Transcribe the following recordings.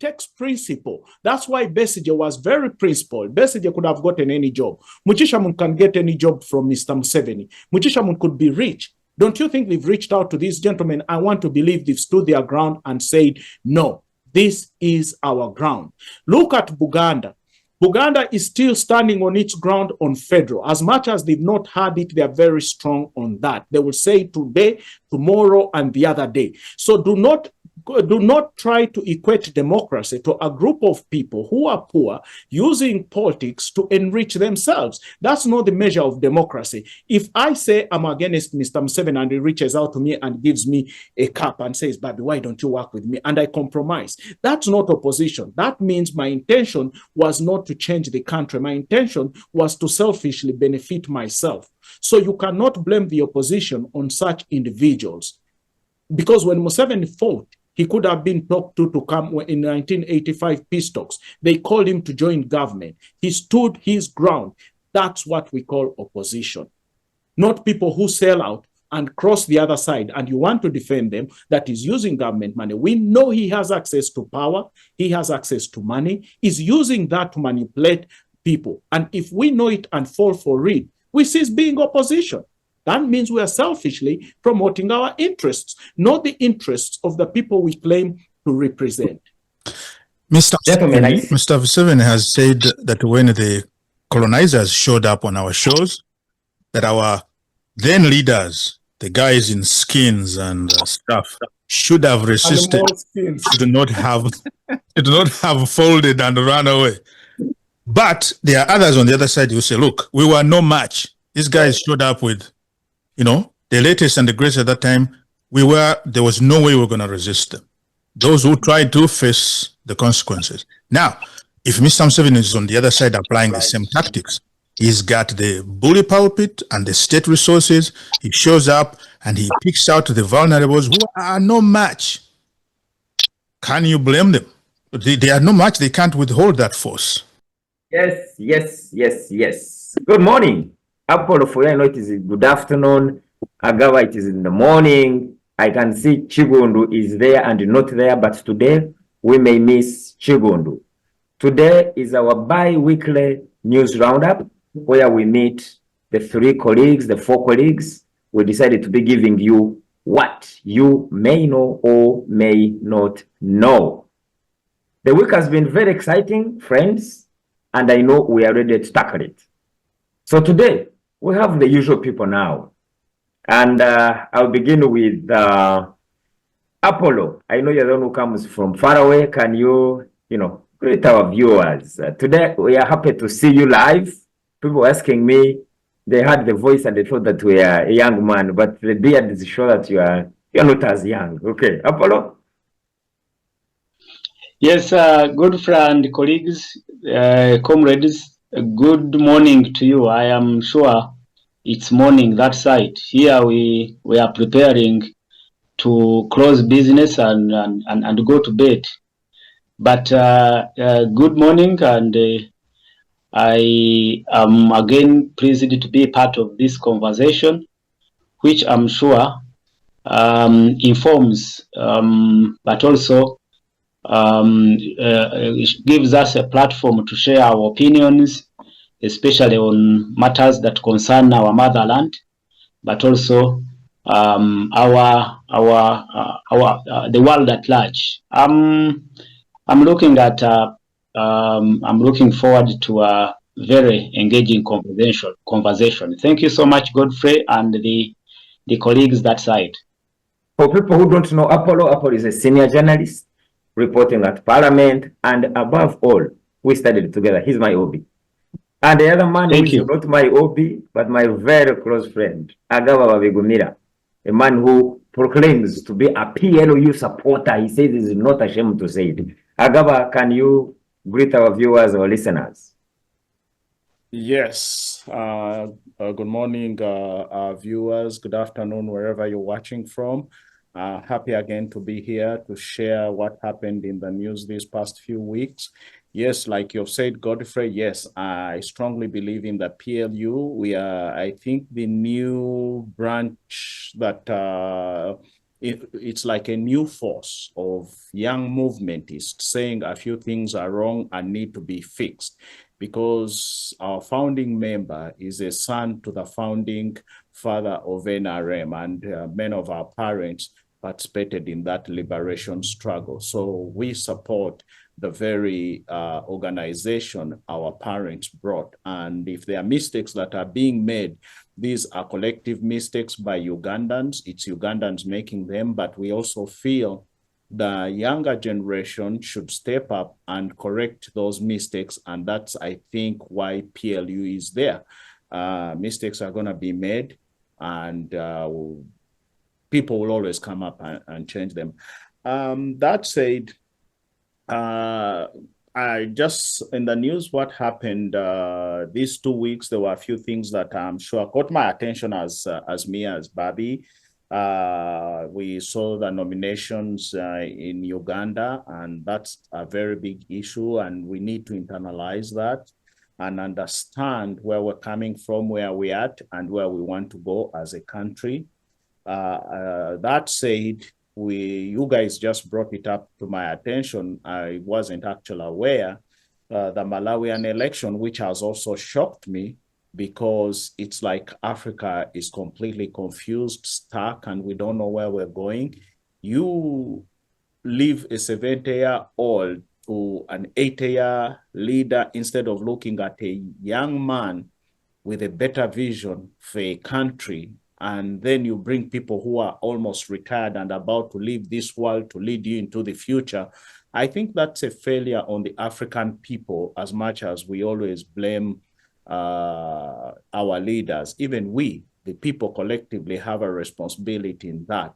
takes principle. That's why Besigye was very principled. Besigye could have gotten any job. Mugisha can get any job from Mr. Museveni. Mugisha could be rich. Don't you think they've reached out to these gentlemen? I want to believe they've stood their ground and said, no, this is our ground. Look at Buganda. Buganda is still standing on its ground on federal. As much as they've not had it, they are very strong on that. They will say today, tomorrow, and the other day. So do not try to equate democracy to a group of people who are poor using politics to enrich themselves. That's not the measure of democracy. If I say I'm against Mr. Museveni and he reaches out to me and gives me a cup and says, Baby, why don't you work with me? And I compromise. That's not opposition. That means my intention was not to change the country. My intention was to selfishly benefit myself. So you cannot blame the opposition on such individuals. Because when Museveni fought, he could have been talked to come in 1985 peace talks. They called him to join government. He stood his ground. That's what we call opposition. Not people who sell out and cross the other side and you want to defend them that is using government money. We know he has access to power. He has access to money. He's using that to manipulate people. And if we know it and fall for it, we cease being opposition. That means we are selfishly promoting our interests, not the interests of the people we claim to represent. Mr. Museveni has said that when the colonizers showed up on our shows, that our then leaders, the guys in skins and stuff, should have resisted, should not have folded and run away. But there are others on the other side who say, look, we were no match. These guys showed up with, the latest and the greatest at that time. There was no way we were going to resist them. Those who tried to face the consequences. Now, if Mr. Museveni is on the other side applying the same tactics, he's got the bully pulpit and the state resources. He shows up and he picks out the vulnerables who are no match. Can you blame them? They are no match. They can't withhold that force. Yes. Good morning. Apollo, for you, I know it is good afternoon. Agava, it is in the morning. I can see Chigundu is there and not there, but today we may miss Chigundu. Today is our bi-weekly news roundup where we meet the four colleagues. We decided to be giving you what you may know or may not know. The week has been very exciting, friends, and I know we are ready to tackle it. So today, we have the usual people now. And I'll begin with Apollo. I know you're the one who comes from far away. Can you, greet our viewers? Today, we are happy to see you live. People asking me, they heard the voice and they thought that we are a young man, but the beard is sure that you're not as young. Okay, Apollo? Yes, good friend, colleagues, comrades, good morning to you. I am sure it's morning that side. Here we are preparing to close business and go to bed. But good morning, and I am again pleased to be part of this conversation, which I'm sure informs, but also gives us a platform to share our opinions, especially on matters that concern our motherland, but also the world at large. I'm looking forward to a very engaging conversation. Thank you so much, Godfrey, and the colleagues that side. For people who don't know Apollo is a senior journalist reporting at Parliament, and above all, we studied together. He's my OB. And the other man who is not my OB, but my very close friend, Agava Babigumira, a man who proclaims to be a PLU supporter. He says he's not ashamed to say it. Agava, can you greet our viewers or listeners? Yes. Good morning, viewers. Good afternoon, wherever you're watching from. Happy again to be here to share what happened in the news these past few weeks. Yes, like you've said, Godfrey, yes, I strongly believe in the PLU. We are, I think, the new branch that it's like a new force of young movementists saying a few things are wrong and need to be fixed, because our founding member is a son to the founding father of NRM, and many of our parents participated in that liberation struggle. So we support the very organization our parents brought. And if there are mistakes that are being made, these are collective mistakes by Ugandans. It's Ugandans making them, but we also feel the younger generation should step up and correct those mistakes. And that's, I think, why PLU is there. Mistakes are going to be made, and people will always come up and change them. That said, I just, in the news, what happened these 2 weeks, there were a few things that I'm sure caught my attention as me, as Bobby. We saw the nominations in Uganda, and that's a very big issue, and we need to internalize that and understand where we're coming from, where we're at, and where we want to go as a country. That said, you guys just brought it up to my attention. I wasn't actually aware the Malawian election, which has also shocked me, because it's like Africa is completely confused, stuck, and we don't know where we're going. You leave a 70-year-old to an 80-year leader instead of looking at a young man with a better vision for a country, and then you bring people who are almost retired and about to leave this world to lead you into the future. I think that's a failure on the African people, as much as we always blame our leaders. Even we, the people collectively, have a responsibility in that.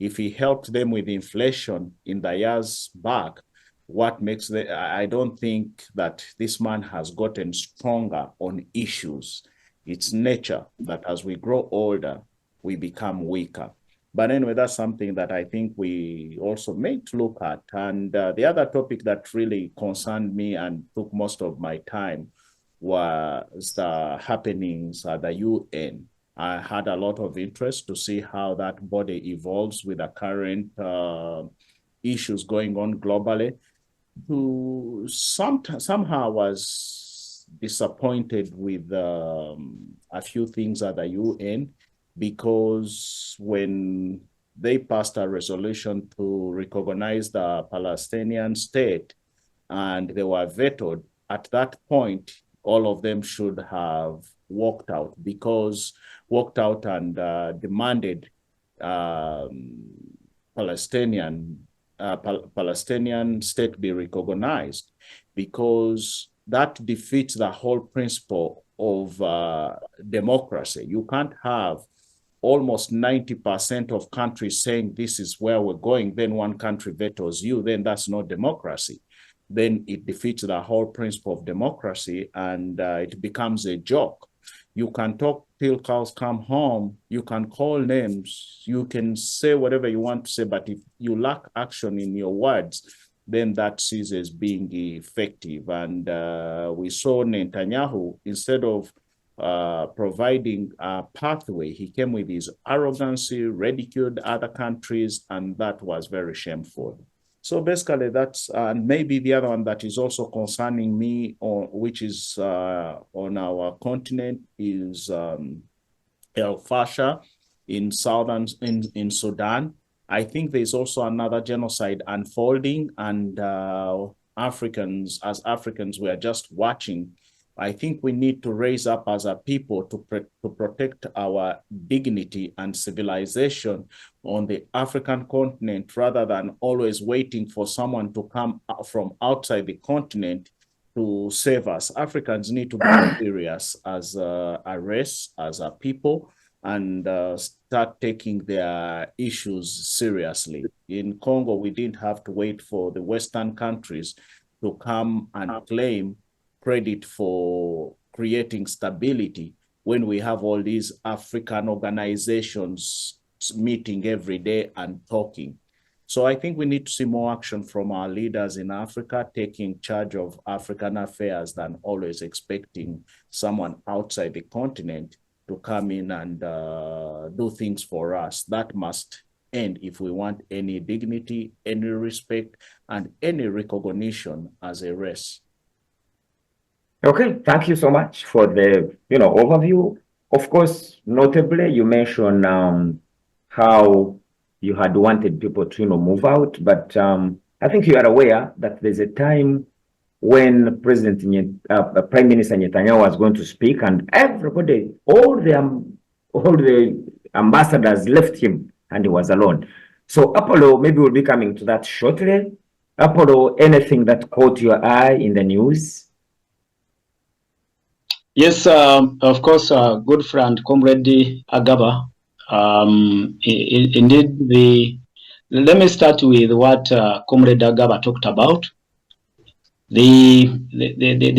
If he helped them with inflation in the years back, what makes I don't think that this man has gotten stronger on issues. It's nature that as we grow older, we become weaker. But anyway, that's something that I think we also made to look at. And the other topic that really concerned me and took most of my time was the happenings at the UN. I had a lot of interest to see how that body evolves with the current issues going on globally. Somehow was disappointed with a few things at the UN, because when they passed a resolution to recognize the Palestinian state and they were vetoed, at that point, all of them should have walked out and demanded Palestinian state be recognized, because that defeats the whole principle of democracy. You can't have almost 90% of countries saying this is where we're going, then one country vetoes you, then that's not democracy. Then it defeats the whole principle of democracy, and it becomes a joke. You can talk till cows come home, you can call names, you can say whatever you want to say, but if you lack action in your words, then that ceases being effective. And we saw Netanyahu, instead of providing a pathway, he came with his arrogancy, ridiculed other countries, and that was very shameful. So basically that's, and maybe the other one that is also concerning me, which is on our continent, is El Fasher in in Sudan. I think there's also another genocide unfolding, and as Africans, we are just watching. I think we need to raise up as a people to protect our dignity and civilization on the African continent, rather than always waiting for someone to come from outside the continent to save us. Africans need to be serious as a race, as a people, and start taking their issues seriously. In Congo, we didn't have to wait for the Western countries to come and claim credit for creating stability when we have all these African organizations meeting every day and talking. So I think we need to see more action from our leaders in Africa, taking charge of African affairs, than always expecting someone outside the continent to come in and do things for us. That must end if we want any dignity, any respect, and any recognition as a race. Okay, thank you so much for the overview. Of course, notably, you mentioned how you had wanted people to move out, but I think you are aware that there's a time when Prime Minister Netanyahu was going to speak, and everybody, all the ambassadors left him, and he was alone. So Apollo, maybe we'll be coming to that shortly. Apollo, anything that caught your eye in the news? Yes, of course, good friend, Comrade Agaba. Indeed, let me start with what Comrade Agaba talked about. The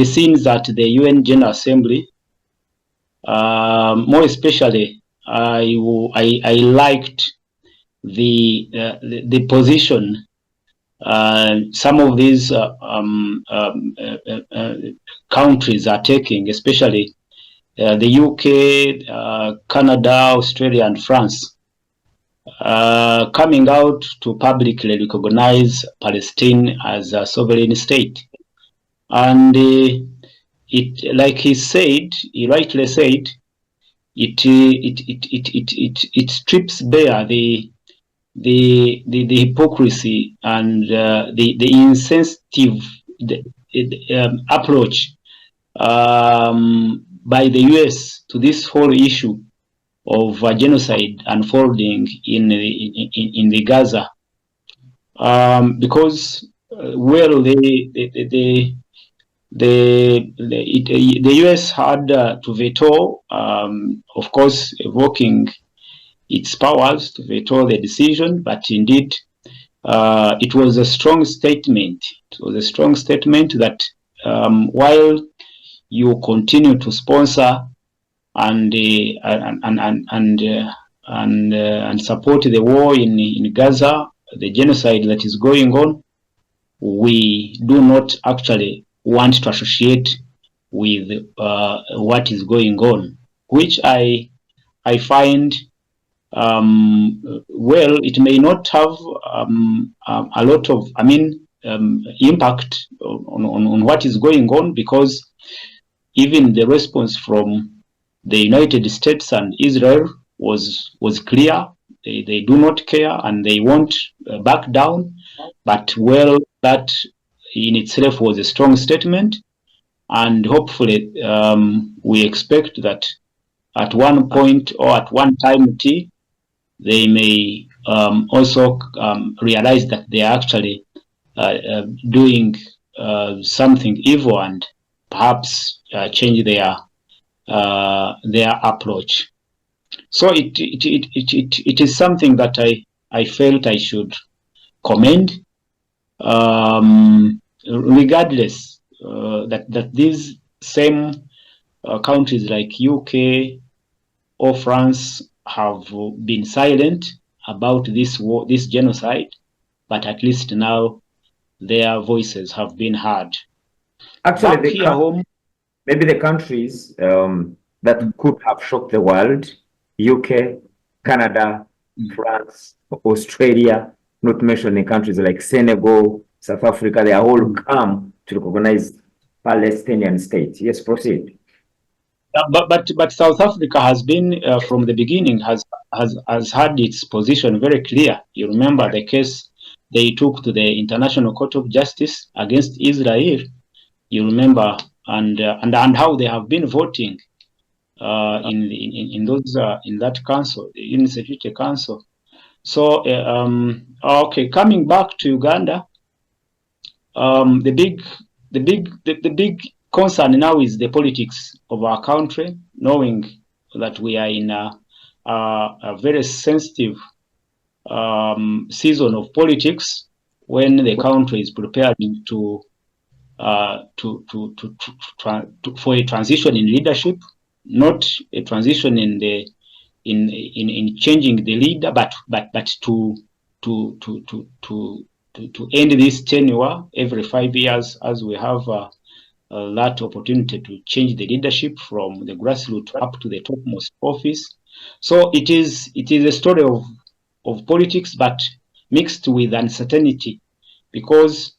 scenes at the UN General Assembly, more especially, I liked the position some of these countries are taking, especially the UK, Canada, Australia, and France, coming out to publicly recognize Palestine as a sovereign state. And it, like he rightly said, it strips bare the hypocrisy and the insensitive approach by the US to this whole issue of genocide unfolding in the Gaza, because well, the US had to veto, of course, evoking its powers to veto the decision, but indeed it was a strong statement. It was a strong statement that while you continue to sponsor and support the war in Gaza, the genocide that is going on, we do not actually want to associate with what is going on, which I find well, it may not have a lot of, impact on what is going on, because even the response from the United States and Israel was clear. They do not care and they won't back down. But well, that in itself was a strong statement, and hopefully we expect that at one point or at one time they may also realize that they are actually doing something evil and perhaps change their approach. So it is something that I felt I should commend, regardless that these same countries like UK or France have been silent about this war, this genocide, but at least now their voices have been heard. Actually, maybe the countries that could have shocked the world, UK, Canada, France, Australia, not mentioning countries like Senegal, South Africa, they are all come to recognize Palestinian state. Yes, proceed. But South Africa has been from the beginning has had its position very clear. You remember the case they took to the International Court of Justice against Israel. You remember, and how they have been voting in that council, the UN Security Council. So okay, coming back to Uganda, the big concern now is the politics of our country, knowing that we are in a very sensitive season of politics when the country is preparing for a transition in leadership, not a transition in changing the leader, but to end this tenure every 5 years, as we have that opportunity to change the leadership from the grassroots up to the topmost office. So it is a story politics, but mixed with uncertainty, because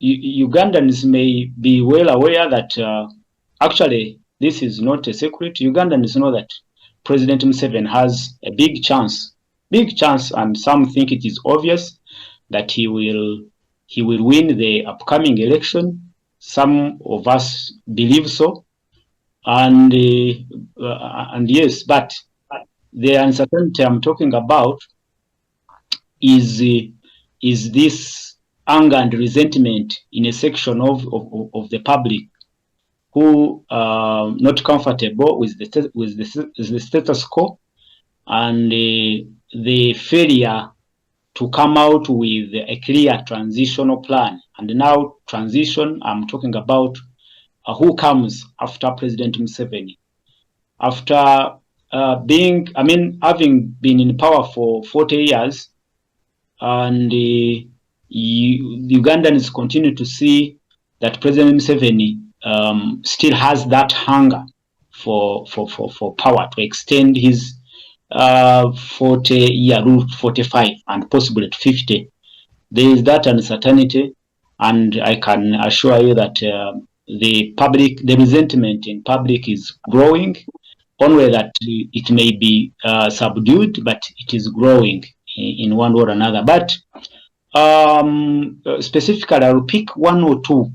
Ugandans may be well aware that actually this is not a secret. Ugandans know that President Museveni has a big chance, and some think it is obvious that he will win the upcoming election. Some of us believe so, and yes, but the uncertainty I'm talking about is this anger and resentment in a section of the public who are not comfortable with the status quo, and the failure to come out with a clear transitional plan. And now transition, I'm talking about who comes after President Museveni. After having been in power for 40 years, and Ugandans continue to see that President Museveni still has that hunger for power to extend his 40-year rule, 45, and possibly to 50. There is that uncertainty, and I can assure you that the resentment in public is growing. Only that it may be subdued, but it is growing in one way or another. But specifically, I will pick one or two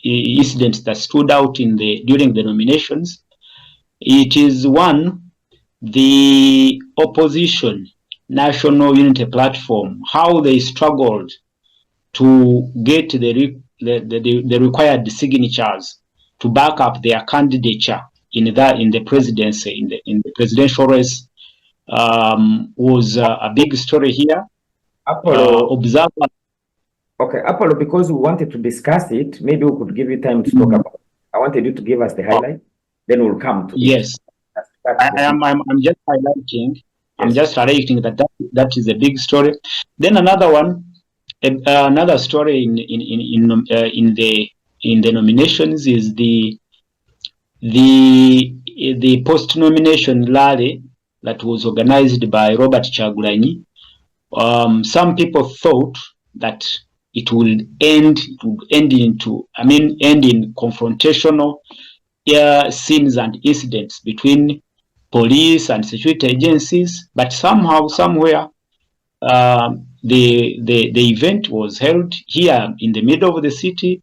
incidents that stood out during the nominations. It is one, the opposition national unity platform, how they struggled to get the required signatures to back up their candidature in the presidency, in the presidential race, was a big story here. Apollo, okay, Apollo, because we wanted to discuss it, maybe we could give you time to talk about it. I wanted you to give us the highlight, then we'll come to yes. I'm just highlighting. Yes. I'm just highlighting that is a big story. Then another one, another story in the nominations is the post-nomination rally that was organized by Robert Kyagulanyi. Some people thought that it will end in confrontational scenes and incidents between police and security agencies, but somehow, somewhere, the event was held here in the middle of the city.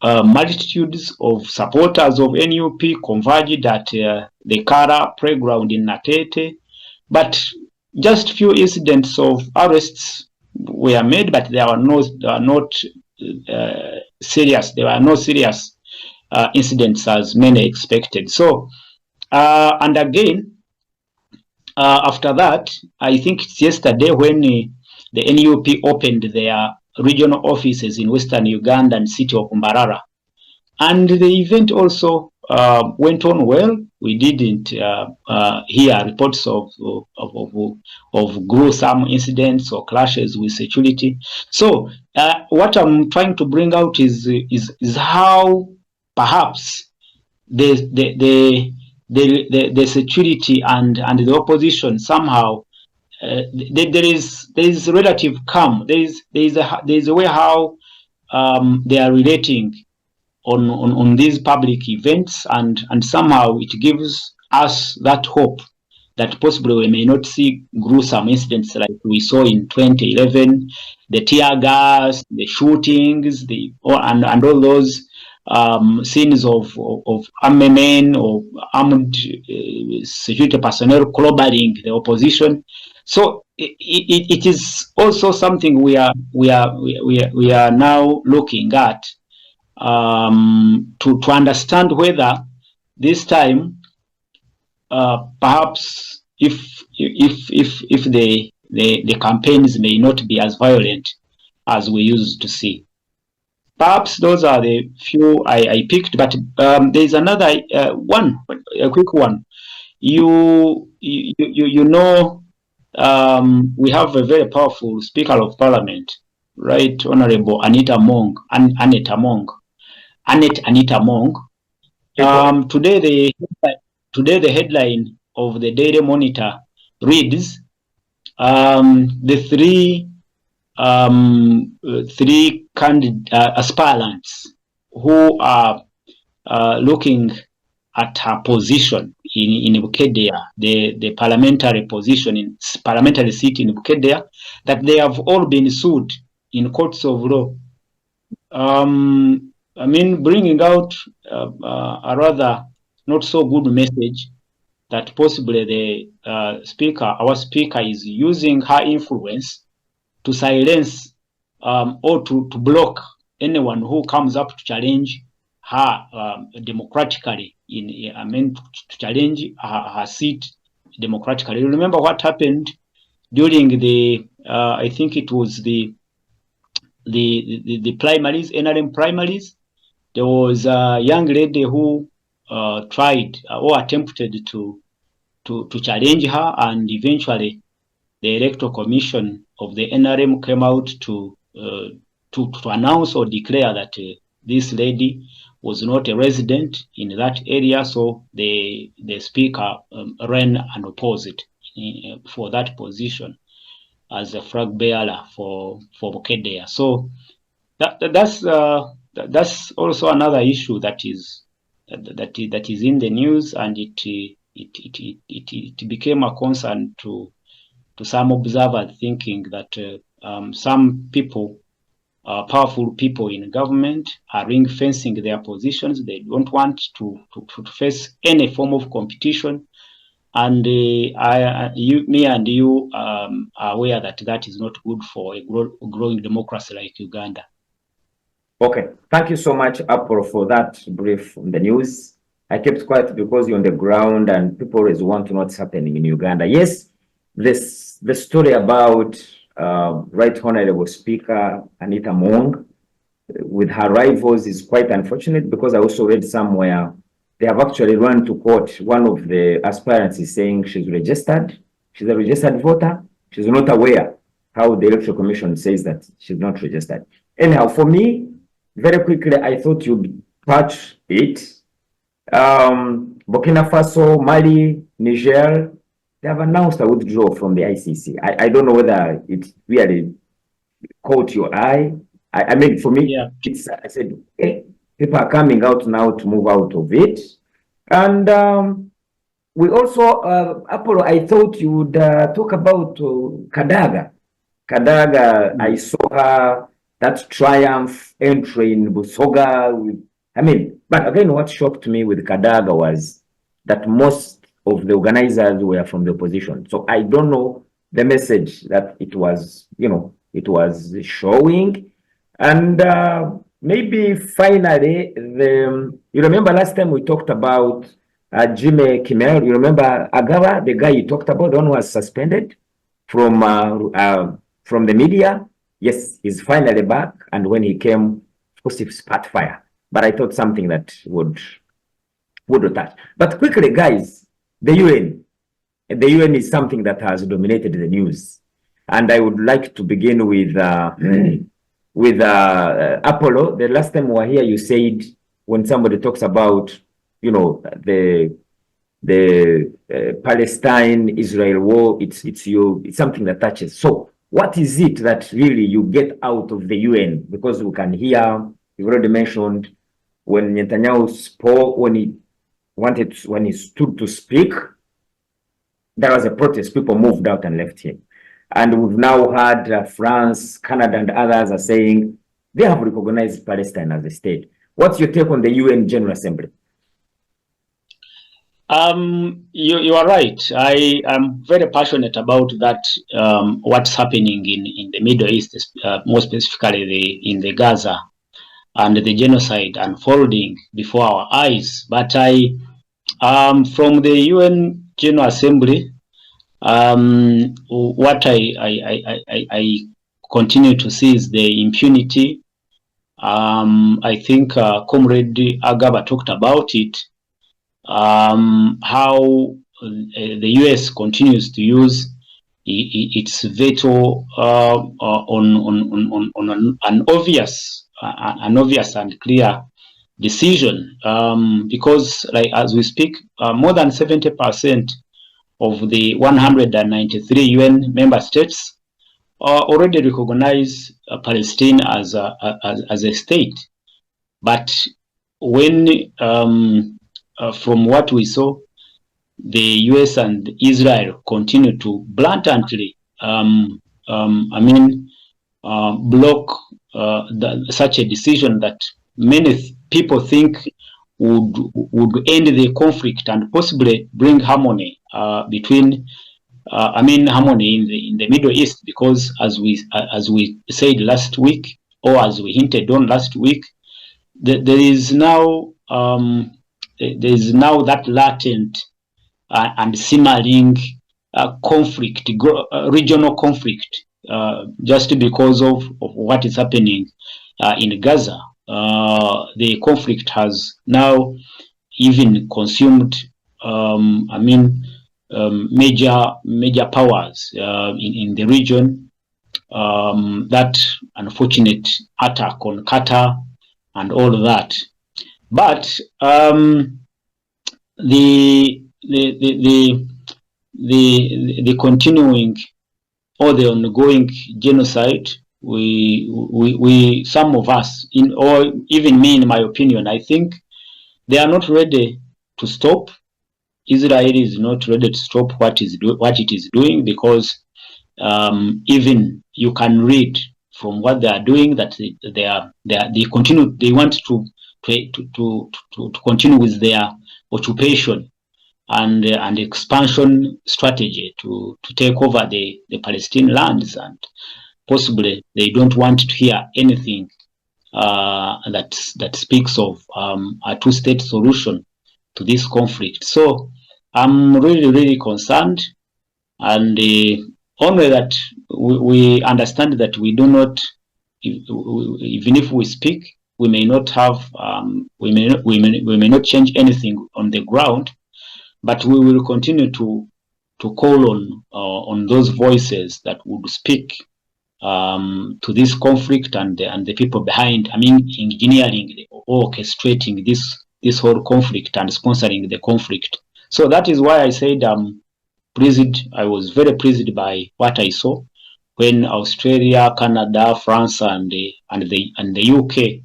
Multitudes of supporters of NUP converged at the Kara playground in Natete, but just few incidents of arrests were made, but there were not serious. There were no serious incidents as many expected. So, and again, after that, I think it's yesterday when the NUP opened their regional offices in Western Uganda and city of Mbarara, and the event also went on well. We didn't hear reports of gruesome incidents or clashes with security. So what I'm trying to bring out is how perhaps the security and the opposition somehow there is relative calm. There is a way how they are relating on these public events, and somehow it gives us that hope that possibly we may not see gruesome incidents like we saw in 2011, the tear gas, the shootings, and all those scenes of armed men or armed security personnel clobbering the opposition. So it is also something we are now looking at to understand whether this time perhaps if the campaigns may not be as violent as we used to see. Perhaps those are the few I picked, but there's another one, a quick one. You know, we have a very powerful Speaker of Parliament, right, Honorable Annette Among. Today the headline of the Daily Monitor reads, the three aspirants who are looking at her position in Bukedea, the parliamentary position in parliamentary seat in Bukedea, that they have all been sued in courts of law. I mean, bringing out a rather not so good message that possibly the our speaker is using her influence to silence or to block anyone who comes up to challenge her democratically. I mean, to challenge her seat democratically. You remember what happened during the I think it was the primaries, NRM primaries. There was a young lady who tried or attempted to challenge her, and eventually the Electoral Commission of the NRM came out to announce or declare that this lady was not a resident in that area, so the speaker ran unopposed for that position as a flag bearer for Bukedea. So that's also another issue that is in the news, and it became a concern to some observers, thinking that some people, powerful people in government, are ring fencing their positions. They don't want to face any form of competition, and me and you are aware that that is not good for a growing democracy like Uganda. Okay, thank you so much, Apple, for that brief on the news. I kept quiet because you're on the ground and people always want to know what's happening in Uganda. Yes, the story about Right Honorable Speaker Anita Mong with her rivals is quite unfortunate, because I also read somewhere they have actually run to court. One of the aspirants is saying she's registered, she's a registered voter, she's not aware how the Electoral Commission says that she's not registered. Anyhow, for me, very quickly, I thought you'd patch it. Burkina Faso, Mali, Niger, they have announced a withdrawal from the ICC. I don't know whether it really caught your eye. I mean, for me, yeah. I said, hey, people are coming out now to move out of it. And we also, Apollo, I thought you would talk about Kadaga. Kadaga, I saw her, that triumph entry in Busoga. But again, what shocked me with Kadaga was that most of the organizers were from the opposition. So I don't know the message that it was, it was showing. And maybe finally, you remember last time we talked about Jimmy Kimmel. You remember Agawa, the guy you talked about, the one who was suspended from the media? Yes, he's finally back. And when he came, of course, he spat fire. But I thought something that would touch. But quickly, guys, the UN. The UN is something that has dominated the news. And I would like to begin with Apollo. The last time we were here, you said when somebody talks about, the Palestine-Israel war, it's something that touches. So what is it that really you get out of the UN? Because we can hear, you've already mentioned, when Netanyahu spoke, when he stood to speak, there was a protest. People moved out and left him. And we've now had France, Canada, and others are saying they have recognized Palestine as a state. What's your take on the UN General Assembly? You are right. I am very passionate about that. What's happening in the Middle East, more specifically in the Gaza, and the genocide unfolding before our eyes. But from the UN General Assembly, what I continue to see is the impunity. I think Comrade Agaba talked about it. How the US continues to use its veto on an obvious and clear decision, because, like, as we speak, more than 70% of the 193 UN member states already recognize Palestine as a state. But when, from what we saw, the US and Israel continue to blatantly, block such a decision that many people think would end the conflict and possibly bring harmony between harmony in the Middle East, because as we said last week, or as we hinted on last week, there is now that latent and simmering conflict, regional conflict, just because of what is happening in Gaza. The conflict has now even consumed major powers in the region. That unfortunate attack on Qatar and all of that. But the continuing or the ongoing genocide, we some of us, or even me, in my opinion, I think they are not ready to stop. Israel is not ready to stop what it is doing, because even you can read from what they are doing that they want to continue with their occupation and expansion strategy to take over the Palestinian lands, and possibly they don't want to hear anything that speaks of a two-state solution to this conflict. So I'm really concerned, and only that we understand that we do not, even if we speak, we may not have, we may not change anything on the ground, but we will continue to call on those voices that would speak to this conflict and the people behind, engineering or orchestrating this whole conflict and sponsoring the conflict. So that is why I said I was very pleased by what I saw when Australia, Canada, France, and the UK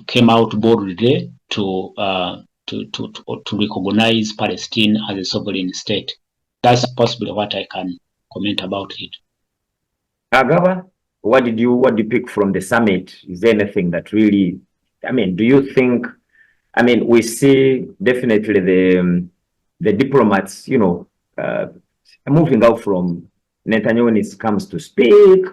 came out boldly to recognize Palestine as a sovereign state. That's possibly what I can comment about it. Agaba, what did you pick from the summit? Is there anything that really, do you think, we see definitely the diplomats, moving out from Netanyahu when it comes to speak,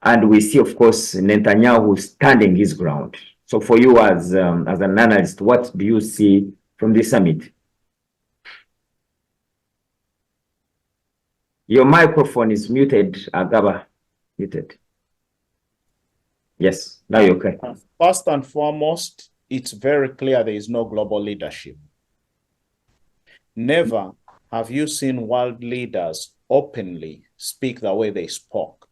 and we see, of course, Netanyahu standing his ground. So for you as an analyst, what do you see from this summit? Your microphone is muted, Agaba. Muted. Yes, now you're okay. First and foremost, it's very clear there is no global leadership. Never have you seen world leaders openly speak the way they spoke,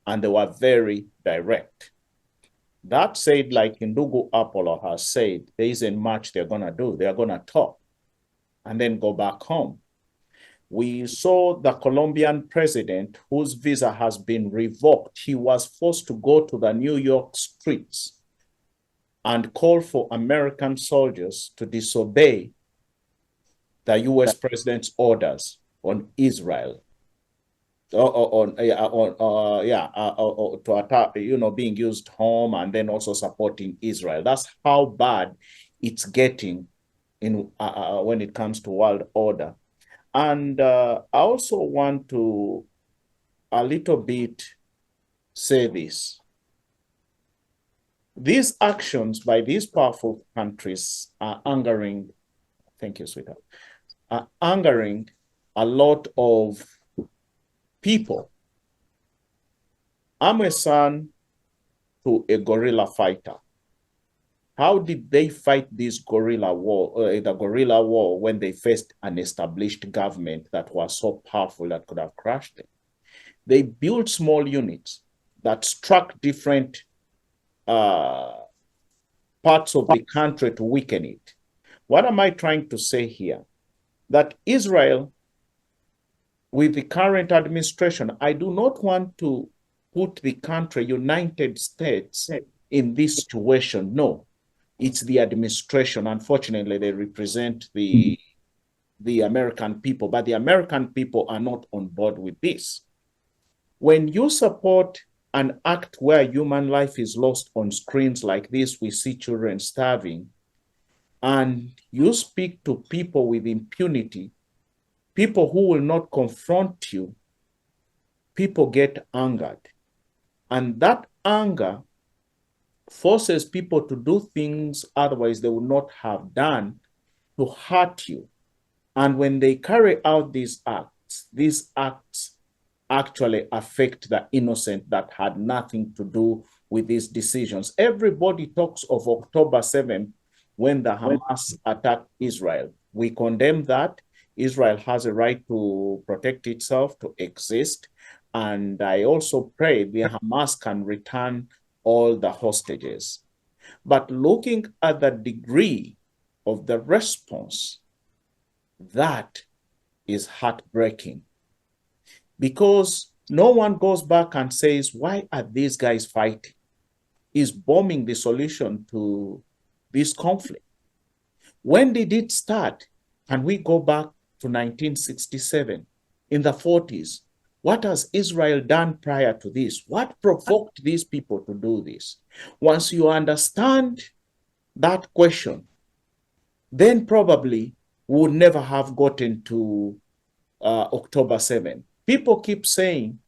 and they were very direct. That said, like Ndugu Apollo has said, there isn't much they're going to do. They're going to talk and then go back home. We saw the Colombian president whose visa has been revoked. He was forced to go to the New York streets and call for American soldiers to disobey the US president's orders on Israel, to attack, being used home, and then also supporting Israel. That's how bad it's getting in when it comes to world order. And I also want to a little bit say this. These actions by these powerful countries are angering, thank you, sweetheart, are angering a lot of people. I'm a son to a guerrilla fighter. How did they fight this guerrilla war, the guerrilla war, when they faced an established government that was so powerful that could have crushed them? They built small units that struck different parts of the country to weaken it. What am I trying to say here? That Israel with the current administration, I do not want to put the country, United States, in this situation. No, it's the administration. Unfortunately, they represent the American people, but the American people are not on board with this. When you support an act where human life is lost on screens like this, we see children starving, and you speak to people with impunity, people who will not confront you, people get angered. And that anger forces people to do things otherwise they would not have done to hurt you. And when they carry out these acts actually affect the innocent that had nothing to do with these decisions. Everybody talks of October 7th when the Hamas attacked Israel. We condemn that. Israel has a right to protect itself, to exist. And I also pray the Hamas can return all the hostages. But looking at the degree of the response, that is heartbreaking. Because no one goes back and says, why are these guys fighting? Is bombing the solution to this conflict? When did it start? Can we go back to 1967, in the 40s? What has Israel done prior to this? What provoked these people to do this? Once you understand that question, then probably we would never have gotten to October 7th. People keep saying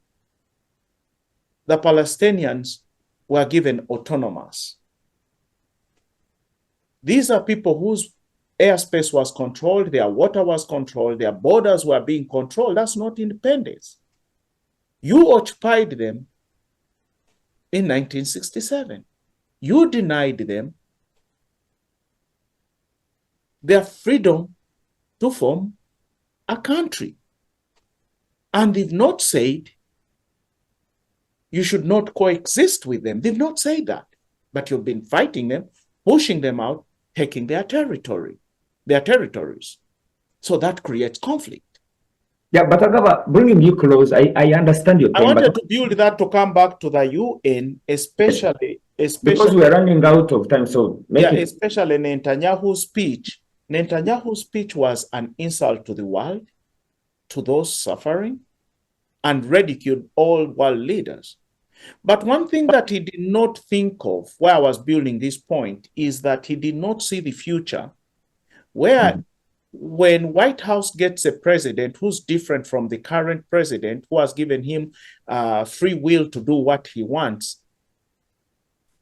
the Palestinians were given autonomous. These are people whose airspace was controlled, their water was controlled, their borders were being controlled. That's not independence. You occupied them in 1967. You denied them their freedom to form a country. And they've not said you should not coexist with them. They've not said that. But you've been fighting them, pushing them out, taking their territories. So that creates conflict. Yeah, but Agaba, bringing you close, I understand your pain. I wanted to build that to come back to the UN, especially because we are running out of time. So especially Netanyahu's speech. Netanyahu's speech was an insult to the world, to those suffering, and ridiculed all world leaders. But one thing that he did not think of, where I was building this point, is that he did not see the future, where when White House gets a president who's different from the current president, who has given him free will to do what he wants,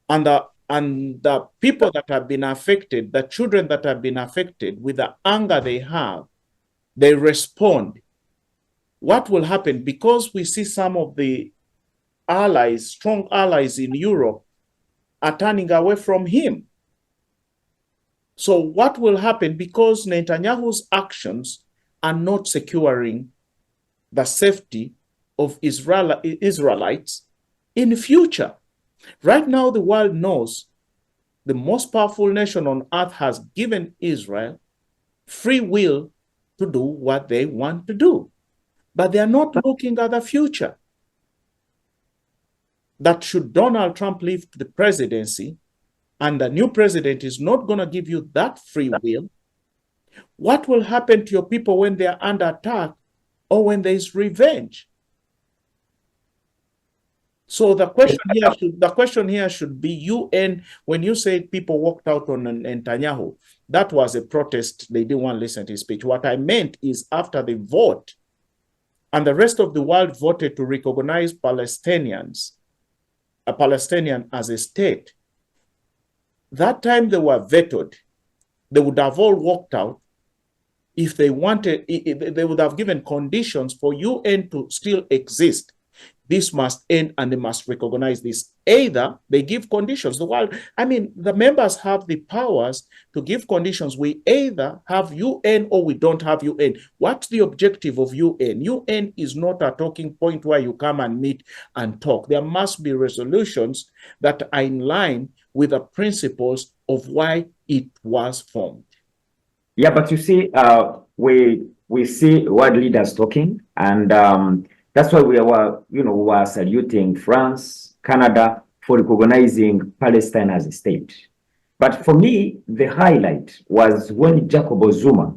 and the people that have been affected, the children that have been affected, with the anger they have, they respond. What will happen? Because we see some of the allies, strong allies in Europe, are turning away from him. So what will happen? Because Netanyahu's actions are not securing the safety of Israelites in the future. Right now, the world knows the most powerful nation on earth has given Israel free will to do what they want to do. But they are not looking at the future. That should Donald Trump leave the presidency, and the new president is not going to give you that free will, what will happen to your people when they are under attack or when there is revenge? So the question here should be UN. When you say people walked out on Netanyahu, that was a protest. They didn't want to listen to his speech. What I meant is after the vote, and the rest of the world voted to recognize Palestinian as a state. That time they were vetoed. They would have all walked out if they wanted. They would have given conditions for UN to still exist. This must end, and they must recognize this. Either they give conditions. The world, the members have the powers to give conditions. We either have UN or we don't have UN. What's the objective of UN? UN is not a talking point where you come and meet and talk. There must be resolutions that are in line with the principles of why it was formed. Yeah, but you see, we see world leaders talking, and that's why we were saluting France, Canada for recognizing Palestine as a state. But for me, the highlight was when Ramaphosa,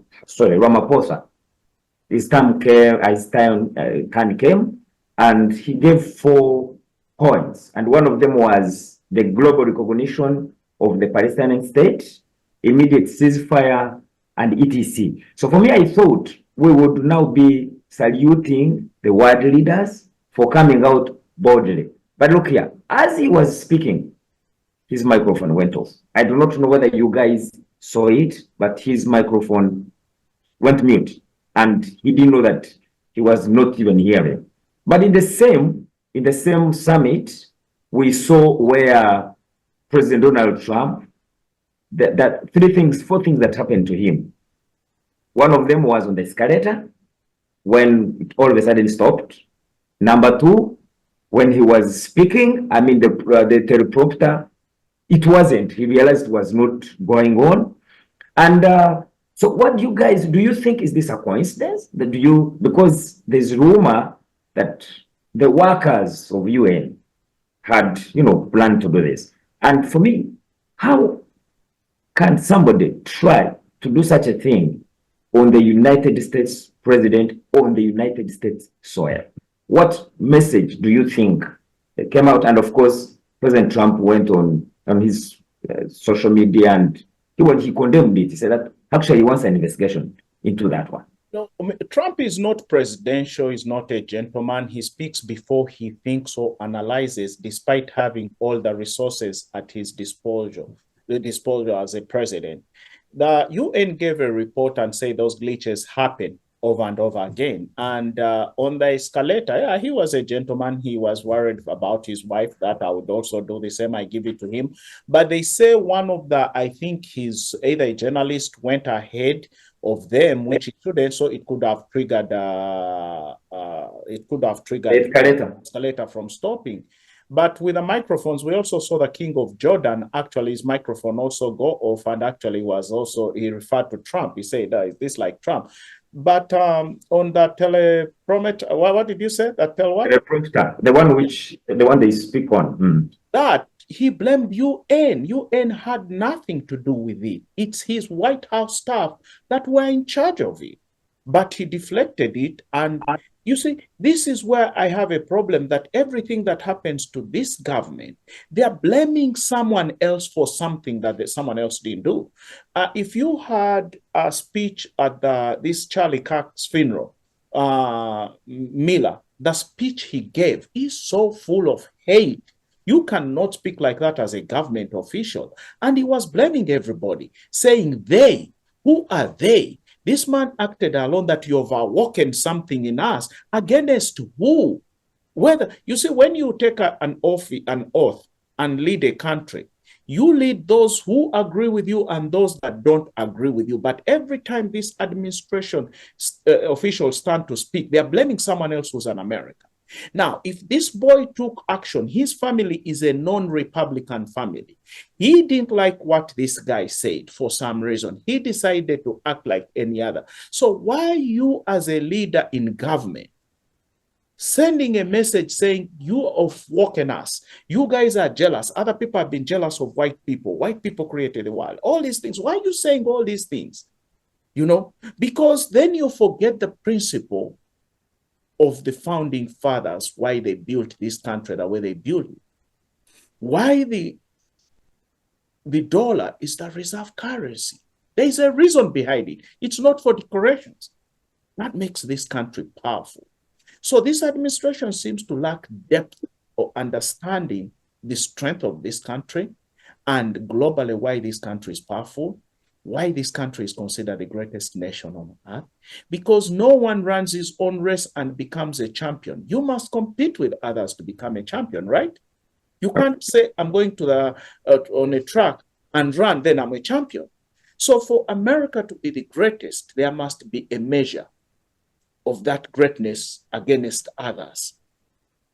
his time came, and he gave 4 points, and one of them was the global recognition of the Palestinian state, immediate ceasefire, and etc. So for me, I thought we would now be saluting the world leaders for coming out boldly. But look here, as he was speaking, his microphone went off. I do not know whether you guys saw it, but his microphone went mute, and he didn't know that he was not even hearing. But in the same summit, we saw where President Donald Trump, that 4 things that happened to him. One of them was on the escalator, when it all of a sudden stopped. Number 2, when he was speaking, I mean the teleprompter, it wasn't. He realized it was not going on. And so what do you think, is this a coincidence? Because there's rumor that the workers of UN had, planned to do this. And for me, how can somebody try to do such a thing on the United States president, on the United States soil? What message do you think came out? And of course, President Trump went on his social media, and he condemned it. He said that actually he wants an investigation into that one. No, Trump is not presidential, he's not a gentleman. He speaks before he thinks or analyzes, despite having all the resources at his disposal as a president. The UN gave a report and said those glitches happen over and over again. And on the escalator, yeah, he was a gentleman. He was worried about his wife, that I would also do the same. I give it to him. But they say one of I think he's either a journalist went ahead of them, which it shouldn't, so it could have triggered the escalator from stopping. But with the microphones, we also saw the King of Jordan, actually his microphone also go off, and actually he referred to Trump. He said, is this like Trump? But on the teleprompter, what did you say? Teleprompter, the one they speak on. That he blamed UN. UN had nothing to do with it. It's his White House staff that were in charge of it. But he deflected it. And you see, this is where I have a problem, that everything that happens to this government, they are blaming someone else for something that someone else didn't do. If you had a speech at this Charlie Kirk's funeral, Miller, the speech he gave is so full of hate. You cannot speak like that as a government official. And he was blaming everybody, saying they. Who are they? This man acted alone, that you have awoken something in us. Against who? Whether you see, when you take an oath and lead a country, you lead those who agree with you and those that don't agree with you. But every time this administration officials stand to speak, they are blaming someone else who's an American. Now, if this boy took action, his family is a non-Republican family. He didn't like what this guy said for some reason. He decided to act like any other. So why you as a leader in government sending a message saying you have woken us, you guys are jealous, other people have been jealous of white people created the world, all these things. Why are you saying all these things? Because then you forget the principle of the founding fathers, why they built this country the way they built it. Why the dollar is the reserve currency. There is a reason behind it. It's not for decorations. That makes this country powerful. So this administration seems to lack depth or understanding the strength of this country and globally why this country is powerful, why this country is considered the greatest nation on earth, because no one runs his own race and becomes a champion. You must compete with others to become a champion, right? You can't say, I'm going to on a track and run, then I'm a champion. So for America to be the greatest, there must be a measure of that greatness against others.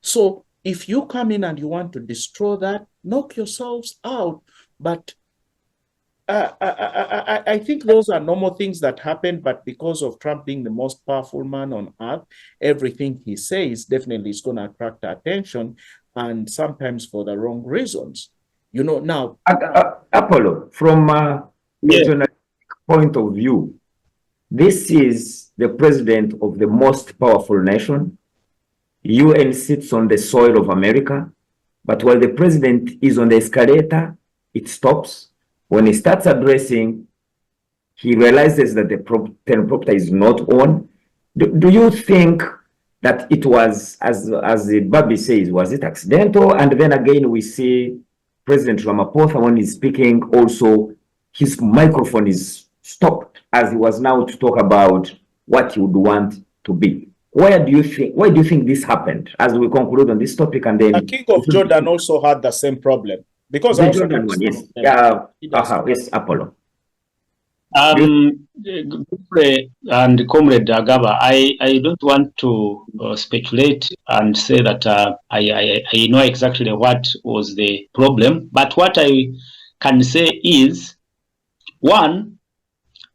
So if you come in and you want to destroy that, knock yourselves out. But I think those are normal things that happen, but because of Trump being the most powerful man on earth, everything he says definitely is going to attract attention, and sometimes for the wrong reasons. You know, now... Apollo, from a journalistic point of view, this is the president of the most powerful nation. UN sits on the soil of America, but while the president is on the escalator, it stops. When he starts addressing, he realizes that the teleprompter is not on. Do you think that it was, as Bobby says, was it accidental? And then again, we see President Ramaphosa, when he's speaking, also his microphone is stopped as he was now to talk about what he would want to be. Why do you think this happened? As we conclude on this topic, and then the King of Jordan also had the same problem. Because the Jordan one, yes. Yes, Apollo. And Comrade Agaba, I don't want to speculate and say that I know exactly what was the problem, but what I can say is, one,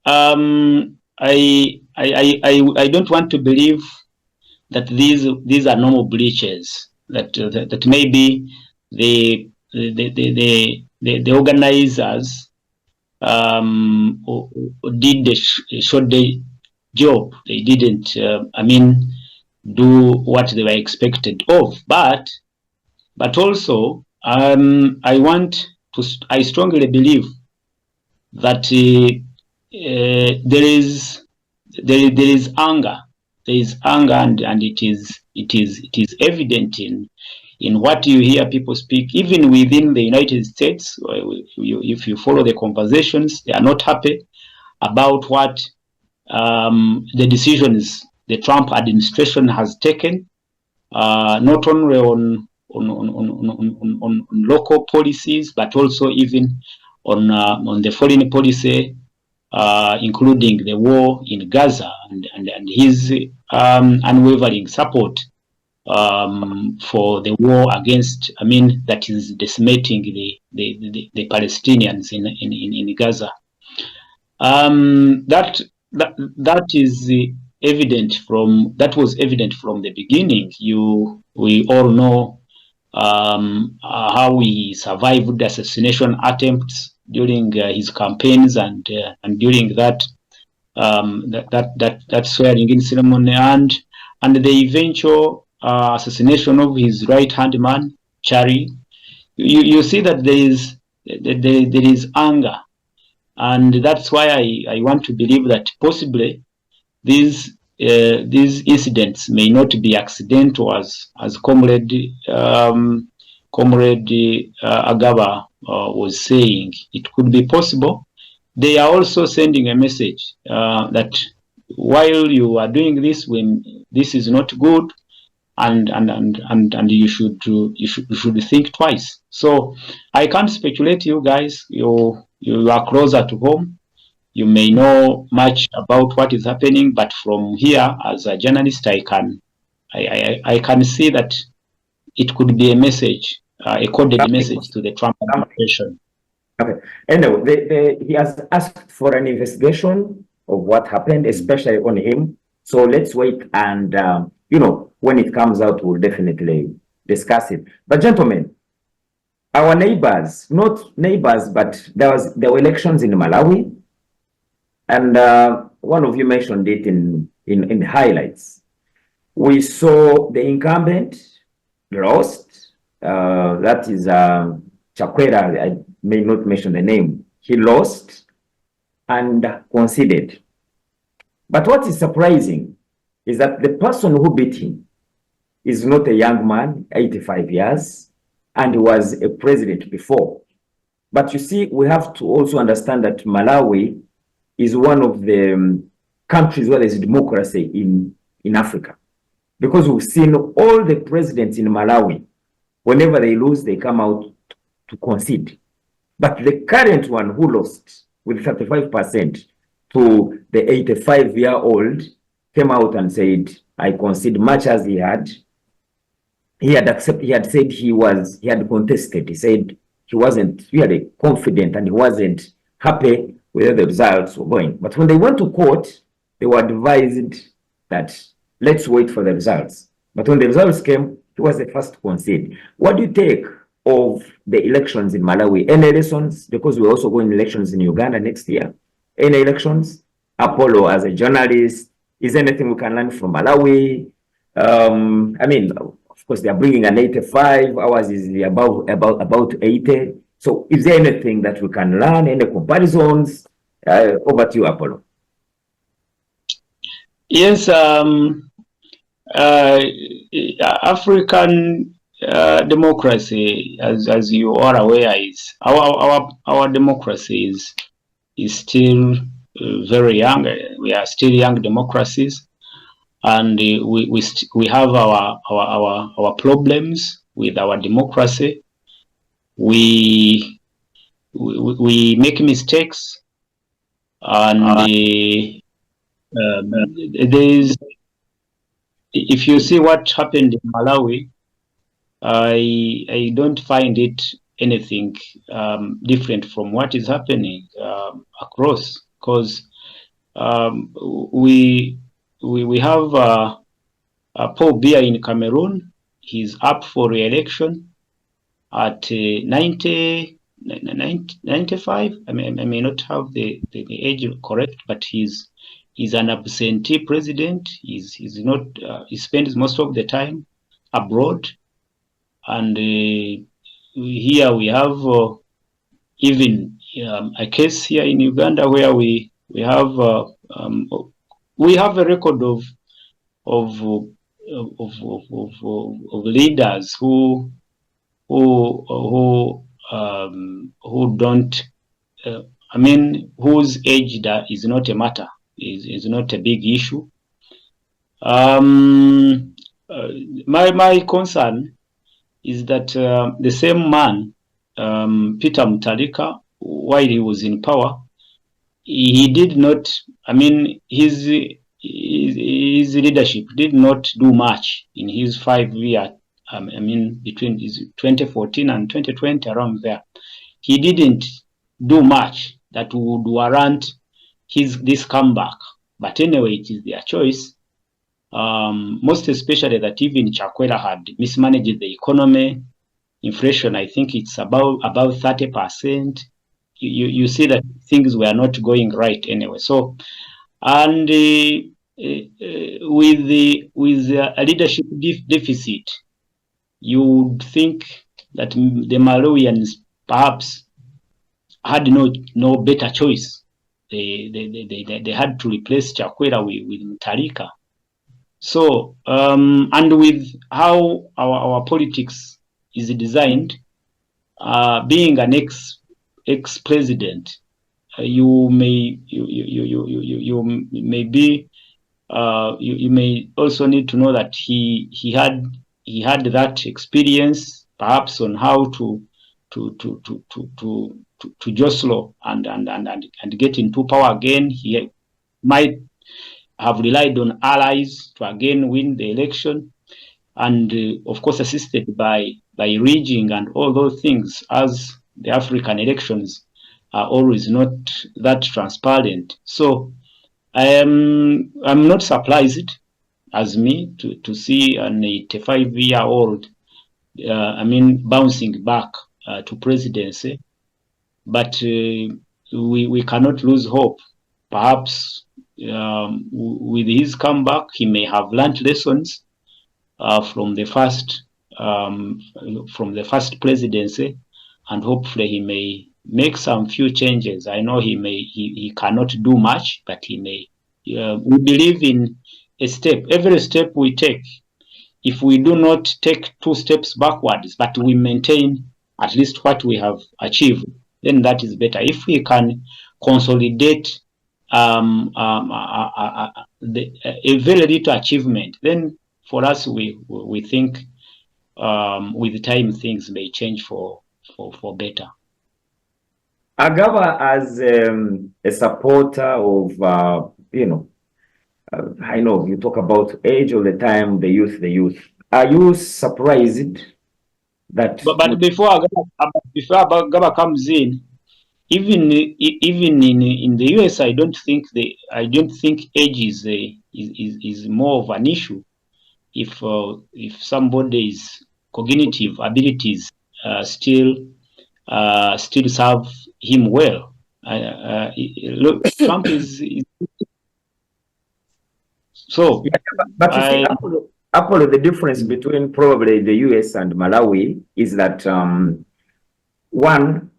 I don't want to believe that these are normal breaches, that maybe the organizers did a short day job. They didn't, do what they were expected of. But also, I strongly believe that there is anger. There is anger, and it is evident in what you hear people speak, even within the United States. If you follow the conversations, they are not happy about what the decisions the Trump administration has taken, not only on local policies, but also even on the foreign policy, including the war in Gaza and his unwavering support for the war against, that is decimating the Palestinians in Gaza. That is evident that was evident from the beginning. We all know how he survived the assassination attempts during his campaigns and during that swearing in ceremony and the eventual assassination of his right-hand man, Charlie. You see that there is anger, and that's why I want to believe that possibly these incidents may not be accidental, as Comrade Agaba was saying. It could be possible. They are also sending a message that while you are doing this, when this is not good, and you should think twice. So I can't speculate. You guys, you are closer to home. You may know much about what is happening, but from here, as a journalist, I can see that it could be a message, a coded message to the Trump administration. Okay. Anyway, he has asked for an investigation of what happened, especially on him. So let's wait, and when it comes out, we'll definitely discuss it. But gentlemen, our neighbors, not neighbors, but there were elections in Malawi, and one of you mentioned it in highlights. We saw the incumbent lost. That is Chakwera. I may not mention the name. He lost and conceded. But what is surprising is that the person who beat him is not a young man, 85 years, and he was a president before. But you see, we have to also understand that Malawi is one of the countries where there's democracy in Africa. Because we've seen all the presidents in Malawi, whenever they lose, they come out to concede. But the current one who lost with 35% to the 85-year-old came out and said, I concede, much as he had said he had contested. He said he wasn't really confident and he wasn't happy with how the results were going. But when they went to court, they were advised that let's wait for the results. But when the results came, he was the first to concede. What do you take of the elections in Malawi? Any lessons? Because we're also going elections in Uganda next year. Any elections? Apollo, as a journalist, is anything we can learn from Malawi? I mean, of course, they are bringing an 85. Ours is about 80. So is there anything that we can learn? Any comparisons? Over to you, Apollo. Yes, African democracy, as you are aware, is our democracy is still very young. We are still young democracies, and we have our problems with our democracy. We make mistakes, and there's, if you see what happened in Malawi, I don't find it anything different from what is happening across, because we have Paul Biya in Cameroon. He's up for re-election at 95. I may not have the age correct, but he's an absentee president. He's not. He spends most of the time abroad, and here we have even a case here in Uganda where we have a record of leaders who don't. I mean, whose age that is not a matter. Is not a big issue. My concern is that the same man, Peter Mutharika, while he was in power, he did not. I mean, his leadership did not do much in his 5-year. I mean, between 2014 and 2020, around there, he didn't do much that would warrant this comeback. But anyway, it is their choice. Most especially that even Chakwera had mismanaged the economy. Inflation, I think it's about 30%. You see that things were not going right anyway. So, and with a leadership deficit, you would think that the Malawians perhaps had no better choice. They had to replace Chakwera with Mutharika. So, and with how our politics is designed, being an ex-president, you may also need to know that he had that experience, perhaps on how to jostle and get into power again. He might have relied on allies to again win the election, and of course assisted by rigging and all those things, as the African elections are always not that transparent. So I'm not surprised as me to see an 85-year-old bouncing back to presidency. But we cannot lose hope. Perhaps with his comeback, he may have learned lessons from the first presidency, and hopefully he may make some few changes. I know he cannot do much, but he may. We believe in a step. Every step we take, if we do not take 2 steps backwards, but we maintain at least what we have achieved, then that is better. If we can consolidate a very little achievement, then for us, we think with time things may change for better. Agaba, as a supporter of, I know you talk about age all the time, the youth. Are you surprised that? But before Agaba comes in, even in the US, I don't think age is more of an issue. If somebody's cognitive abilities still serve him well. Look, Trump is so. Yeah, but you see, Apollo, the difference between probably the US and Malawi is that one,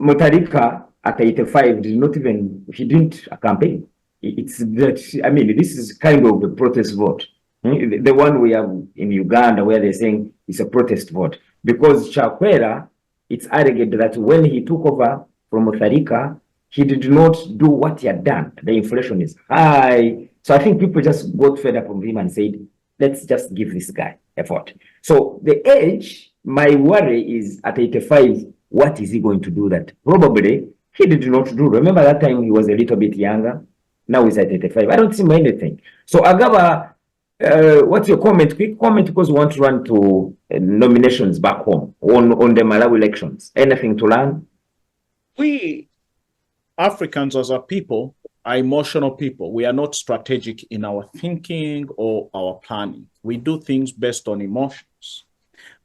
Mutharika at 85 did not even, he didn't campaign. It's that, I mean, this is kind of a protest vote. The one we have in Uganda where they're saying it's a protest vote. Because Chakwera, it's alleged that when he took over from Mutharika, he did not do what he had done. The inflation is high. So I think people just got fed up with him and said, let's just give this guy a vote. So the age, my worry is at 85, what is he going to do that probably he did not do? Remember that time he was a little bit younger. Now he's at 85. I don't see anything. So Agaba, what's your comment? Quick comment, because we want to run to nominations back home on the Malawi elections. Anything to learn? We Africans as a people are emotional people. We are not strategic in our thinking or our planning. We do things based on emotions.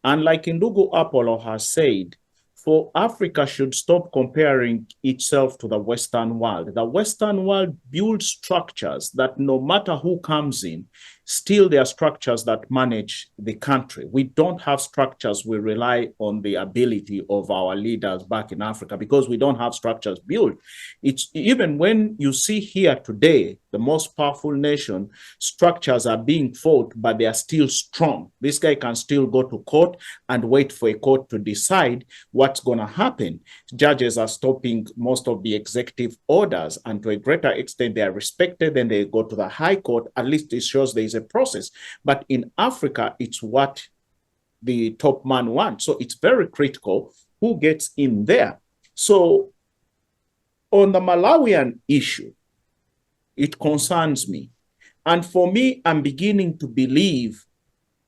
And like Ndugu Apollo has said, for Africa should stop comparing itself to the Western world. The Western world builds structures that no matter who comes in, still there are structures that manage the country. We don't have structures. We rely on the ability of our leaders back in Africa because we don't have structures built. It's even when you see here today, the most powerful nation, structures are being fought, but they are still strong. This guy can still go to court and wait for a court to decide what's going to happen. Judges are stopping most of the executive orders, and to a greater extent, they are respected. Then they go to the high court. At least it shows there is a process. But in Africa, it's what the top man wants. So it's very critical who gets in there. So on the Malawian issue, it concerns me. And for me, I'm beginning to believe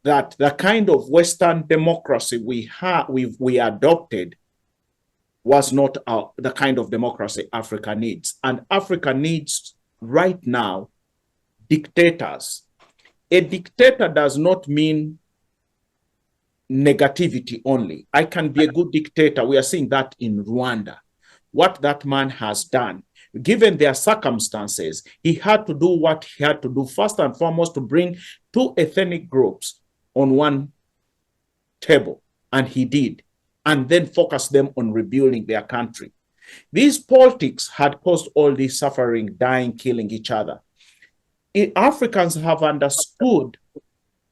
that the kind of Western democracy we adopted was not the kind of democracy Africa needs. And Africa needs right now dictators. A dictator does not mean negativity only. I can be a good dictator. We are seeing that in Rwanda. What that man has done, given their circumstances, he had to do what he had to do, first and foremost, to bring two ethnic groups on one table, and he did, and then focus them on rebuilding their country. These politics had caused all this suffering, dying, killing each other. Africans have understood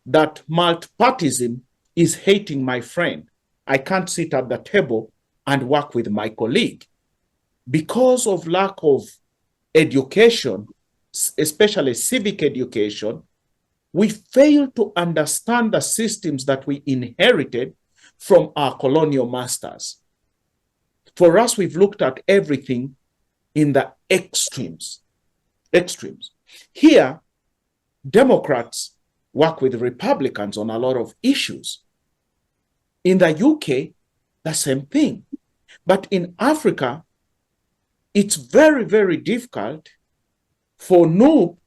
that multipartyism is hating my friend. I can't sit at the table and work with my colleague. Because of lack of education, especially civic education, we fail to understand the systems that we inherited from our colonial masters. For us, we've looked at everything in the extremes. Here, Democrats work with Republicans on a lot of issues. In the UK, the same thing. But in Africa, it's very, very difficult for NUP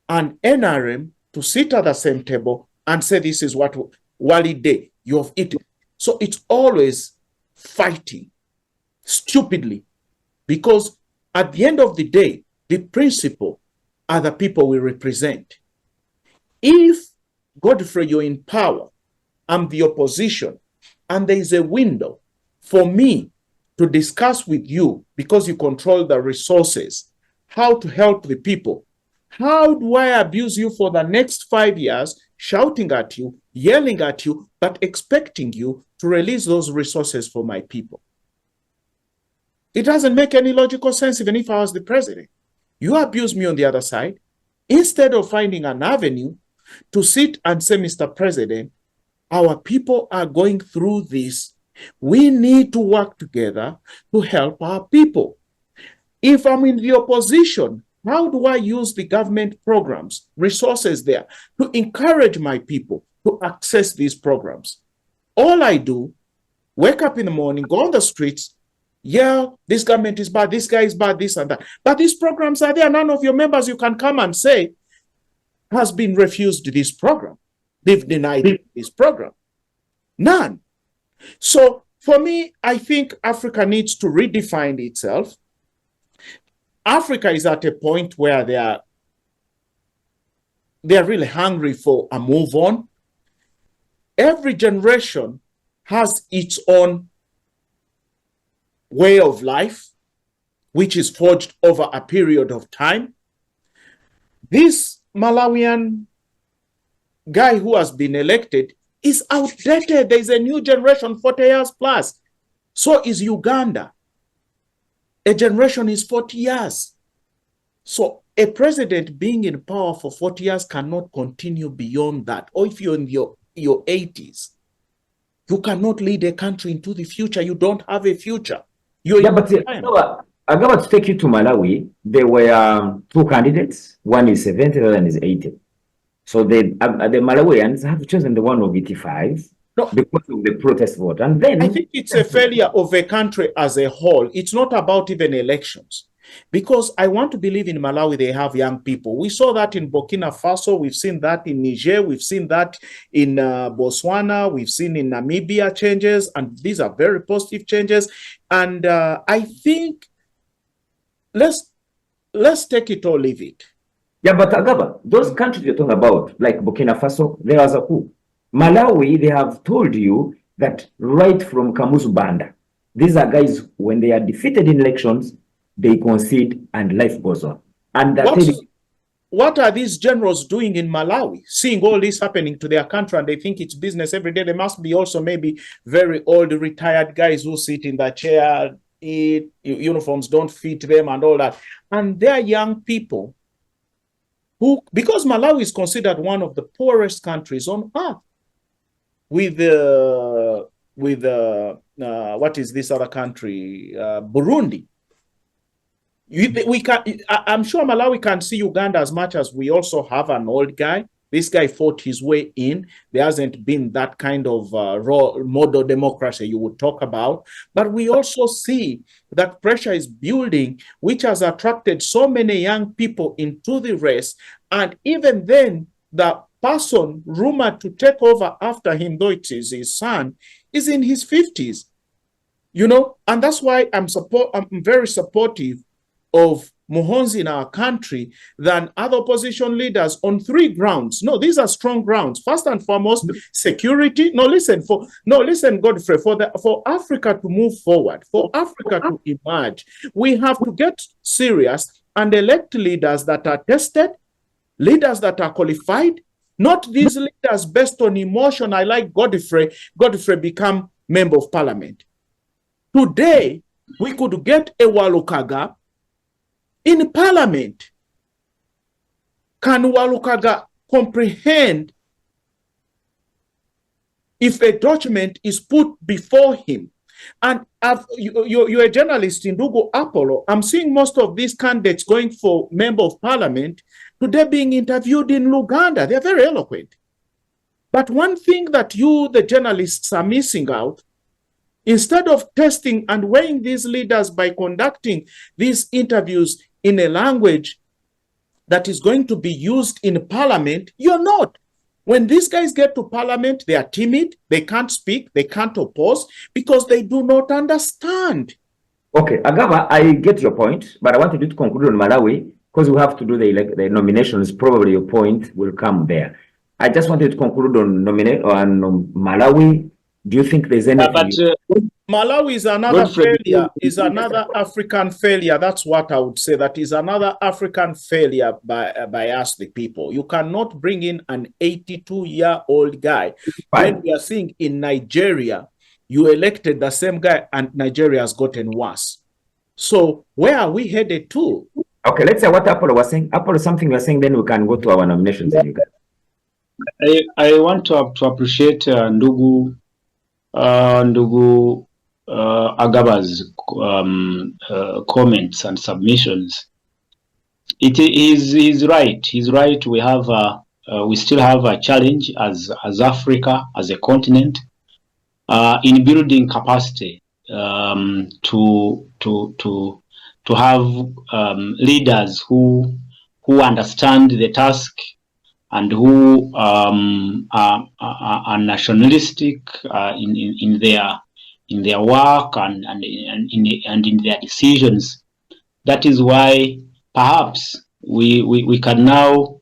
and NRM to sit at the same table and say, this is what Wali Day you have eaten. So it's always fighting stupidly, because at the end of the day, the principle are the people we represent. If, Godfrey, you're in power, I'm the opposition, and there is a window for me to discuss with you, because you control the resources, how to help the people. How do I abuse you for the next 5 years, shouting at you, yelling at you, but expecting you to release those resources for my people? It doesn't make any logical sense, even if I was the president. You abuse me on the other side, instead of finding an avenue to sit and say, Mr. President, our people are going through this. We need to work together to help our people. If I'm in the opposition, how do I use the government programs, resources there, to encourage my people to access these programs? All I do, wake up in the morning, go on the streets, yeah, this government is bad, this guy is bad, this and that. But these programs are there. None of your members you can come and say has been refused this program. They've denied this program. None. So for me, I think Africa needs to redefine itself. Africa is at a point where they are really hungry for a move on. Every generation has its own way of life, which is forged over a period of time. This Malawian guy who has been elected is outdated. There's a new generation, 40 years plus. So is Uganda. A generation is 40 years. So a president being in power for 40 years cannot continue beyond that. Or if you're in your 80s, you cannot lead a country into the future. You don't have a future. I'm about to take you to Malawi. There were two candidates. One is 70, the other one is 80. So the Malawians have chosen the one of 85 because of the protest vote. And then I think it's a failure of a country as a whole. It's not about even elections. Because I want to believe in Malawi, they have young people. We saw that in Burkina Faso. We've seen that in Niger. We've seen that in Botswana. We've seen in Namibia changes. And these are very positive changes. And I think let's take it or leave it. Yeah, but Agaba, those countries you're talking about, like Burkina Faso, there was a coup. Malawi, they have told you that right from Kamuzu Banda, these are guys, when they are defeated in elections, they concede and life goes on. And what are these generals doing in Malawi, seeing all this happening to their country, and they think it's business every day? They must be also maybe very old, retired guys who sit in the chair, eat, uniforms don't fit them and all that. And they're young people who, because Malawi is considered one of the poorest countries on earth, with what is this other country, Burundi. I'm sure Malawi can see Uganda as much as we also have an old guy. This guy fought his way in. There hasn't been that kind of raw model democracy you would talk about. But we also see that pressure is building, which has attracted so many young people into the race. And even then, the person rumored to take over after him, though it is his son, is in his 50s. You know, and that's why I'm very supportive of Muhonzi in our country than other opposition leaders on 3 grounds. No, these are strong grounds. First and foremost, security. Godfrey, for Africa to move forward, for Africa to emerge, we have to get serious and elect leaders that are tested, leaders that are qualified, not these leaders based on emotion. I like Godfrey become member of parliament. Today, we could get a Walukaga in parliament. Can Walukaga comprehend if a document is put before him? And you're a journalist in Ndugu Apollo. I'm seeing most of these candidates going for member of parliament today being interviewed in Uganda. They're very eloquent. But one thing that you, the journalists, are missing out, instead of testing and weighing these leaders by conducting these interviews in a language that is going to be used in parliament, you're not. When these guys get to parliament, they are timid, they can't speak, they can't oppose because they do not understand. Okay, Agaba, I get your point, but I wanted you to conclude on Malawi because we have to do the nominations. Probably your point will come there. I just wanted to conclude on Malawi. Do you think there's anything? Malawi is another failure, is another African failure. That's what I would say. That is another African failure by us, the people. You cannot bring in an 82-year-old guy. When we are seeing in Nigeria, you elected the same guy and Nigeria has gotten worse. So where are we headed to? Okay, let's say what Apollo was saying. Apollo, something you're saying, then we can go to our nominations. I want to appreciate Ndugu Agaba's comments and submissions. He's right. He's right. We still have a challenge as Africa, as a continent, in building capacity to have leaders who understand the task and who are nationalistic in their work and in their decisions. That is why perhaps we can now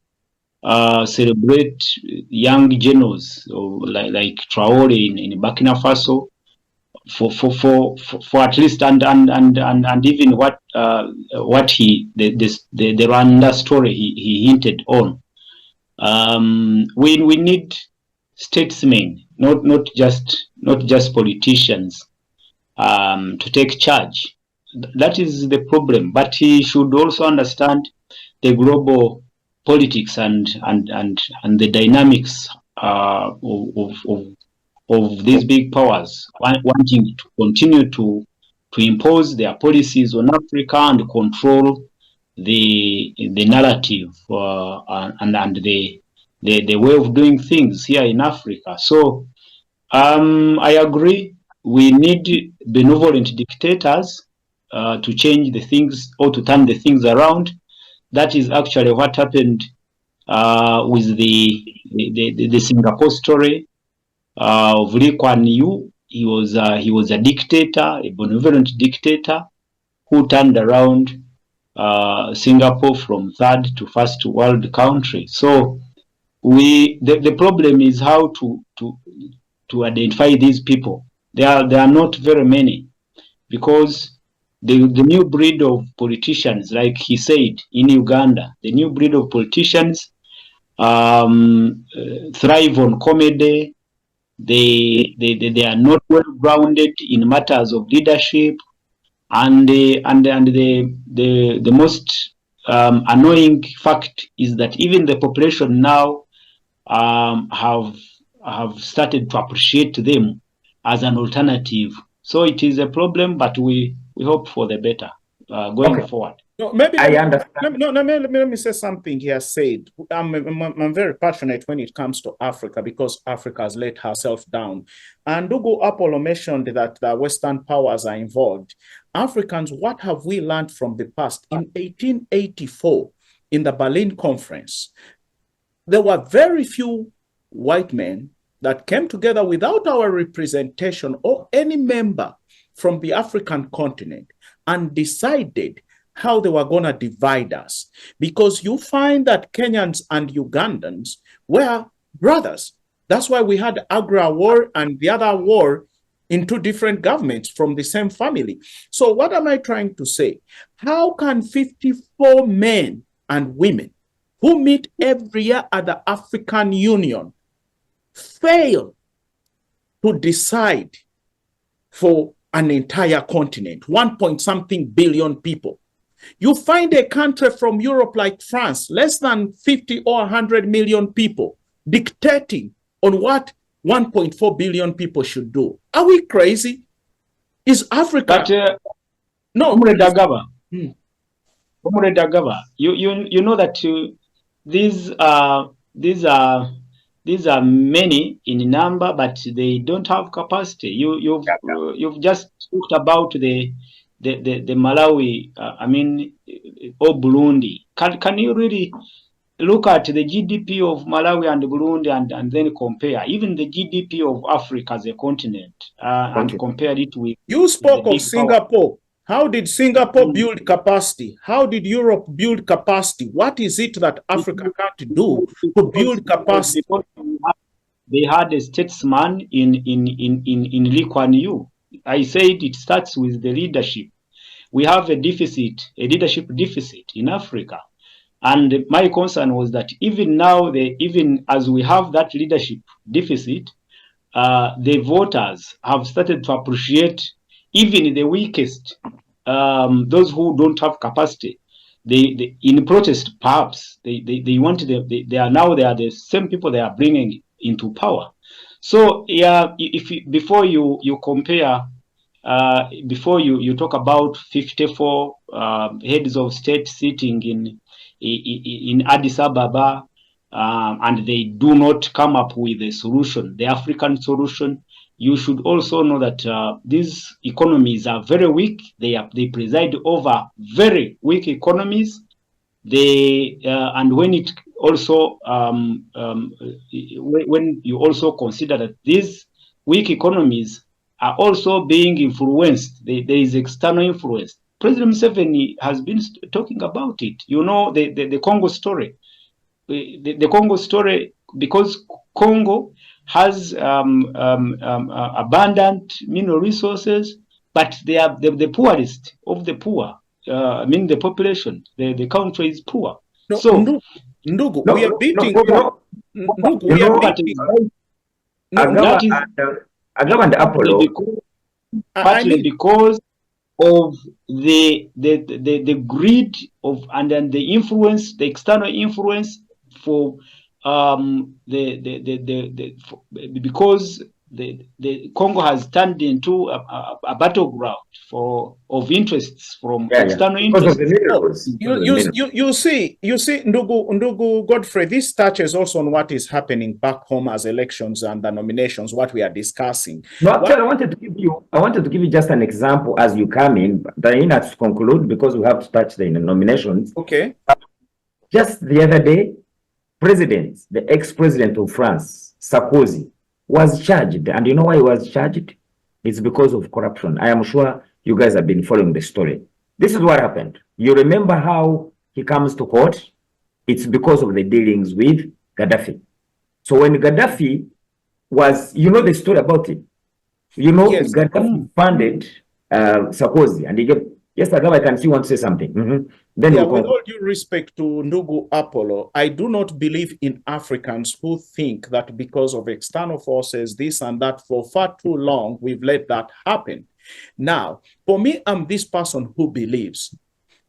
celebrate young generals like Traore in Burkina Faso for at least and even what the Rwanda story he hinted on. We need statesmen, not just politicians, to take charge. That is the problem. But he should also understand the global politics and the dynamics of these big powers wanting to continue to impose their policies on Africa and control the narrative and the way of doing things here in Africa. So I agree, we need benevolent dictators to change the things or to turn the things around. That is actually what happened with the Singapore story of Lee Kuan Yew. He was a dictator, a benevolent dictator, who turned around Singapore from third to first world country. So the problem is how to identify these people. There are not very many, because the new breed of politicians, like he said in Uganda, the new breed of politicians thrive on comedy. They are not well grounded in matters of leadership, and the most annoying fact is that even the population now have started to appreciate them as an alternative. So it is a problem, but we hope for the better going forward. No, maybe I understand. Let me say something he has said. I'm very passionate when it comes to Africa, because Africa has let herself down. And Ugo Apollo mentioned that the Western powers are involved. Africans, what have we learned from the past? In 1884, in the Berlin Conference, there were very few white men that came together without our representation or any member from the African continent and decided how they were going to divide us. Because you find that Kenyans and Ugandans were brothers. That's why we had Agra War and the other war in two different governments from the same family. So what am I trying to say? How can 54 men and women who meet every year at the African Union fail to decide for an entire continent, 1.something billion people? You find a country from Europe like France, less than 50 or 100 million people, dictating on what 1.4 billion people should do. Are we crazy? Is Africa... But, no. Dagaba, you know that these are many in number, but they don't have capacity. You've just talked about the Malawi, or Burundi. Can you really look at the GDP of Malawi and Burundi and then compare even the GDP of Africa as a continent and compare it with... You spoke of Singapore. How did Singapore build capacity? How did Europe build capacity? What is it that Africa can't do to build capacity? They had a statesman in Lee Kuan Yew. I said it starts with the leadership. We have a leadership deficit in Africa. And my concern was that even now, even as we have that leadership deficit, the voters have started to appreciate even the weakest, those who don't have capacity. They in protest, perhaps they want they are the same people they are bringing into power. So yeah, before you compare, before you talk about 54 heads of state sitting in Addis Ababa, and they do not come up with a solution, the African solution, you should also know that these economies are very weak. They preside over very weak economies. And when it also when you also consider that these weak economies are also being influenced, there is external influence. President Museveni has been talking about it. You know, the Congo story. The Congo story, because Congo has abundant mineral resources, but they are the poorest of the poor. I mean, the population, the country is poor. No, so, Ndugu, No, we are no, beating. no, Ndugu, you we are know, beating. Agaba and Apollo. Partly because of the greed of and then the influence, the external influence for because the Congo has turned into a battleground of interests from external interests. You see, Ndugu Godfrey, this touches also on what is happening back home as elections and the nominations, what we are discussing. No, actually, I wanted to give you just an example as you come in, but I have to conclude because we have to touch the nominations. Okay. Just the other day, the ex-president of France, Sarkozy, was charged. And you know why he was charged? It's because of corruption. I am sure you guys have been following the story. This is what happened. You remember how he comes to court? It's because of the dealings with Gaddafi. So when Gaddafi was, you know the story about it. You know, yes. Gaddafi funded Sarkozy, and he gave. Yes, Agaba, I can see you want to say something. Then yeah, with all due respect to Ndugu Apollo, I do not believe in Africans who think that because of external forces, this and that, for far too long, we've let that happen. Now, for me, I'm this person who believes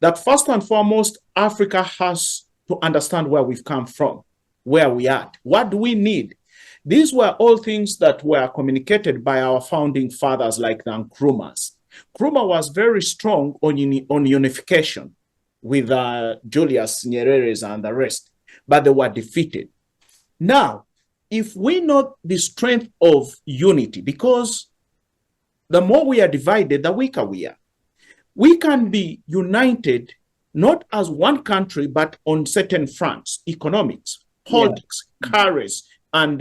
that first and foremost, Africa has to understand where we've come from, where we are, what do we need. These were all things that were communicated by our founding fathers like the Nkrumahs. Nkrumah was very strong on unification with Julius Nyerere and the rest, but they were defeated. Now, if we know the strength of unity, because the more we are divided, the weaker we are. We can be united not as one country, but on certain fronts: economics, politics, currency, and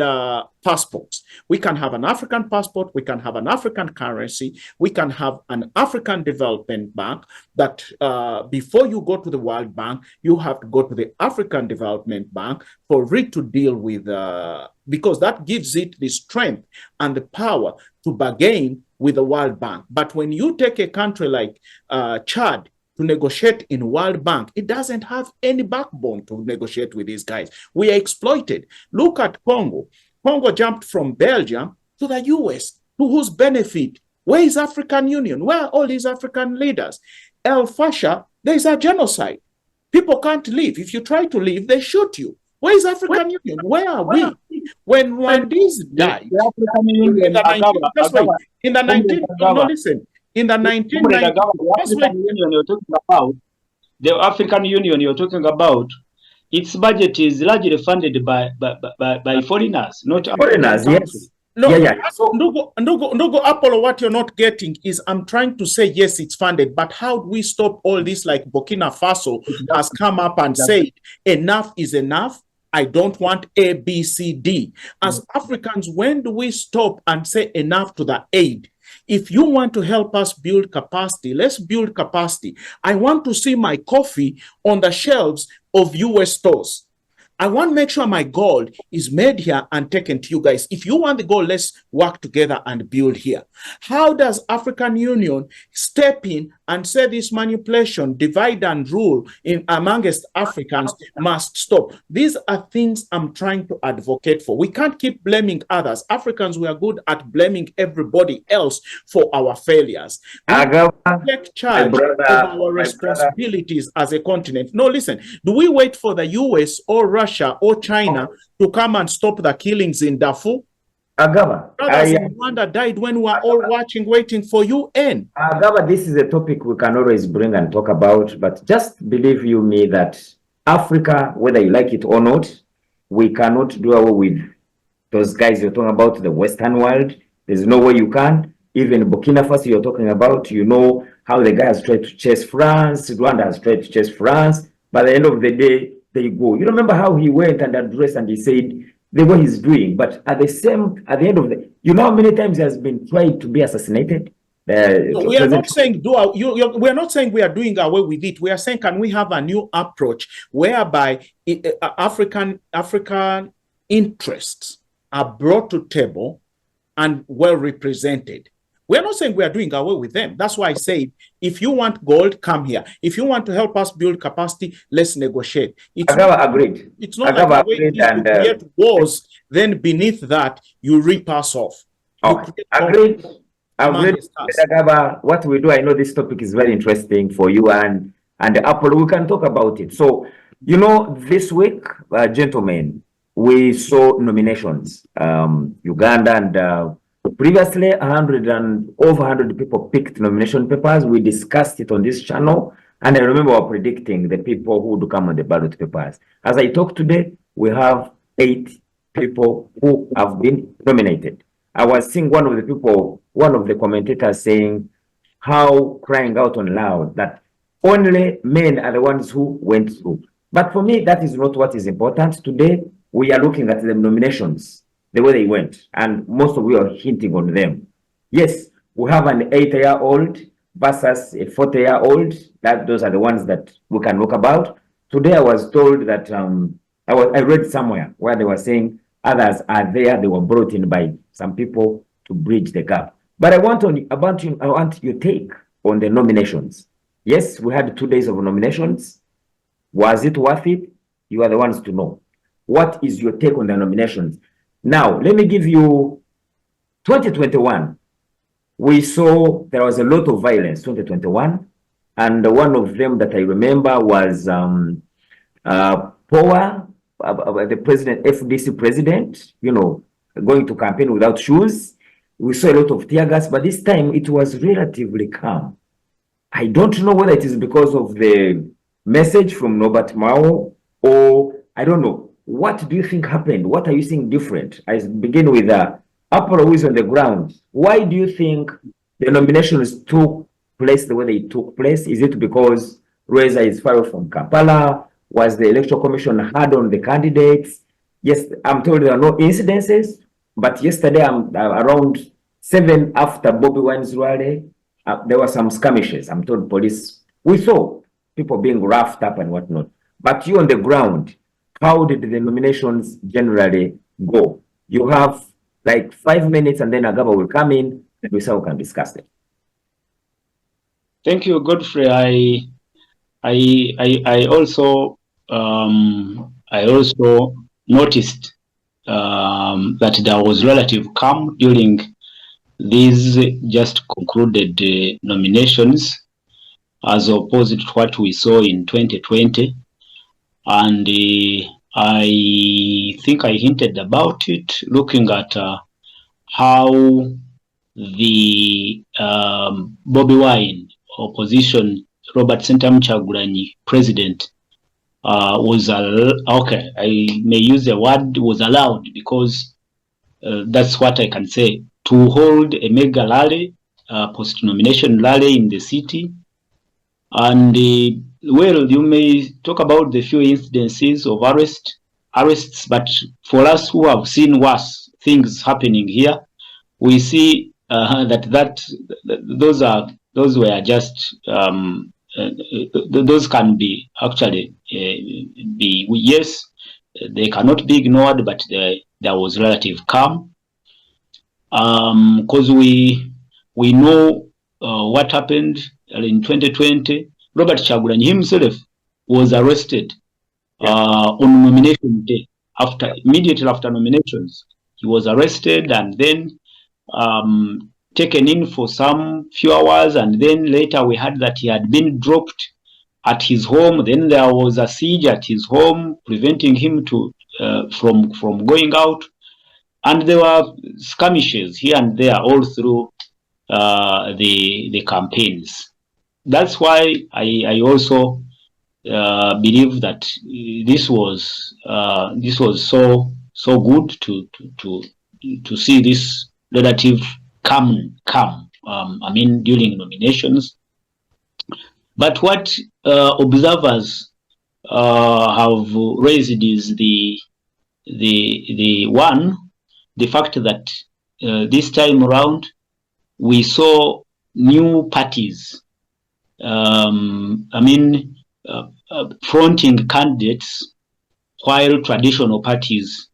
passports. We can have an African passport, we can have an African currency, we can have an African Development Bank that before you go to the World Bank, you have to go to the African Development Bank for it to deal with, because that gives it the strength and the power to bargain with the World Bank. But when you take a country like Chad to negotiate in World Bank, it doesn't have any backbone to negotiate with these guys. We are exploited. Look at Congo. Congo jumped from Belgium to the US. To whose benefit? Where is African Union? Where are all these African leaders? El Fasher, there is a genocide. People can't leave. If you try to leave, they shoot you. Where is African Union? Where are we? When Rwandese died, in the 1990s, the African Union you're talking about, its budget is largely funded by foreigners, not foreigners. Yes. No, Ndugu Apollo, what you're not getting is I'm trying to say, yes, it's funded, but how do we stop all this? Like Burkina Faso has come up and said, enough is enough. I don't want A, B, C, D. As Africans, when do we stop and say enough to the aid? If you want to help us build capacity, let's build capacity. I want to see my coffee on the shelves of US stores. I want to make sure my gold is made here and taken to you guys. If you want the gold, let's work together and build here. How does African Union step in and say this manipulation, divide and rule in amongst Africans must stop? These are things I'm trying to advocate for. We can't keep blaming others. Africans, we are good at blaming everybody else for our failures. Take charge of our responsibilities as a continent. No, listen, do we wait for the US or Russia or China to come and stop the killings in Darfur? Brothers in Rwanda died when we were all watching, waiting for UN. Agaba, this is a topic we can always bring and talk about, but just believe you me that Africa, whether you like it or not, we cannot do away with those guys you're talking about, the Western world. There's no way you can. Even Burkina Faso you're talking about, you know how the guy has tried to chase France, Rwanda has tried to chase France. By the end of the day, they go. You remember how he went and addressed and he said the way he's doing, but at the end of the, you know how many times he has been tried to be assassinated? No, we are not saying we are not saying we are doing away with it. We are saying, can we have a new approach whereby African interests are brought to table and well represented? We are not saying we are doing away with them. That's why I say, if you want gold, come here. If you want to help us build capacity, let's negotiate. Agreed. It's not like the way it is to create wars, then beneath that, you rip us off. Agreed. What we do, I know this topic is very interesting for you and Apple. We can talk about it. So, you know, this week, gentlemen, we saw nominations. Uganda and previously, 100 and over 100 people picked nomination papers. We discussed it on this channel, and I remember we were predicting the people who would come on the ballot papers. As I talk today, we have 8 people who have been nominated. I was seeing one of the commentators saying how crying out on loud that only men are the ones who went through. But for me, that is not what is important. Today, we are looking at the nominations, the way they went, and most of you are hinting on them. Yes, we have an 8-year-old versus a 40-year-old. Those are the ones that we can look about. Today, I was told that I read somewhere where they were saying others are there. They were brought in by some people to bridge the gap. But I want your take on the nominations. Yes, we had 2 days of nominations. Was it worth it? You are the ones to know. What is your take on the nominations? Now, let me give you 2021. We saw there was a lot of violence 2021. And one of them that I remember was Power, the president, FDC president, you know, going to campaign without shoes. We saw a lot of tear gas, but this time it was relatively calm. I don't know whether it is because of the message from Norbert Mao or I don't know. What do you think happened? What are you seeing different? I begin with Apollo, who is on the ground. Why do you think the nominations took place the way they took place? Is it because Reza is far from Kampala? Was the Electoral Commission hard on the candidates? Yes, I'm told there are no incidences, but yesterday, around 7 after Bobby Wine's rally, there were some skirmishes. I'm told police, we saw people being roughed up and whatnot. But you on the ground, how did the nominations generally go? You have like 5 minutes and then Agaba will come in and we can discuss it. Thank you, Godfrey. I also noticed that there was relative calm during these just concluded nominations, as opposed to what we saw in 2020. And I think I hinted about it, looking at how the Bobby Wine opposition, Robert Sentamu Kyagulanyi, president, was okay. I may use the word was allowed because that's what I can say, to hold a mega rally, post-nomination rally in the city. And well, you may talk about the few incidences of arrests, but for us who have seen worse things happening here, we see that those were just those can be actually yes, they cannot be ignored, but there was relative calm, because we know what happened in 2020. Robert Kyagulanyi himself was arrested on nomination day. Immediately after nominations, he was arrested and then taken in for some few hours, and then later we heard that he had been dropped at his home. Then there was a siege at his home, preventing him from going out, and there were skirmishes here and there all through the campaigns. That's why I also believe that this was so good to see this relative calm. I mean, during nominations. But what observers have raised is the fact that this time around we saw new parties. Fronting candidates, while traditional parties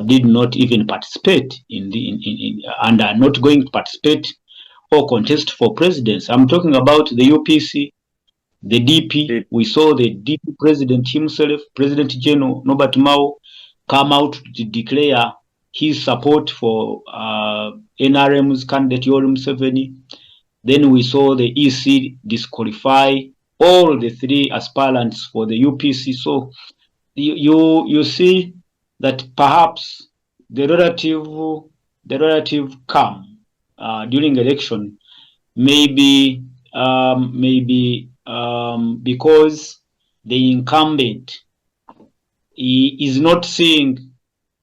did not even participate and are not going to participate or contest for presidents. I'm talking about the UPC, the DP. We saw the DP president himself, President General Norbert Mao, come out to declare his support for NRM's candidate Yoweri Museveni. Then we saw the EC disqualify all the three aspirants for the UPC. So you see that perhaps the relative calm during election may be because the incumbent is not seeing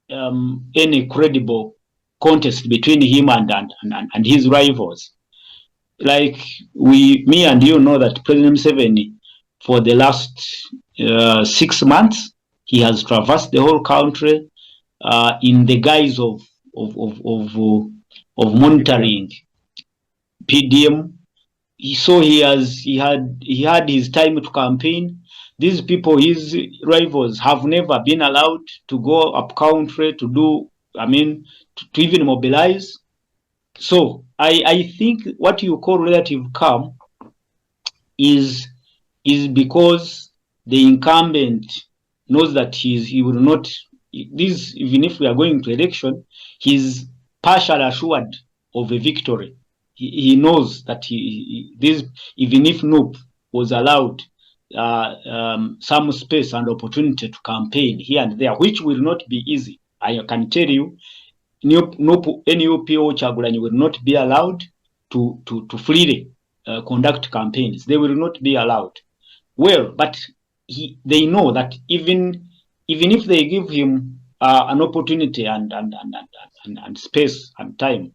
any credible contest between him and his rivals. Like me and you know that President Museveni, for the last 6 months, he has traversed the whole country in the guise of monitoring PDM. So he had his time to campaign. These people, his rivals, have never been allowed to go up country to do, to even mobilize. So I think what you call relative calm is because the incumbent knows that he will not, this, even if we are going to election, he's partially assured of a victory. He knows that this, even if Noop was allowed some space and opportunity to campaign here and there, which will not be easy. I can tell you, NUP or Chagulanyi will not be allowed to freely conduct campaigns. They will not be allowed. Well, but they know that even if they give him an opportunity and space and time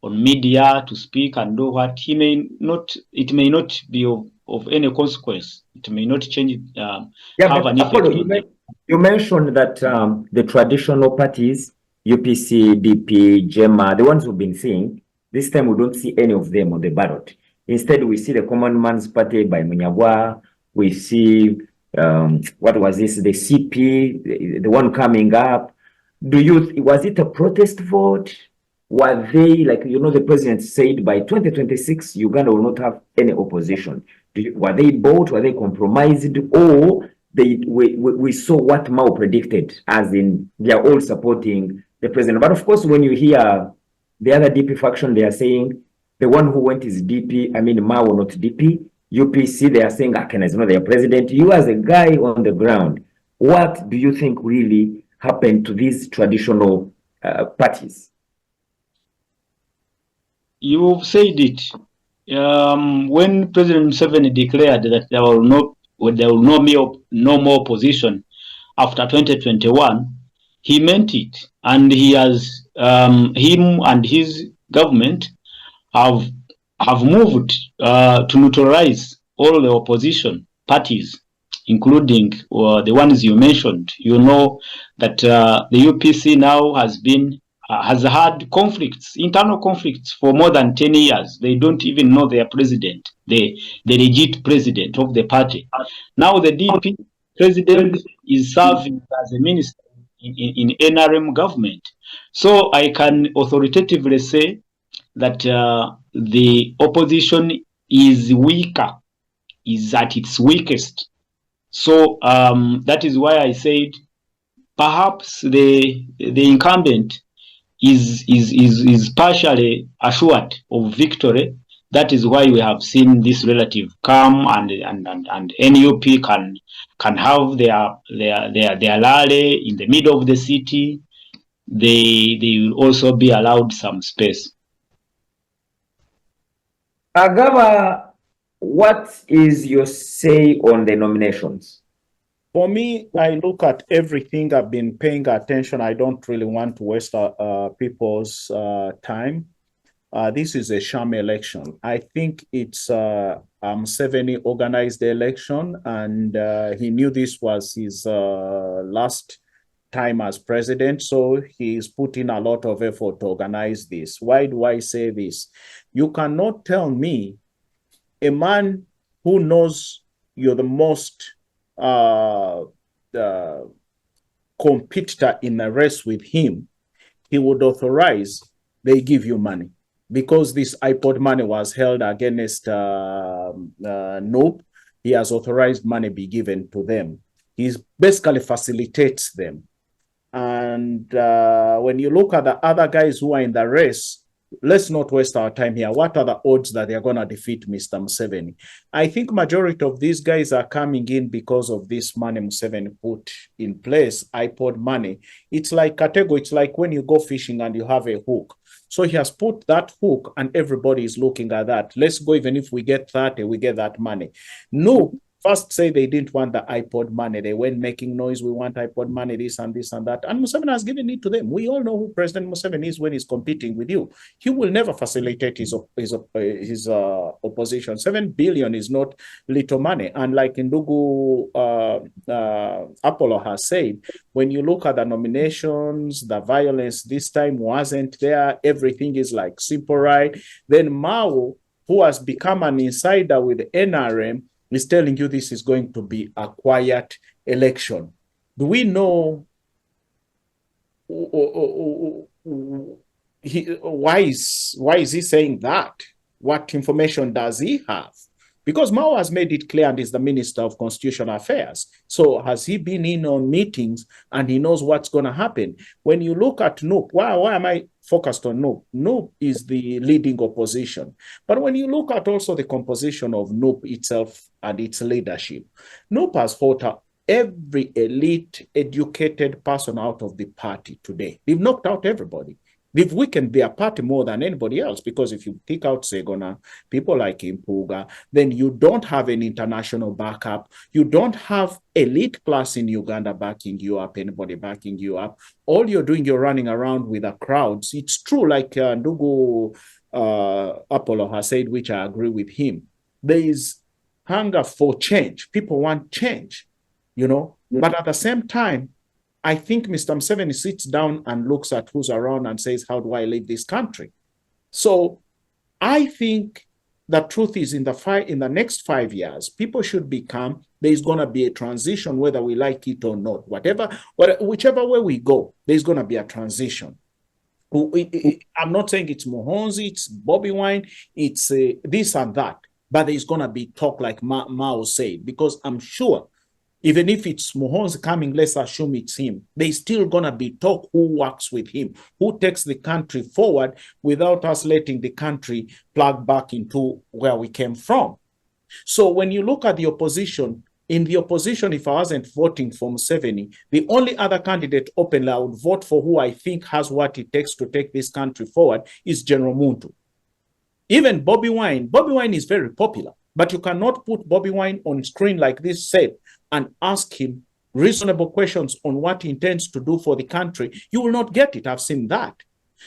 on media to speak and do what, it may not be of any consequence. It may not change have an effect. You mentioned that the traditional parties, UPC, DP, GEMA, the ones we've been seeing, this time we don't see any of them on the ballot. Instead, we see the Common Man's Party by Munyagwa. We see, what was this, the CP, the one coming up. Was it a protest vote? Were they, like, the president said by 2026, Uganda will not have any opposition? Were they bought? Were they compromised? Or we saw what Mao predicted, as in they are all supporting the president? But of course, when you hear the other DP faction, they are saying the one who went is DP, Mao, not DP. UPC, they are saying Akena is not their president. You, as a guy on the ground, what do you think really happened to these traditional parties? You've said it. When President Museveni declared that there will no more opposition after 2021, he meant it, and he has him and his government have moved to neutralize all the opposition parties, including the ones you mentioned. You know that the UPC now has had conflicts, internal conflicts, for more than 10 years. They don't even know their president, the legit president of the party. Now the DP president is serving as a minister in NRM government. So I can authoritatively say that the opposition is weaker, is at its weakest. So that is why I said perhaps the incumbent is partially assured of victory. That is why we have seen this relative calm, and NUP can have their rally in the middle of the city. They will also be allowed some space. Agaba, what is your say on the nominations? For me, I look at everything. I've been paying attention. I don't really want to waste people's time. This is a sham election. I think it's 70 organized the election, and he knew this was his last time as president, so he's put in a lot of effort to organize this. Why do I say this? You cannot tell me a man who knows you're the most uh, competitor in a race with him, he would authorize they give you money. Because this iPod money was held against Nope, he has authorized money be given to them. He basically facilitates them. And when you look at the other guys who are in the race, let's not waste our time here. What are the odds that they're going to defeat Mr. Museveni? I think majority of these guys are coming in because of this money Museveni put in place, iPod money. It's like Katego. It's like when you go fishing and you have a hook. So he has put that hook and everybody is looking at that. Let's go, even if we get 30, we get that money. No, first say they didn't want the iPod money. They went making noise. We want iPod money, this and this and that. And Museveni has given it to them. We all know who President Museveni is when he's competing with you. He will never facilitate his opposition. 7 billion is not little money. And like Ndugu Apollo has said, when you look at the nominations, the violence this time wasn't there. Everything is like simple right. Then Mao, who has become an insider with NRM, is telling you this is going to be a quiet election. Do we know why is he saying that? What information does he have? Because Mao has made it clear and is the Minister of Constitutional Affairs. So has he been in on meetings and he knows what's going to happen? When you look at Noop, why am I focused on Noop? Noop is the leading opposition. But when you look at also the composition of Noop itself and its leadership, Noop has fought every elite, educated person out of the party today. They've knocked out everybody. They've weakened their party more than anybody else, because if you take out Segona, people like Impuga, then you don't have an international backup. You don't have elite class in Uganda backing you up, anybody backing you up. All you're doing, you're running around with the crowds. It's true, like Ndugu Apollo has said, which I agree with him. There is hunger for change. People want change, you know, but at the same time, I think Mr. Museveni sits down and looks at who's around and says, how do I leave this country? So I think the truth is in the next 5 years, people should become, there's going to be a transition, whether we like it or not, whichever way we go, there's going to be a transition. I'm not saying it's Muhonzi, it's Bobby Wine, it's this and that, but there's going to be talk like Mao said, because I'm sure even if it's Muhonzi coming, let's assume it's him, there's still going to be talk who works with him, who takes the country forward without us letting the country plug back into where we came from. So when you look at the opposition, in the opposition, if I wasn't voting for Museveni, the only other candidate openly I would vote for, who I think has what it takes to take this country forward, is General Muntu. Even Bobby Wine is very popular, but you cannot put Bobby Wine on screen like this said and ask him reasonable questions on what he intends to do for the country. You will not get it. I've seen that.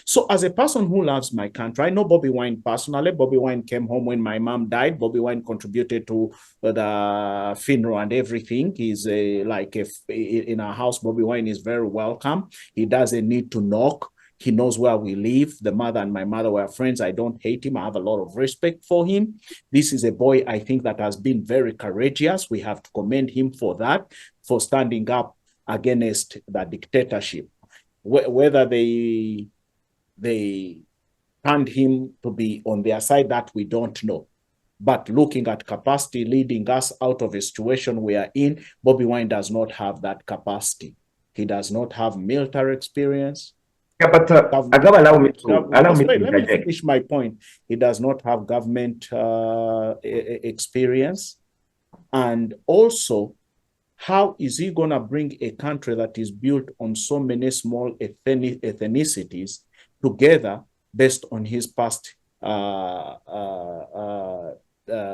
So as a person who loves my country, I know Bobby Wine personally. Bobby Wine came home when my mom died. Bobby Wine contributed to the funeral and everything. He's in our house, Bobby Wine is very welcome. He doesn't need to knock. He knows where we live. The mother and my mother were friends. I don't hate him. I have a lot of respect for him. This is a boy, I think, that has been very courageous. We have to commend him for that, for standing up against the dictatorship. Whether they found him to be on their side, that we don't know. But looking at capacity, leading us out of a situation we are in, Bobby Wine does not have that capacity. He does not have military experience. Yeah, but allow me to let me finish my point. He does not have government experience. And also, how is he going to bring a country that is built on so many small ethnicities together based on his past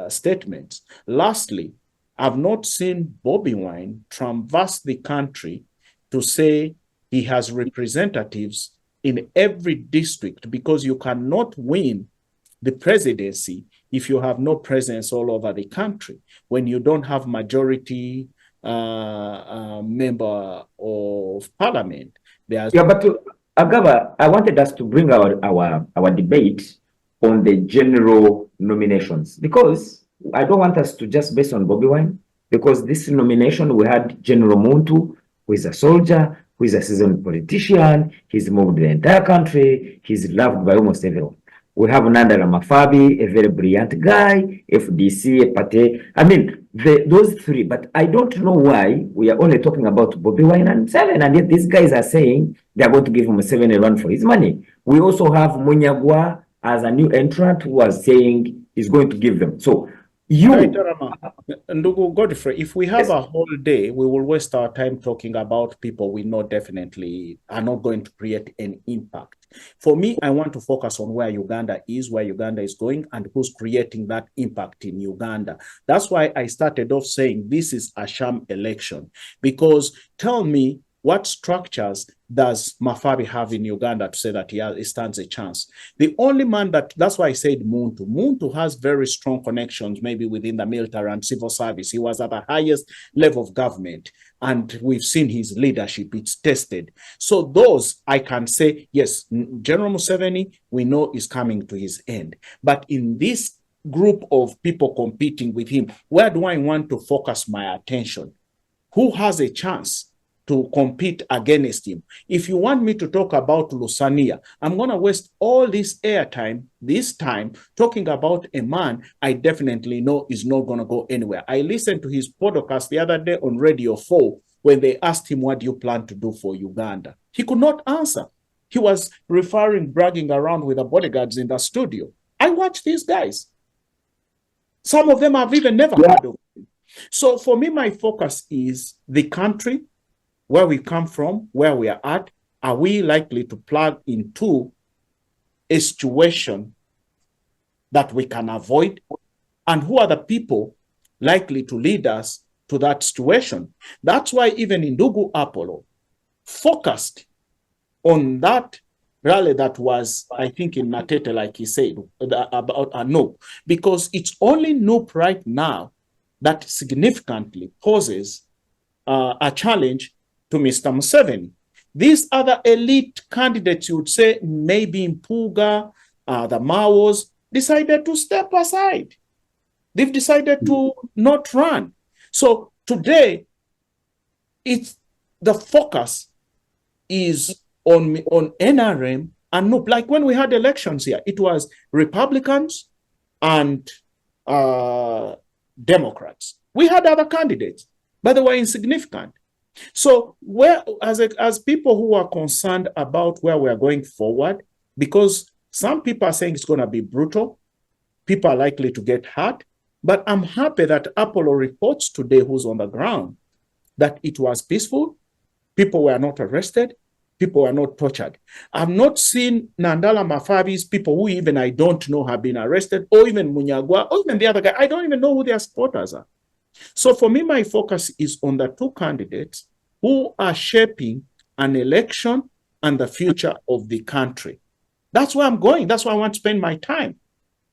statements? Lastly, I've not seen Bobby Wine traverse the country to say he has representatives in every district, because you cannot win the presidency if you have no presence all over the country, when you don't have majority member of parliament. Yeah, but Agaba, I wanted us to bring our debate on the general nominations, because I don't want us to just base on Bobby Wine, because this nomination, we had General Muntu, who is a soldier, who is a seasoned politician. He's moved the entire country. He's loved by almost everyone. We have Nandala Mafabi, a very brilliant guy, FDC, Epate. I mean, those three, but I don't know why we are only talking about Bobby Wine and Seven, and yet these guys are saying they are going to give him a 7 a run for his money. We also have Munyagwa as a new entrant who was saying he's going to give them. So Ndugu Godfrey, if we have a whole day, we will waste our time talking about people we know definitely are not going to create an impact. For me, I want to focus on where Uganda is going, and who's creating that impact in Uganda. That's why I started off saying this is a sham election, because tell me, what structures does Mafabi have in Uganda to say that he stands a chance? The only man that's why I said Muntu. Muntu has very strong connections, maybe within the military and civil service. He was at the highest level of government, and we've seen his leadership. It's tested. So those, I can say, yes, General Museveni, we know is coming to his end. But in this group of people competing with him, where do I want to focus my attention? Who has a chance to compete against him? If you want me to talk about Lusania, I'm going to waste all this airtime, this time, talking about a man I definitely know is not going to go anywhere. I listened to his podcast the other day on Radio 4 when they asked him, what do you plan to do for Uganda? He could not answer. He was bragging around with the bodyguards in the studio. I watch these guys. Some of them I've even never heard of. So for me, my focus is the country, where we come from, where we are at. Are we likely to plug into a situation that we can avoid? And who are the people likely to lead us to that situation? That's why even Ndugu Apollo focused on that rally that was, I think, in Natete, like he said, about a NOP, because it's only NOP right now that significantly poses a challenge to Mr. Museveni. These other elite candidates, you would say, maybe Mpuga, the Maos, decided to step aside. They've decided to not run. So today, the focus is on NRM and NUP. Like when we had elections here, it was Republicans and Democrats. We had other candidates, but they were insignificant. So as people who are concerned about where we are going forward, because some people are saying it's going to be brutal, people are likely to get hurt, but I'm happy that Apollo reports today, who's on the ground, that it was peaceful, people were not arrested, people were not tortured. I've not seen Nandala Mafabi's people who even I don't know have been arrested, or even Munyagwa, or even the other guy. I don't even know who their supporters are. So for me, my focus is on the two candidates who are shaping an election and the future of the country. That's where I'm going. That's where I want to spend my time.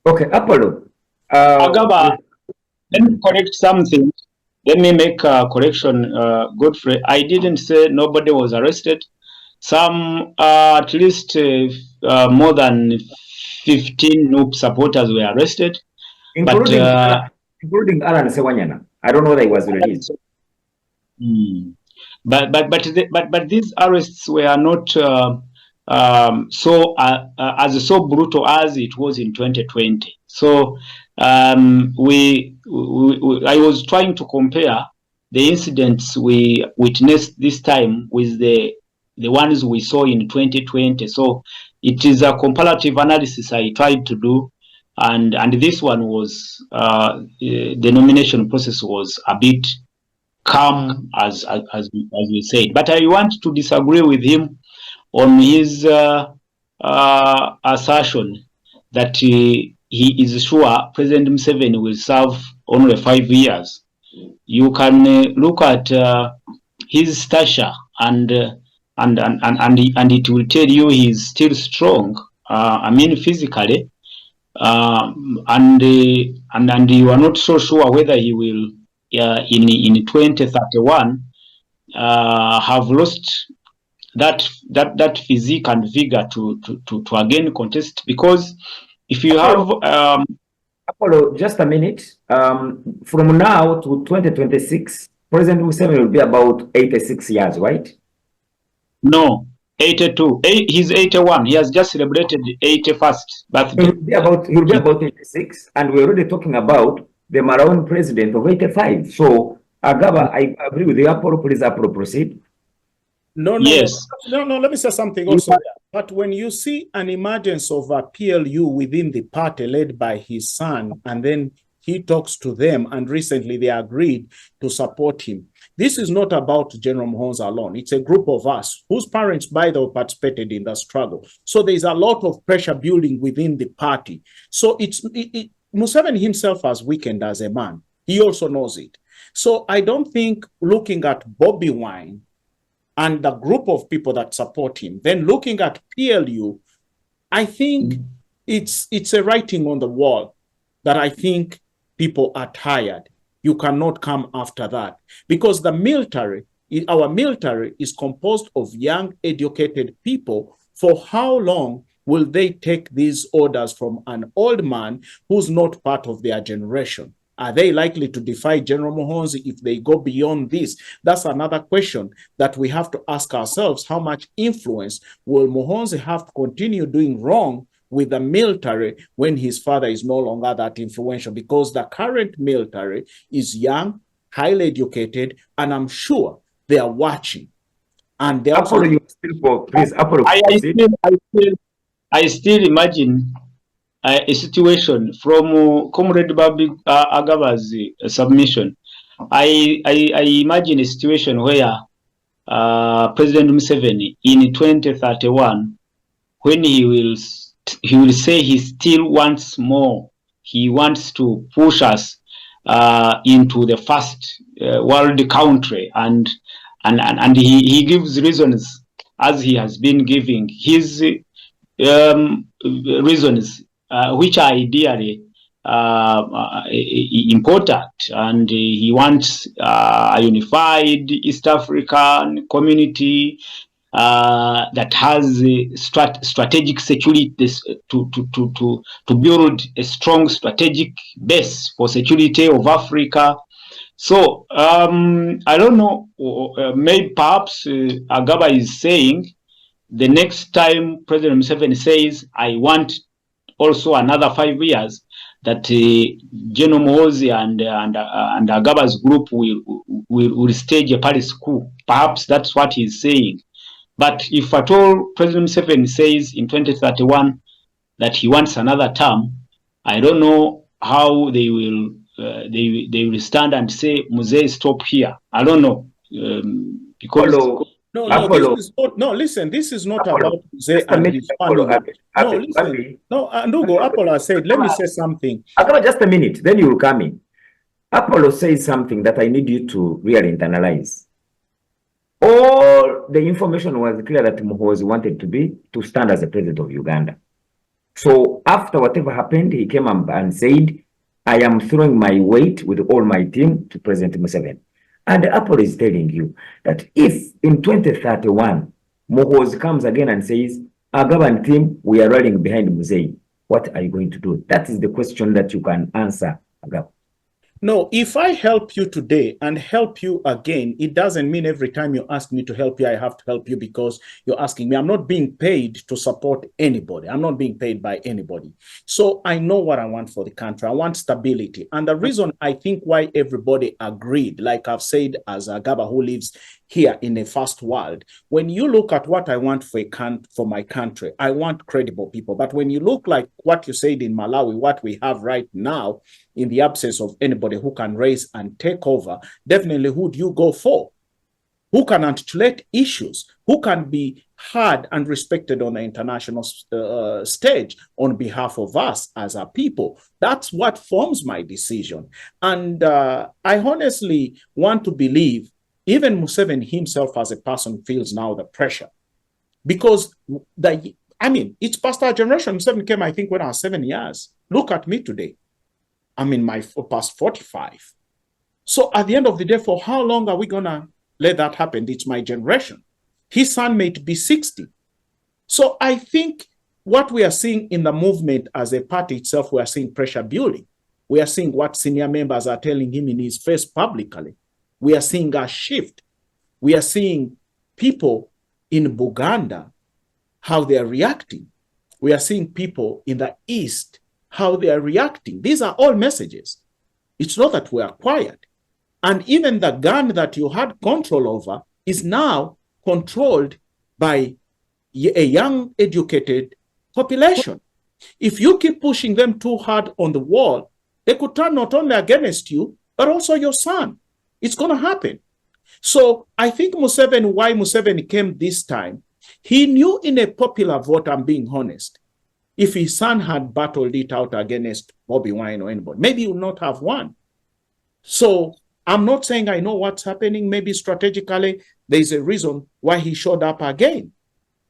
Okay, Apollo. Agaba, let me correct something. Let me make a correction, Godfrey. I didn't say nobody was arrested. Some, at least more than 15 NUP supporters were arrested. Including Alan Sewanyana. I don't know that he was released. But these arrests were not so brutal as it was in 2020. So I was trying to compare the incidents we witnessed this time with the ones we saw in 2020. So it is a comparative analysis I tried to do. And this one was the nomination process was a bit calm, as we said. But I want to disagree with him on his assertion that he is sure President Museveni will serve only 5 years. you can look at his stature and it will tell you he's still strong. I mean, physically, and you are not so sure whether he will in 2031 have lost that physique and vigor to again contest, because if you have Apollo, just a minute. From now to 2026, President Museveni will be about 86 years, right? No, 82. He's 81. He has just celebrated 81st birthday. He'll be about 86, and we're already talking about the Malawian president of 85. So, Agaba, I agree with you. Apollo, please, Apollo, proceed. No, yes. No, let me say something also. But when you see an emergence of a PLU within the party led by his son, and then he talks to them, and recently they agreed to support him. This is not about General Muhoozi alone. It's a group of us whose parents, by the way, participated in the struggle. So there's a lot of pressure building within the party. So Museveni himself has weakened as a man. He also knows it. So I don't think looking at Bobby Wine and the group of people that support him, then looking at PLU, I think it's a writing on the wall that I think people are tired. You cannot come after that, because the military, our military is composed of young, educated people. For how long will they take these orders from an old man who's not part of their generation? Are they likely to defy General Muhoozi if they go beyond this? That's another question that we have to ask ourselves. How much influence will Muhoozi have to continue doing wrong with the military when his father is no longer that influential? Because the current military is young, highly educated, and I'm sure they are watching. And they also... Apollo, you still for, please, Apollo. I still imagine a situation from Comrade Babi Agaba's submission. I imagine a situation where President Museveni in 2031, when he will say he still wants more. He wants to push us into the first world country, and he gives reasons, as he has been giving his reasons, which are ideally important, and he wants a unified East African community that has strategic security to build a strong strategic base for security of Africa. So I don't know, maybe perhaps Agaba is saying the next time President Museveni says, I want also another 5 years, that General Muhoozi and Agaba's group will stage a Paris coup. Perhaps that's what he's saying. But if at all President Museveni says in 2031 that he wants another term, I don't know how they will stand and say, Muzee, stop here. I don't know. Because listen, this is not Apollo. About Muzee and his family. Ndugu, Apollo said, let me say something. Just a minute, then you will come in. Apollo says something that I need you to really internalize. All the information was clear that Muhoozi wanted to stand as the president of Uganda. So after whatever happened, he came and said, I am throwing my weight with all my team to President Museveni. And Apollo is telling you that if in 2031, Muhoozi comes again and says, Agaba and team, we are rallying behind Muzee, what are you going to do? That is the question that you can answer, Agaba. No, if I help you today and help you again, it doesn't mean every time you ask me to help you, I have to help you because you're asking me. I'm not being paid to support anybody. I'm not being paid by anybody. So I know what I want for the country. I want stability. And the reason I think why everybody agreed, like I've said, as Agaba who lives here in a first world, when you look at what I want for my country, I want credible people. But when you look like what you said in Malawi, what we have right now, in the absence of anybody who can raise and take over, definitely who do you go for? who can articulate issues, who can be heard and respected on the international stage on behalf of us as a people. That's what forms my decision. And I honestly want to believe even Museveni himself as a person feels now the pressure. Because, it's past our generation. Museveni came, I think, when I was 7 years. Look at me today. I'm in my past 45. So at the end of the day, for how long are we going to let that happen? It's my generation. His son may be 60. So I think what we are seeing in the movement as a party itself, we are seeing pressure building. We are seeing what senior members are telling him in his face publicly. We are seeing a shift. We are seeing people in Buganda, how they are reacting. We are seeing people in the East, how they are reacting. These are all messages. It's not that we are quiet. And even the gun that you had control over is now controlled by a young, educated population. If you keep pushing them too hard on the wall, they could turn not only against you, but also your son. It's going to happen. So I think why Museveni came this time, he knew in a popular vote, I'm being honest, if his son had battled it out against Bobby Wine or anybody, maybe he would not have won. So I'm not saying I know what's happening. Maybe strategically, there's a reason why he showed up again.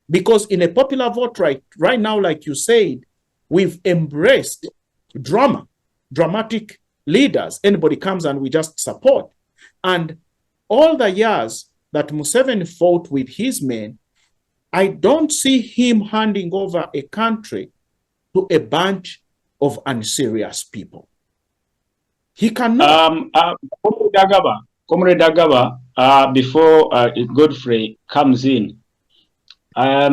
Because in a popular vote right now, like you said, we've embraced dramatic leaders. Anybody comes and we just support. And all the years that Museveni fought with his men, I don't see him handing over a country to a bunch of unserious people. He cannot. Comrade Agaba, before Godfrey comes in, I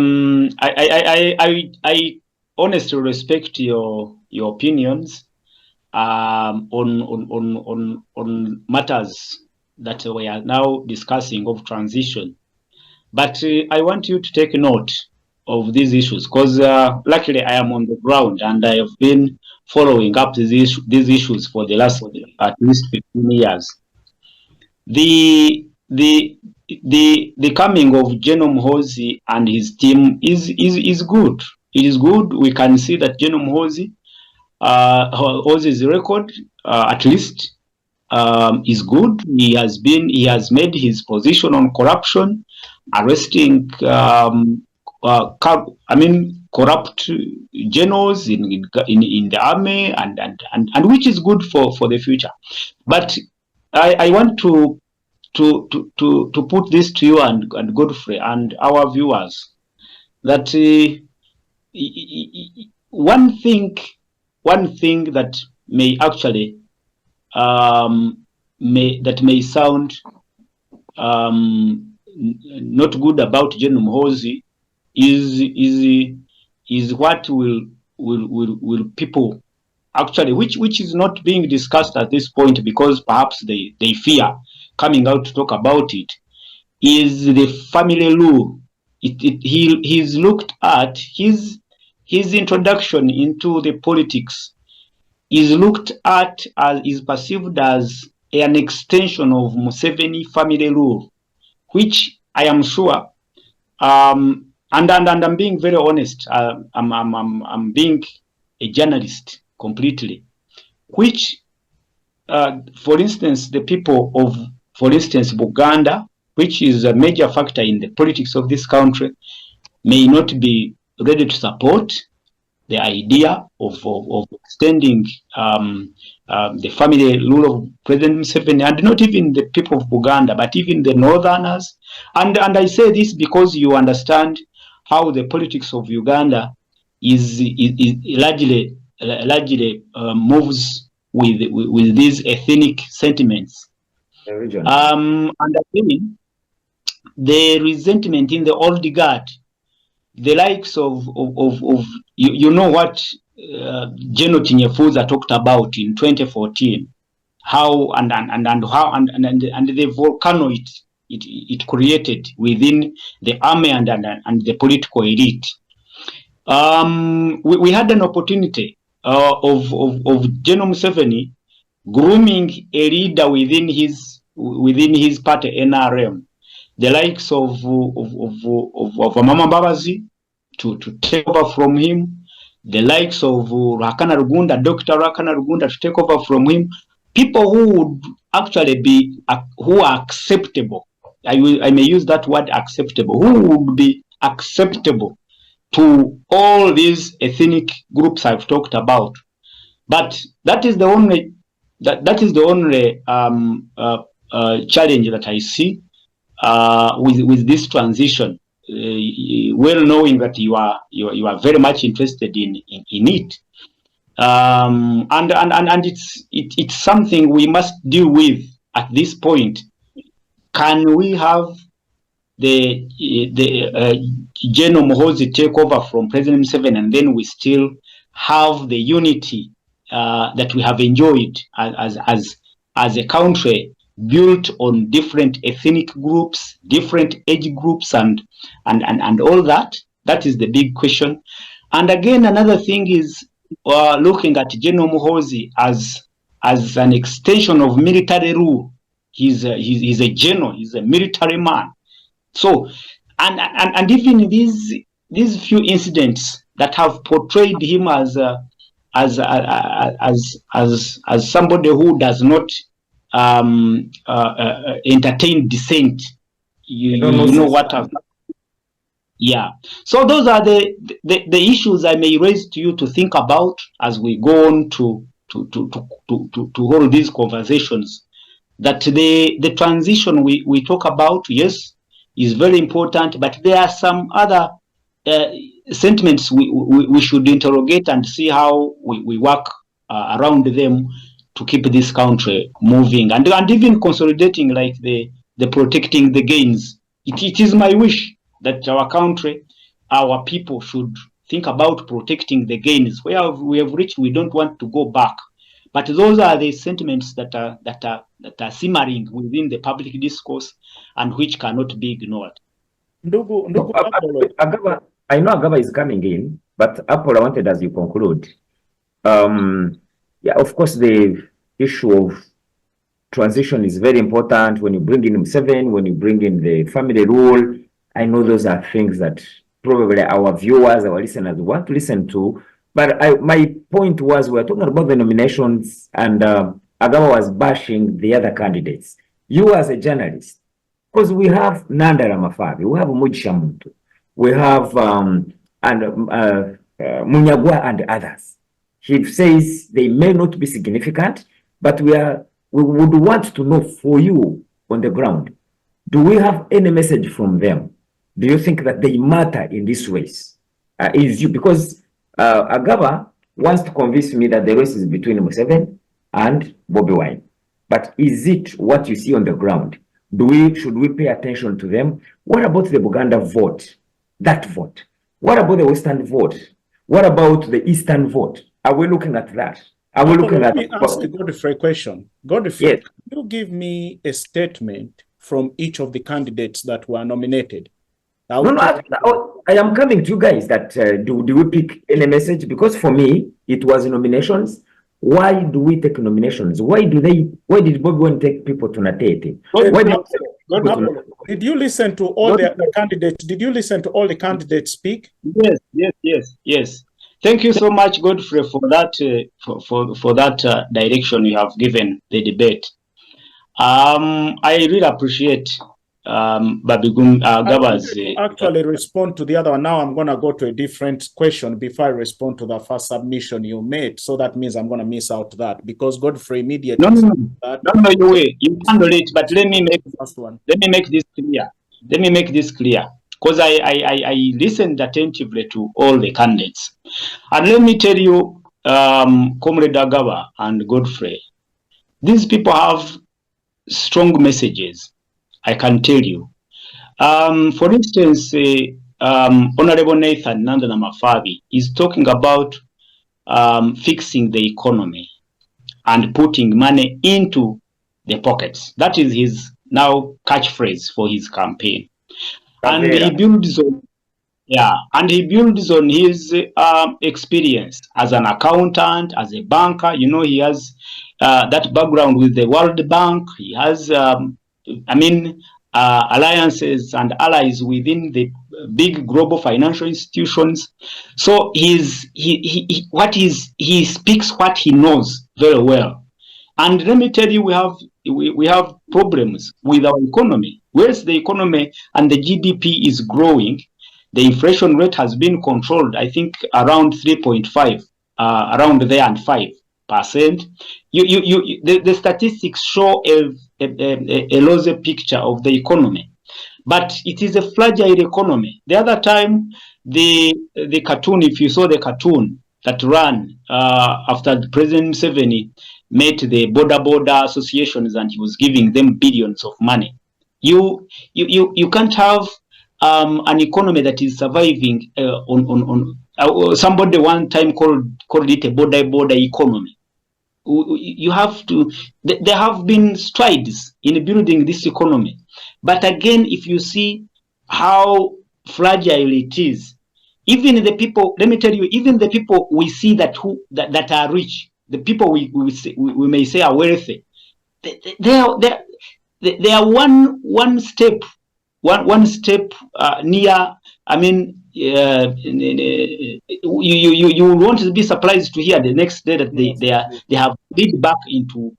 honestly respect your opinions on matters that we are now discussing of transition. But I want you to take note of these issues because luckily I am on the ground and I have been following up these issues for the last at least 15 years. The coming of General Muhoozi and his team is good. It is good. We can see that General Muhoozi's record at least is good. He has made his position on corruption, arresting corrupt generals in the army and which is good for the future. But I want to put this to you and Godfrey and our viewers that one thing that may actually may sound not good about General Muhoozi is what will people actually, which is not being discussed at this point because perhaps they fear coming out to talk about it, is the family law. He's looked at his introduction into the politics is looked at as is perceived as an extension of Museveni family law, which I am sure and I'm being very honest. I'm being a journalist completely, which, for instance, the people of, for instance, Buganda, which is a major factor in the politics of this country, may not be ready to support the idea of extending the family rule of President Museveni, and not even the people of Buganda, but even the Northerners. And I say this because you understand how the politics of Uganda is largely moves with these ethnic sentiments. And again, the resentment in the old guard, the likes of you know what General Tinyefuza talked about in 2014, how and the volcano it created within the army and the political elite. We had an opportunity of General Museveni grooming a leader within his party NRM, the likes of Mama Babazi to take over from him, the likes of Rakana Rugunda, Dr. Rakana Rugunda to take over from him, people who would actually be, who are acceptable. I may use that word acceptable, who would be acceptable to all these ethnic groups I've talked about. But that is the only challenge that I see with this transition. Well knowing that you are very much interested in it, and it's something we must deal with at this point. Can we have the General Muhoozi take over from President Museveni, and then we still have the unity that we have enjoyed as a country, built on different ethnic groups, different age groups, and all that? That is the big question. And again, another thing is looking at General Muhoozi as an extension of military rule. He's a general, he's a military man. So, and even these few incidents that have portrayed him as somebody who does not entertain dissent. You know what I've. Yeah. So those are the issues I may raise to you to think about as we go on to hold these conversations. That the transition we talk about, yes, is very important, but there are some other sentiments we should interrogate and see how we work around them to keep this country moving and even consolidating, like the protecting the gains. It is my wish that our country, our people should think about protecting the gains. Where we have reached, we don't want to go back. But those are the sentiments that are simmering within the public discourse and which cannot be ignored. Agaba, I know Agaba is coming in, but Apple, I wanted, as you conclude, yeah, of course, the issue of transition is very important. When you bring in Museveni, when you bring in the family rule, I know those are things that probably our viewers, our listeners want to listen to. But my point was, we're talking about the nominations, and Agaba was bashing the other candidates. You as a journalist, because we have Nandara Mafabi, we have Mugisha Muntu, we have Munyagwa and others. He says they may not be significant, but we would want to know for you on the ground. Do we have any message from them? Do you think that they matter in these ways? Because Agaba wants to convince me that the race is between Museveni and Bobi Wine. But is it what you see on the ground? Should we pay attention to them? What about the Buganda vote? That vote. What about the Western vote? What about the Eastern vote? Are we looking at that? Are we looking at? Let me ask Godfrey a question. Godfrey, yes. Can you give me a statement from each of the candidates that were nominated? I am coming to you guys that do we pick any message? Because for me, it was nominations. Why do we take nominations? Why did Bobi Wine take people to Natete? Did you listen to all the candidates? Did you listen to all the candidates speak? Yes. Thank you so much, Godfrey, for that for that direction you have given the debate. I really appreciate Gaba's actually respond to the other one. Now I'm going to go to a different question before I respond to the first submission you made. So that means I'm going to miss out that, because Godfrey immediately no, you handle it, but let me make this clear. Let me make this clear, because I listened attentively to all the candidates, and let me tell you, Comrade Agaba and Godfrey, these people have strong messages, I can tell you. For instance, Honorable Nathan Nandana Mafabi is talking about fixing the economy and putting money into the pockets. That is his now catchphrase for his campaign. And he builds on his experience as an accountant, as a banker. You know, he has that background with the World Bank. He has, alliances and allies within the big global financial institutions. So he speaks what he knows very well. And let me tell you, we have problems with our economy. Whereas the economy and the GDP is growing, the inflation rate has been controlled, I think, around 3.5, around there, and 5%. The statistics show a rosy picture of the economy, but it is a fragile economy. The other time, the cartoon, if you saw the cartoon that ran after President Museveni met the border associations and he was giving them billions of money. You can't have an economy that is surviving on somebody one time called it a border economy. You have to. There have been strides in building this economy, but again, if you see how fragile it is, even the people. Let me tell you, even the people we see that are rich, the people we may say are wealthy, they are one step near. I mean, you won't be surprised to hear the next day that they have bid back into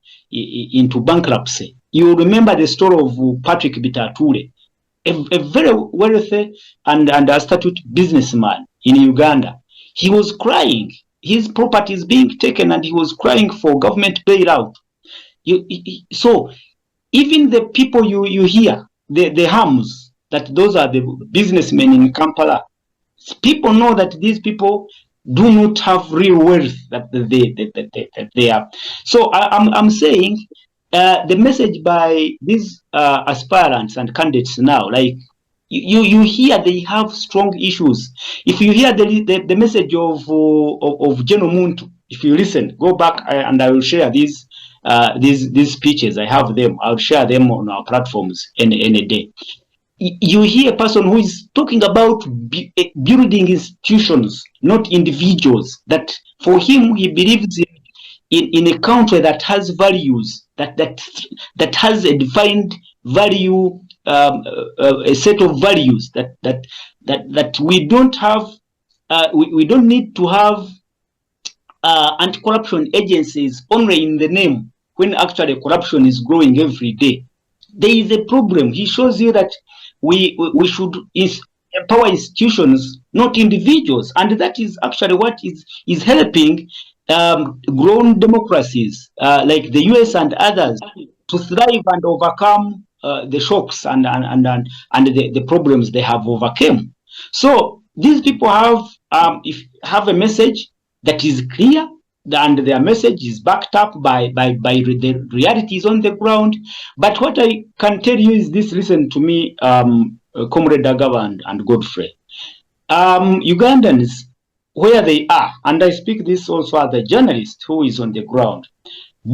bankruptcy. You remember the story of Patrick Bitature, a very wealthy and astute businessman in Uganda. He was crying. His property is being taken, and he was crying for government bailout. So even the people you hear, the harms, that those are the businessmen in Kampala, people know that these people do not have real wealth that they are. So I'm saying the message by these aspirants and candidates now, like you hear they have strong issues. If you hear the message of General Muntu, if you listen, go back and I will share these speeches. I have them. I'll share them on our platforms any day. You hear a person who is talking about building institutions, not individuals. That for him, he believes in a country that has values, that has a defined value, a set of values that we don't have. We don't need to have anti-corruption agencies only in the name, when actually corruption is growing every day. There is a problem. He shows you that we should empower institutions, not individuals, and that is actually what is helping grown democracies like the US and others to thrive and overcome the shocks and the problems they have overcome. So these people have a message that is clear, and their message is backed up by the realities on the ground. But what I can tell you is this: listen to me, Comrade Dagaba and Godfrey. Ugandans, where they are, and I speak this also as a journalist who is on the ground,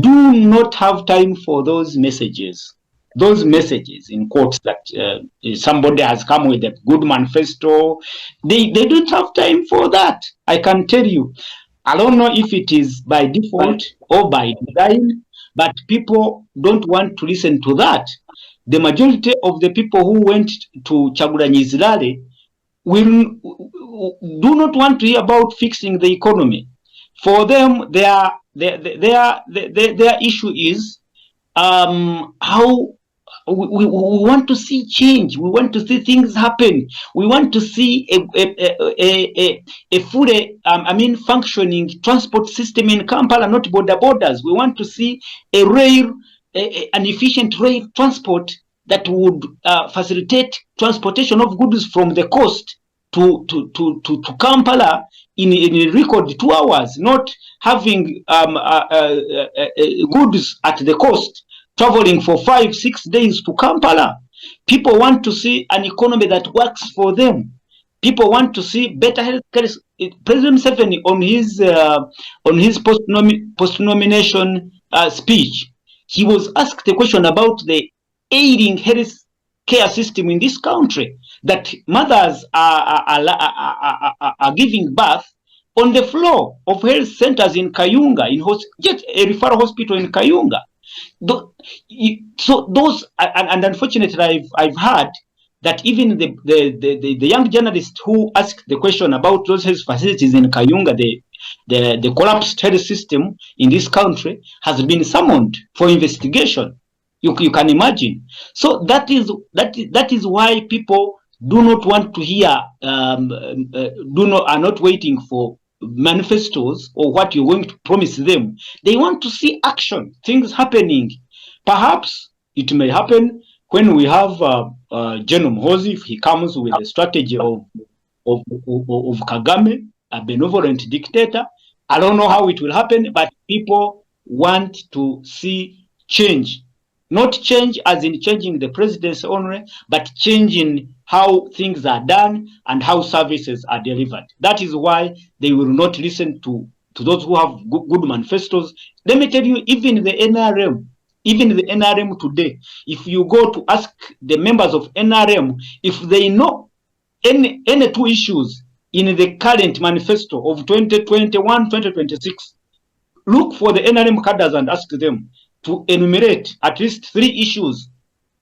do not have time for those messages. Those messages in quotes that somebody has come with a good manifesto. They don't have time for that. I can tell you. I don't know if it is by default or by design, but people don't want to listen to that. The majority of the people who went to Chagulanyi's rally do not want to hear about fixing the economy. For them, their issue is how we want to see change. We want to see things happen. We want to see a fully, functioning transport system in Kampala, not borders. We want to see an efficient rail transport that would facilitate transportation of goods from the coast to Kampala in a record 2 hours, not having goods at the coast traveling for 5-6 days to Kampala. People want to see an economy that works for them. People want to see better health care. President Museveni on his post-nomination speech, he was asked a question about the ailing health care system in this country, that mothers are giving birth on the floor of health centers in Kayunga, just a referral hospital in Kayunga. So those, and unfortunately, I've heard that even the young journalist who asked the question about those health facilities in Kayunga, the collapsed health system in this country, has been summoned for investigation. You can imagine. So that is why people do not want to hear, are not waiting for manifestos or what you're going to promise them. They want to see action, things happening. Perhaps it may happen when we have General Muhoozi, if he comes with a strategy of Kagame, a benevolent dictator. I don't know how it will happen, but people want to see change. Not change as in changing the presidency only, but changing how things are done and how services are delivered. That is why they will not listen to those who have good manifestos. Let me tell you, even the NRM today, if you go to ask the members of NRM if they know any two issues in the current manifesto of 2021-2026, look for the NRM cadres and ask them to enumerate at least 3 issues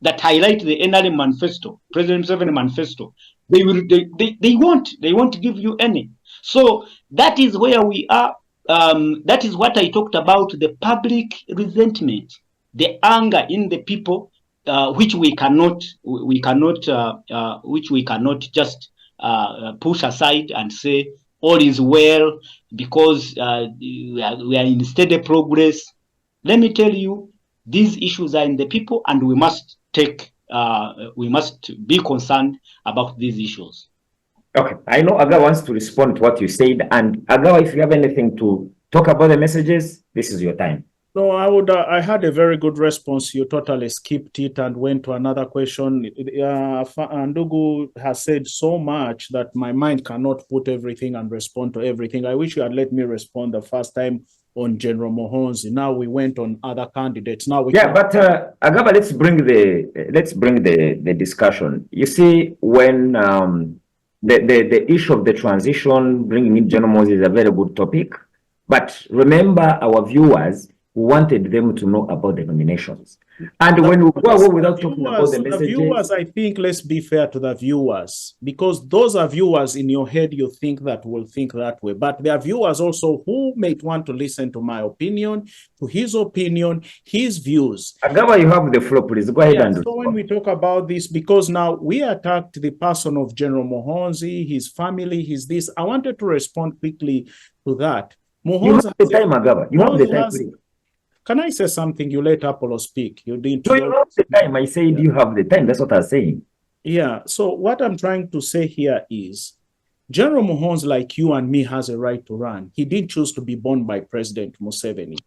that highlight the NRM manifesto, President Museveni manifesto. They won't give you any. So that is where we are. That is what I talked about, the public resentment, the anger in the people, which we cannot just push aside and say all is well because we are in steady progress. Let me tell you, these issues are in the people, and we must be concerned about these issues. Okay, I know Aga wants to respond to what you said, and Aga, if you have anything to talk about the messages, this is your time. No, I had a very good response. You totally skipped it and went to another question. Ndugu has said so much that my mind cannot put everything and respond to everything. I wish you had let me respond the first time on General Muhoozi. Now we went on other candidates. Now we but Agaba, let's bring the discussion. You see, when the issue of the transition, bringing in General Muhoozi is a very good topic. But remember, our viewers wanted them to know about the nominations. And when we go without talking about the messages... The viewers, I think, let's be fair to the viewers, because those are viewers in your head you think that will think that way. But there are viewers also who may want to listen to my opinion, to his opinion, his views. Agaba, you have the floor, please. Go ahead and so when we talk about this, because now we attacked the person of General Muhoozi, his family, his this, I wanted to respond quickly to that. Muhoozi, you have the time, Agaba. You have the time, please. Can I say something? You let Apollo speak. You didn't. So you have the time. I said you have the time. That's what I'm saying. Yeah. So what I'm trying to say here is General Muhoozi, like you and me, has a right to run. He didn't choose to be born by President Museveni.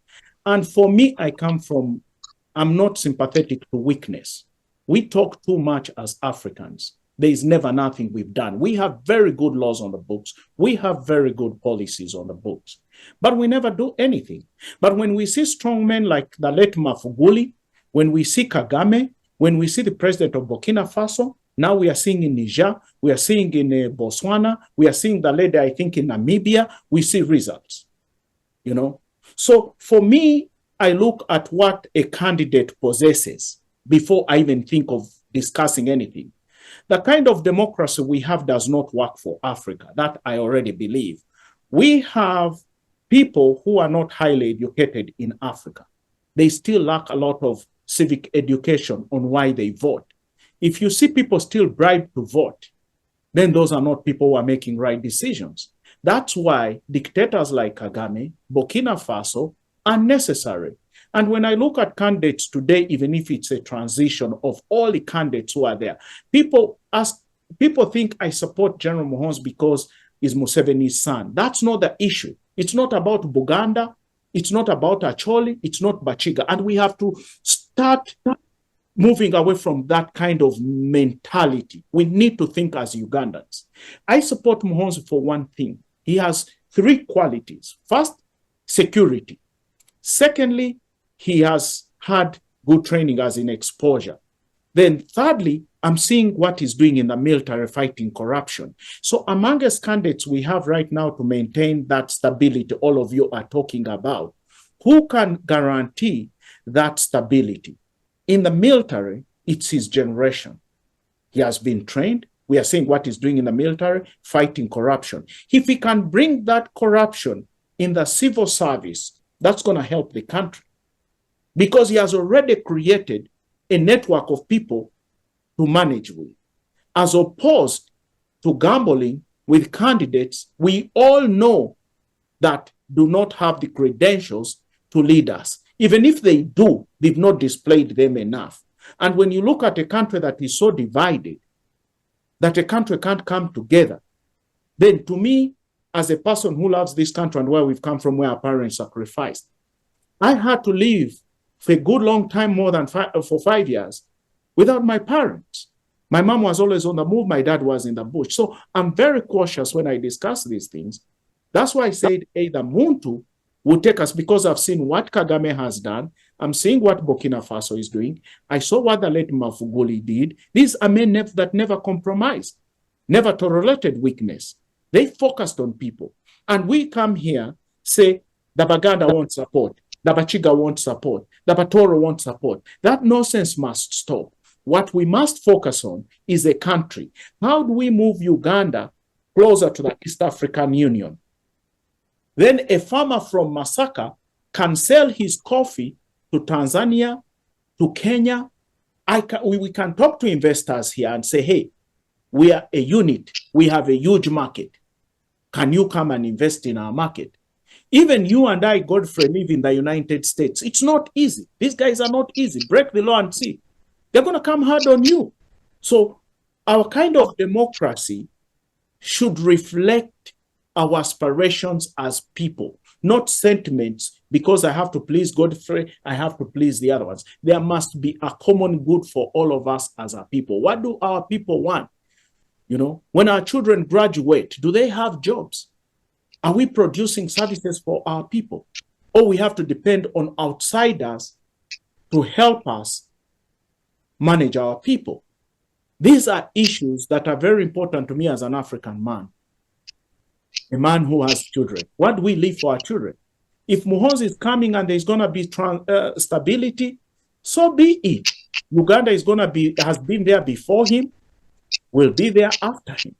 And for me, I'm not sympathetic to weakness. We talk too much as Africans. There is never nothing we've done. We have very good laws on the books. We have very good policies on the books. But we never do anything. But when we see strong men like the late Mafuguli, when we see Kagame, when we see the president of Burkina Faso, now we are seeing in Niger, we are seeing in Botswana, we are seeing the lady, I think, in Namibia, we see results. You know? So for me, I look at what a candidate possesses before I even think of discussing anything. The kind of democracy we have does not work for Africa. That I already believe. We have people who are not highly educated in Africa. They still lack a lot of civic education on why they vote. If you see people still bribed to vote, then those are not people who are making right decisions. That's why dictators like Kagame, Burkina Faso are necessary. And when I look at candidates today, even if it's a transition of all the candidates who are there, people think I support General Muhoozi because he's Museveni's son. That's not the issue. It's not about Buganda. It's not about Acholi. It's not Bachiga. And we have to start moving away from that kind of mentality. We need to think as Ugandans. I support Muhoozi for one thing. He has 3 qualities. First, security. Secondly, he has had good training as in exposure. Then thirdly, I'm seeing what he's doing in the military fighting corruption. So amongst candidates we have right now to maintain that stability all of you are talking about, who can guarantee that stability. In the military, it's his generation. He has been trained. We are seeing what he's doing in the military, fighting corruption. If he can bring that corruption in the civil service, that's going to help the country, because he has already created a network of people to manage with, as opposed to gambling with candidates we all know that do not have the credentials to lead us. Even if they do, they've not displayed them enough. And when you look at a country that is so divided, that a country can't come together, then to me, as a person who loves this country and where we've come from, where our parents sacrificed, I had to live for a good long time, more than for 5 years, without my parents. My mom was always on the move. My dad was in the bush. So I'm very cautious when I discuss these things. That's why I said either Muntu will take us, because I've seen what Kagame has done. I'm seeing what Burkina Faso is doing. I saw what the late Mafuguli did. These are men that never compromised, never tolerated weakness. They focused on people. And we come here, say, the Baganda won't support, the Bachiga won't support, the Batoro won't support. That nonsense must stop. What we must focus on is a country. How do we move Uganda closer to the East African Union? Then a farmer from Masaka can sell his coffee to Tanzania, to Kenya. We can talk to investors here and say, hey, we are a unit. We have a huge market. Can you come and invest in our market? Even you and I, Godfrey, live in the United States. It's not easy. These guys are not easy. Break the law and see. They're going to come hard on you. So our kind of democracy should reflect our aspirations as people, not sentiments, because I have to please Godfrey, I have to please the other ones. There must be a common good for all of us as a people. What do our people want? You know, when our children graduate, do they have jobs? Are we producing services for our people? Or we have to depend on outsiders to help us manage our people? These are issues that are very important to me as an African man, a man who has children. What do we leave for our children? If Muhoozi is coming and there's going to be stability, so be it. Uganda is going to be, has been there before him, will be there after him.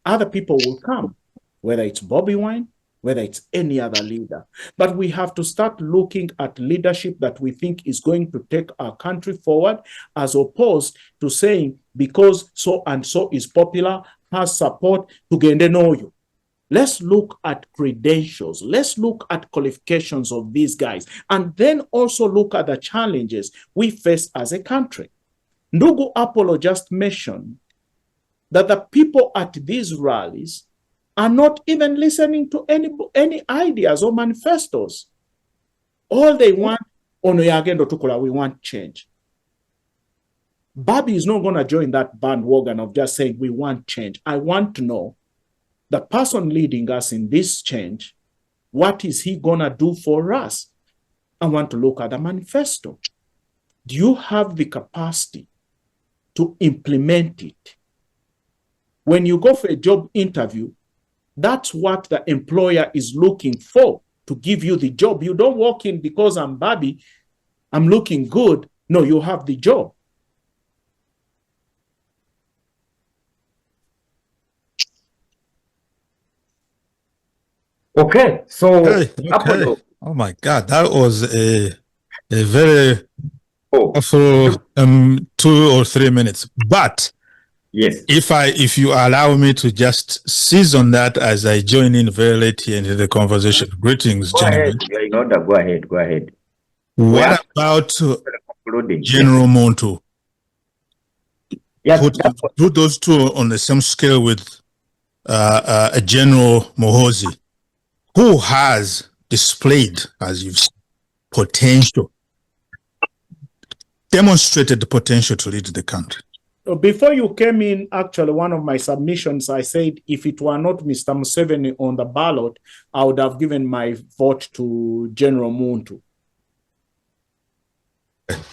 Other people will come, whether it's Bobby Wine, whether it's any other leader. But we have to start looking at leadership that we think is going to take our country forward, as opposed to saying, because so and so is popular, has support, tugende noyo. Let's look at credentials. Let's look at qualifications of these guys, and then also look at the challenges we face as a country. Ndugu Apollo just mentioned that the people at these rallies are not even listening to any ideas or manifestos. All they want, Onoyagendo Tukula, we want change. Bobby is not going to join that bandwagon of just saying we want change. I want to know the person leading us in this change, what is he going to do for us? I want to look at the manifesto. Do you have the capacity to implement it? When you go for a job interview, that's what the employer is looking for, to give you the job. You don't walk in because I'm Bobby, I'm looking good. No, you have the job. Okay, so okay. Oh my God, that was a very powerful 2 or 3 minutes. But yes, if you allow me to just seize on that as I join in very late here into the conversation. Greetings, gentlemen. You're in order. Go ahead. Go ahead. What about General Muntu? Yes, put those two on the same scale with a General Muhoozi, who has displayed, as you've seen, potential, demonstrated the potential to lead the country. Before you came in, actually, one of my submissions, I said, if it were not Mr. Museveni on the ballot, I would have given my vote to General Muntu.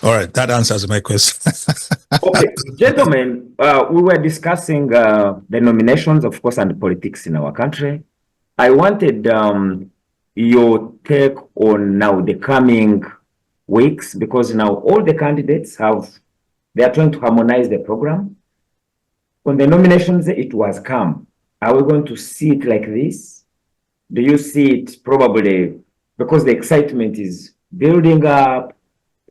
All right, that answers my question. Okay, gentlemen, we were discussing the nominations, of course, and politics in our country. I wanted your take on now the coming weeks, because now all the candidates they are trying to harmonize the program. On the nominations, it was calm. Are we going to see it like this? Do you see it probably because the excitement is building up?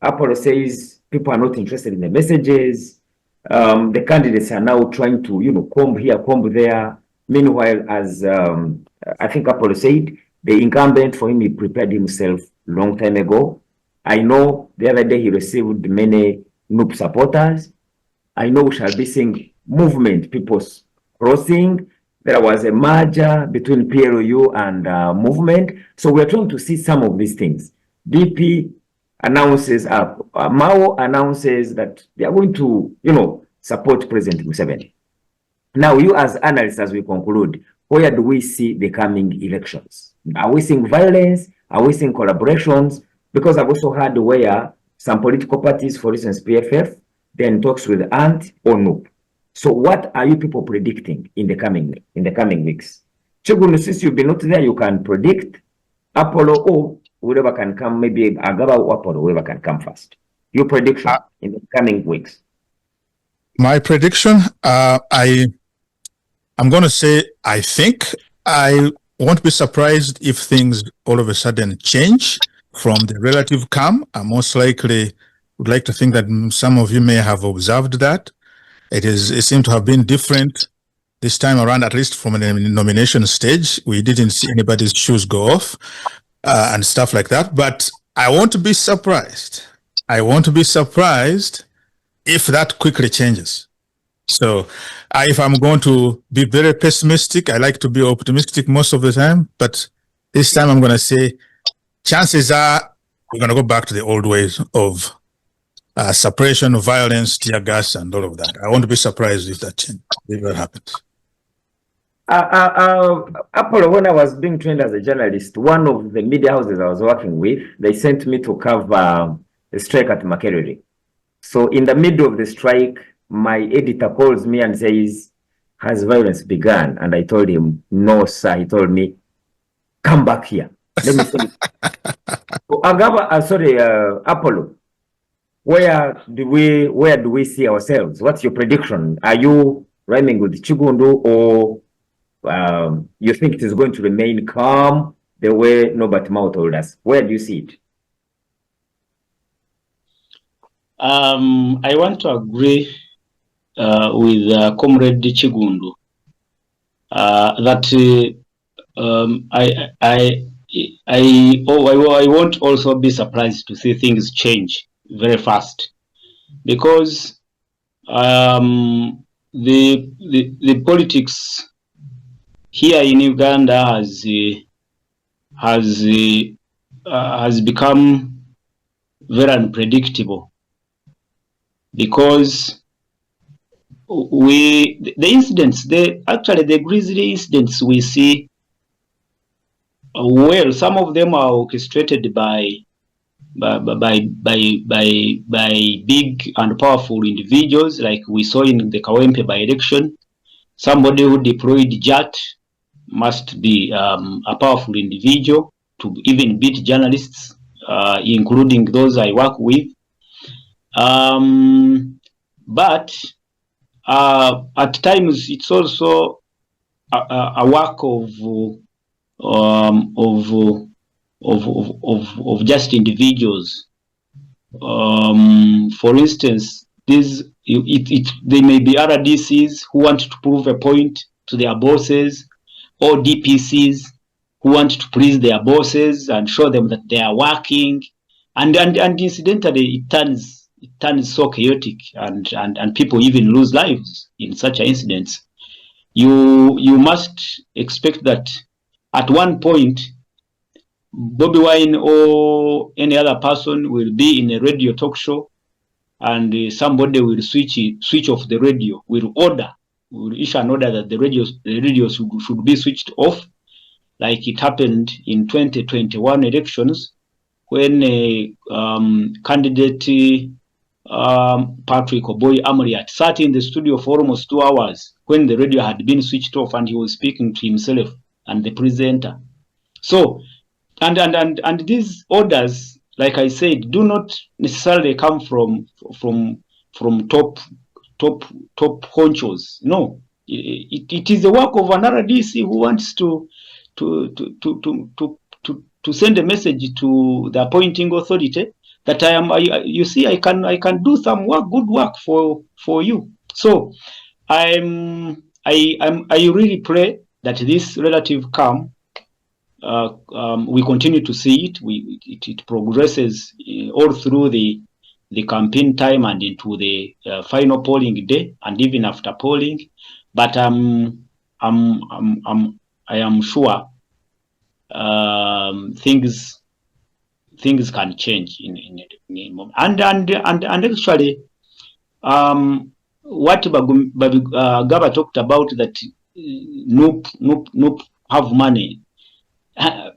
Apollo says people are not interested in the messages. The candidates are now trying to, comb here, comb there. Meanwhile, as I think Apollo said, the incumbent for him, he prepared himself long time ago. I know the other day he received many NUP supporters. I know we shall be seeing movement, people crossing. There was a merger between PLU and movement. So we're trying to see some of these things. DP announces, Mao announces that they are going to, support President Museveni. Now, you as analysts, as we conclude, where do we see the coming elections? Are we seeing violence? Are we seeing collaborations? Because I've also heard where some political parties, for instance, PFF, then talks with ANT or NUP. So what are you people predicting in the coming weeks? Chigundu, since you've been not there, you can predict Apollo or whoever can come, maybe Agaba or Apollo, whoever can come first. Your prediction in the coming weeks. My prediction, I'm going to say, I think I won't be surprised if things all of a sudden change from the relative calm. I most likely would like to think that some of you may have observed that. It seemed to have been different this time around, at least from a nomination stage. We didn't see anybody's shoes go off and stuff like that. But I won't be surprised. I won't be surprised if that quickly changes. So if I'm going to be very pessimistic, I like to be optimistic most of the time. But this time I'm going to say chances are we're going to go back to the old ways of suppression of violence, tear gas, and all of that. I won't be surprised if that happens. Apollo, when I was being trained as a journalist, one of the media houses I was working with, they sent me to cover the strike at Makerere. So in the middle of the strike, my editor calls me and says, "Has violence begun?" And I told him, "No, sir." He told me, "Come back here. Let me tell you." So, Apollo, where do we see ourselves? What's your prediction? Are you rhyming with Chigundu, or you think it is going to remain calm the way Norbert Mao told us? Where do you see it? I want to agree with Comrade Chigundu that I won't also be surprised to see things change very fast, because the politics here in Uganda has become very unpredictable, because the grisly incidents we see, well, some of them are orchestrated by big and powerful individuals, like we saw in the Kawempe by-election. Somebody who deployed JAT must be a powerful individual to even beat journalists, including those I work with. But at times it's also a work of just individuals. For instance, they may be RDCs who want to prove a point to their bosses, or DPCs who want to please their bosses and show them that they are working, and incidentally it turns so chaotic, and people even lose lives in such incidents. You must expect that at one point Bobby Wine or any other person will be in a radio talk show, and somebody will switch off the radio, will issue an order that the radio should be switched off, like it happened in 2021 elections, when candidate Patrick Oboy Amriat sat in the studio for almost 2 hours when the radio had been switched off, and he was speaking to himself and the presenter. So, and these orders like I said, do not necessarily come from top honchos. No, it is the work of another DC who wants to send a message to the appointing authority that you see, I can do some good work for you. So I really pray that this relative calm, we continue to see it. It progresses all through the campaign time and into the final polling day, and even after polling. But I am sure things can change in and actually, what Gaba talked about, that nope have money.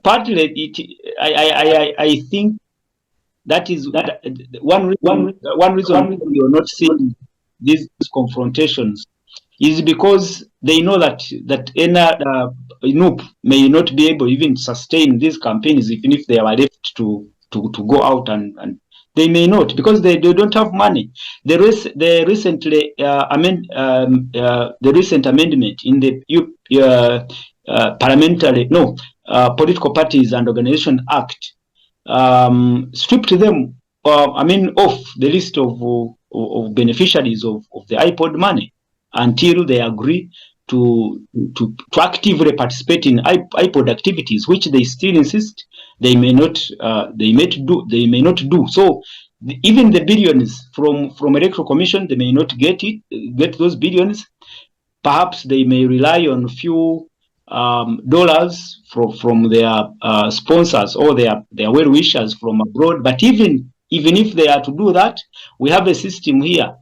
Partly, I think that is one reason you're not seeing these confrontations is because they know that NUP may not be able even to sustain these campaigns, even if they are left to go out, and they may not, because they don't have money. The recent amendment in the Political Parties and Organization Act stripped them off the list of beneficiaries of the iPod money until they agree to actively participate in iPod activities, which they still insist they may not do. So even the billions from Electoral Commission, they may not get those billions. Perhaps they may rely on a few dollars from their sponsors or their well-wishers from abroad. But even if they are to do that, we have a system here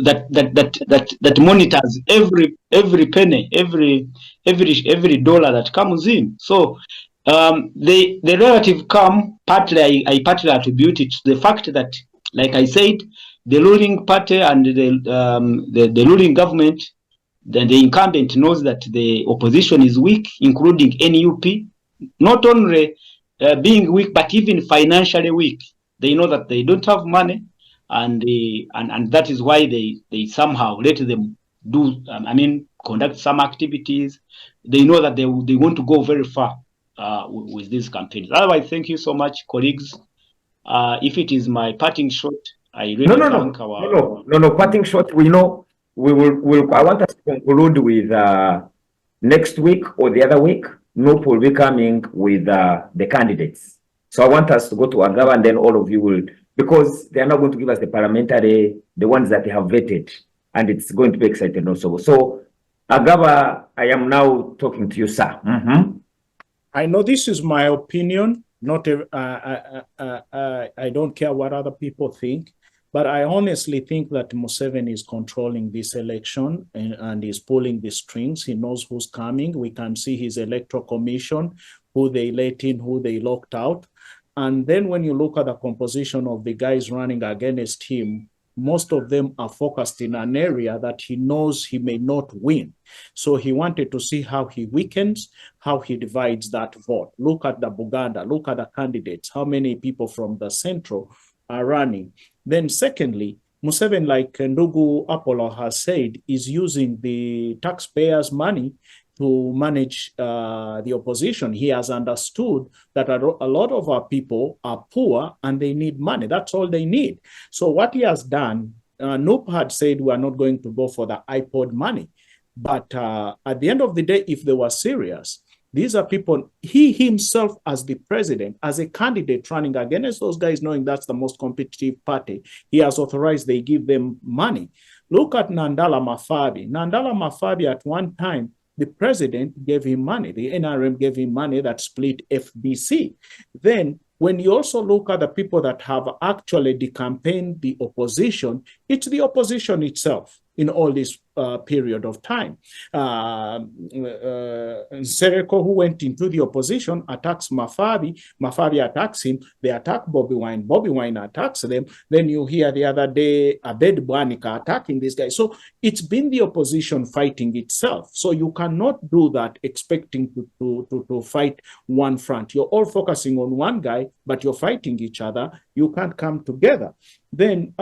that monitors every penny, every dollar that comes in. So the relative calm, partly I partly attribute it to the fact that, like I said, the ruling party and the ruling government, then the incumbent knows that the opposition is weak, including NUP, not only being weak, but even financially weak. They know that they don't have money, and that is why they somehow let them do, conduct some activities. They know that they want to go very far with these campaigns. Otherwise, thank you so much, colleagues. If it is my parting shot, I really thank No, parting shot. We know I want us to conclude with next week or the other week. NUP will be coming with the candidates. So I want us to go to Agaba, and then all of you will, because they are not going to give us the parliamentary, the ones that they have vetted, and it's going to be exciting also. So Agaba, I am now talking to you, sir. I know this is my opinion. Not I don't care what other people think, but I honestly think that Museveni is controlling this election and is pulling the strings. He knows who's coming. We can see his electoral commission, who they let in, who they locked out. And then when you look at the composition of the guys running against him, most of them are focused in an area that he knows he may not win. So he wanted to see how he weakens, how he divides that vote. Look at the Buganda, look at the candidates, how many people from the central are running. Then secondly, Museveni, like Ndugu Apollo has said, is using the taxpayers' money to manage the opposition. He has understood that a lot of our people are poor and they need money. That's all they need. So what he has done, NUP had said we are not going to go for the iPod money. But at the end of the day, if they were serious, these are people, he himself as the president, as a candidate running against those guys, knowing that's the most competitive party, he has authorized they give them money. Look at Nandala Mafabi. Nandala Mafabi at one time, the president gave him money. The NRM gave him money that split FBC. Then when you also look at the people that have actually decampaigned the opposition, It's the opposition itself in all this period of time. Sereko, who went into the opposition, attacks Mafabi. Mafabi attacks him. They attack Bobby Wine. Bobby Wine attacks them. Then you hear the other day Abed Bwanika attacking this guy. So it's been the opposition fighting itself. So you cannot do that expecting to fight one front. You're all focusing on one guy, but you're fighting each other. You can't come together. Then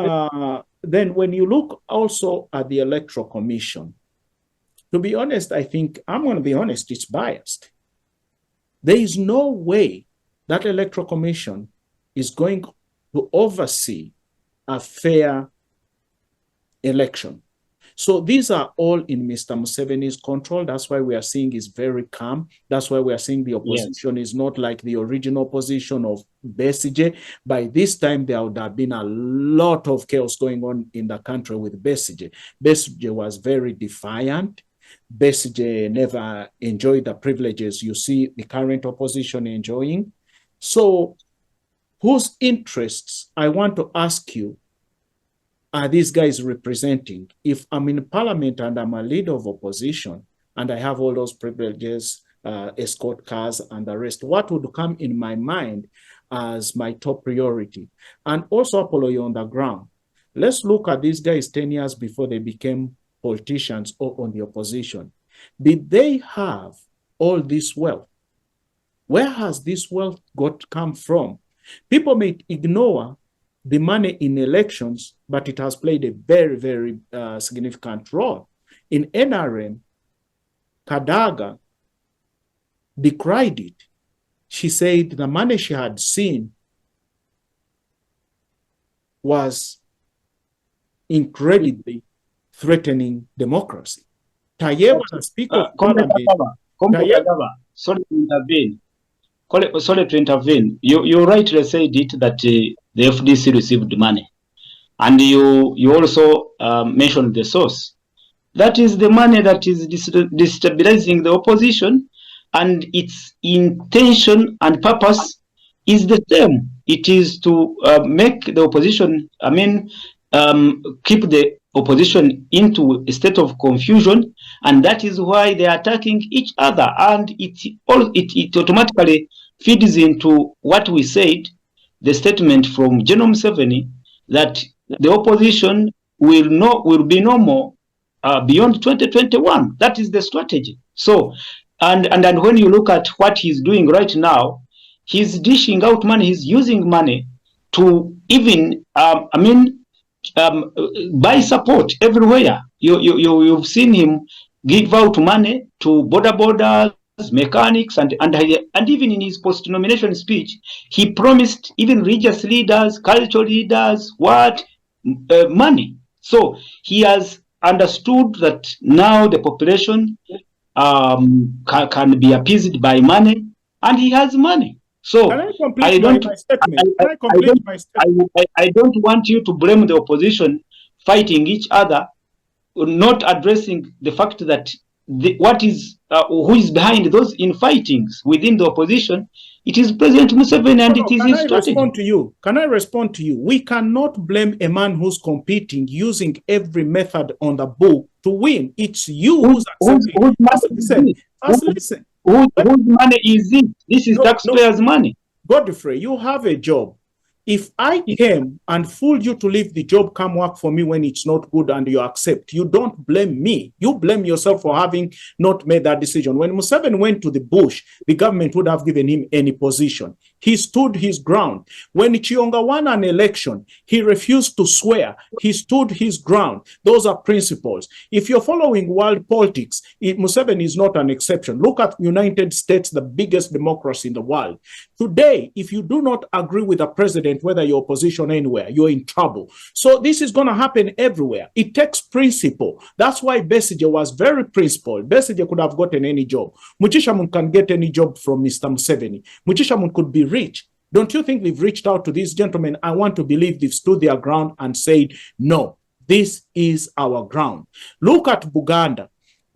when you look also at the Electoral Commission, to be honest, I think, I'm going to be honest, it's biased. There is no way that Electoral Commission is going to oversee a fair election. So these are all in Mr. Museveni's control. That's why we are seeing is very calm. That's why we are seeing the opposition is not like the original opposition of Besigye. By this time, there would have been a lot of chaos going on in the country with Besigye. Besigye was very defiant. Besigye never enjoyed the privileges you see the current opposition enjoying. So whose interests, I want to ask you, are these guys representing? If I'm in parliament and I'm a leader of opposition and I have all those privileges, escort cars and the rest, what would come in my mind as my top priority? And also, Apollo, you're on the ground. Let's look at these guys 10 years before they became politicians or on the opposition. Did they have all this wealth? Where has this wealth come from? People may ignore the money in elections, but it has played a very, very significant role. In NRM, Kadaga decried it. She said the money she had seen was incredibly threatening democracy. Tayeb was a speaker of parliament. Sorry to intervene. You rightly said it that the FDC received money, and you also mentioned the source. That is the money that is destabilizing the opposition, and its intention and purpose is the same. It is to make the opposition, keep the opposition into a state of confusion, and that is why they are attacking each other, and it automatically feeds into what we said, the statement from General Museveni that the opposition will be no more beyond 2021. That is the strategy. So, and when you look at what he's doing right now, he's dishing out money. He's using money to even, buy support everywhere. You've seen him give out money to border mechanics, and even in his post-nomination speech, he promised even religious leaders, cultural leaders, money. So he has understood that now the population can be appeased by money, and he has money. So I don't want you to blame the opposition fighting each other, not addressing the fact that who is behind those infightings within the opposition. It is President Museveni, and it is his strategy. Can I respond to you? We cannot blame a man who's competing using every method on the book to win. It's you who's accepting. Listen. Whose money is it? This is taxpayers' money. Godfrey, you have a job. If I came and fooled you to leave the job, come work for me when it's not good and you accept, you don't blame me. You blame yourself for having not made that decision. When Museveni went to the bush, the government would have given him any position. He stood his ground. When Chionga won an election, he refused to swear. He stood his ground. Those are principles. If you're following world politics, Museveni is not an exception. Look at United States, the biggest democracy in the world. Today, if you do not agree with the president, whether you're opposition anywhere, you're in trouble. So this is going to happen everywhere. It takes principle. That's why Besigye was very principled. Besigye could have gotten any job. Muchishamun can get any job from Mr. Museveni. Muchishamun could be rich. Don't you think they've reached out to these gentlemen? I want to believe they've stood their ground and said, no, this is our ground. Look at Buganda.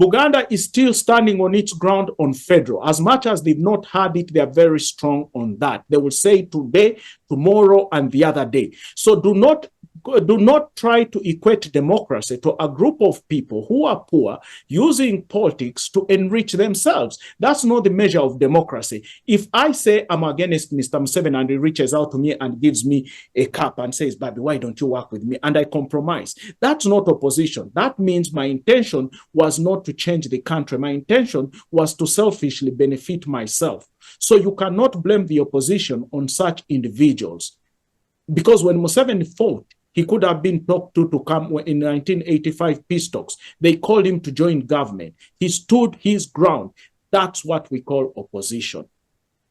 Buganda is still standing on its ground on federal. As much as they've not had it, they are very strong on that. They will say today, tomorrow, and the other day. So do not do not try to equate democracy to a group of people who are poor using politics to enrich themselves. That's not the measure of democracy. If I say I'm against Mr. Museveni and he reaches out to me and gives me a cup and says, Baby, why don't you work with me? And I compromise. That's not opposition. That means my intention was not to change the country. My intention was to selfishly benefit myself. So you cannot blame the opposition on such individuals. Because when Museveni fought, he could have been talked to come in 1985 peace talks. They called him to join government. He stood his ground. That's what we call opposition.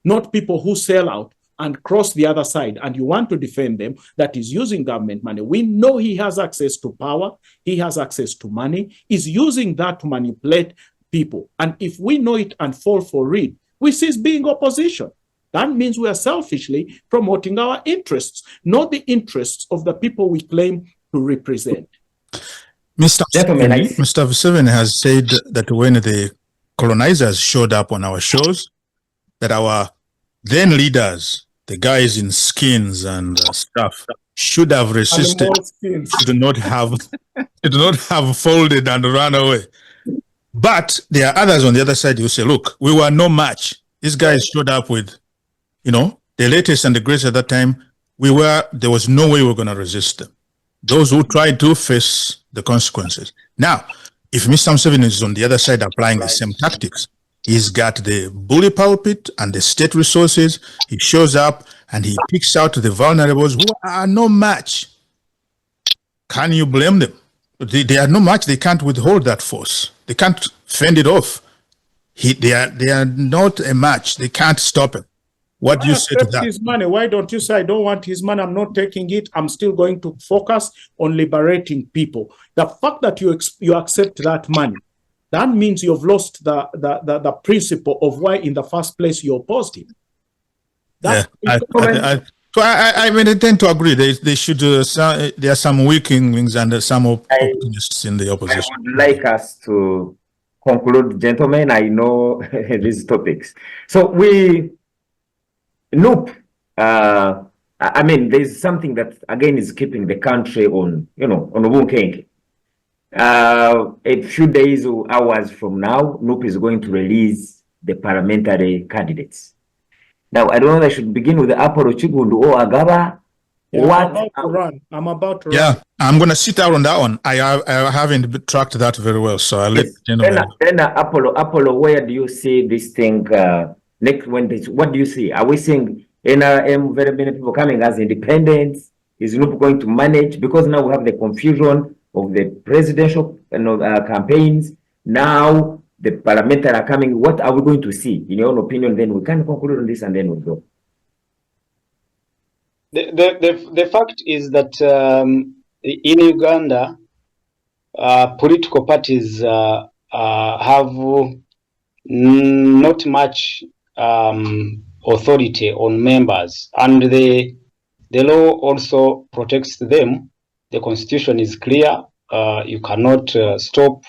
Not people who sell out and cross the other side, and you want to defend them, that is using government money. We know he has access to power. He has access to money. He's using that to manipulate people. And if we know it and fall for it, we cease being opposition. That means we are selfishly promoting our interests, not the interests of the people we claim to represent. Mr. Museveni has said that when the colonizers showed up on our shows, that our then leaders, the guys in skins and stuff, should have resisted, should not have folded and run away. But there are others on the other side who say, look, we were no match. These guys showed up with, the latest and the greatest at that time. There was no way we were going to resist them. Those who tried to face the consequences. Now, if Mr. Museveni is on the other side applying the same tactics, he's got the bully pulpit and the state resources. He shows up and he picks out the vulnerables who are no match. Can you blame them? They are no match. They can't withhold that force. They can't fend it off. They are not a match. They can't stop him. What do you say to that? His money. Why don't you say, I don't want his money, I'm not taking it, I'm still going to focus on liberating people? The fact that you accept that money, that means you've lost the principle of why in the first place you opposed him. I tend to agree. They should. There are some weaklings and some opportunists in the opposition. I would like us to conclude, gentlemen. I know these topics. So there's something that again is keeping the country on Ubunkenke. A few days or hours from now, NUP is going to release the parliamentary candidates. Now, I don't know if I should begin with the Apollo Chigundu or Agaba. I'm about to run. Yeah, I'm going to sit out on that one. I haven't tracked that very well, so I'll let gentlemen. Then Apollo, where do you see this thing next? What do you see? Are we seeing NRM, very many people coming as independents? Is NUP going to manage? Because now we have the confusion of the presidential campaigns. Now the parliamentary are coming. What are we going to see? In your own opinion, then we can conclude on this and then we'll go. The fact is that in Uganda, political parties have not much authority on members, and the law also protects them. The constitution is clear. You cannot stop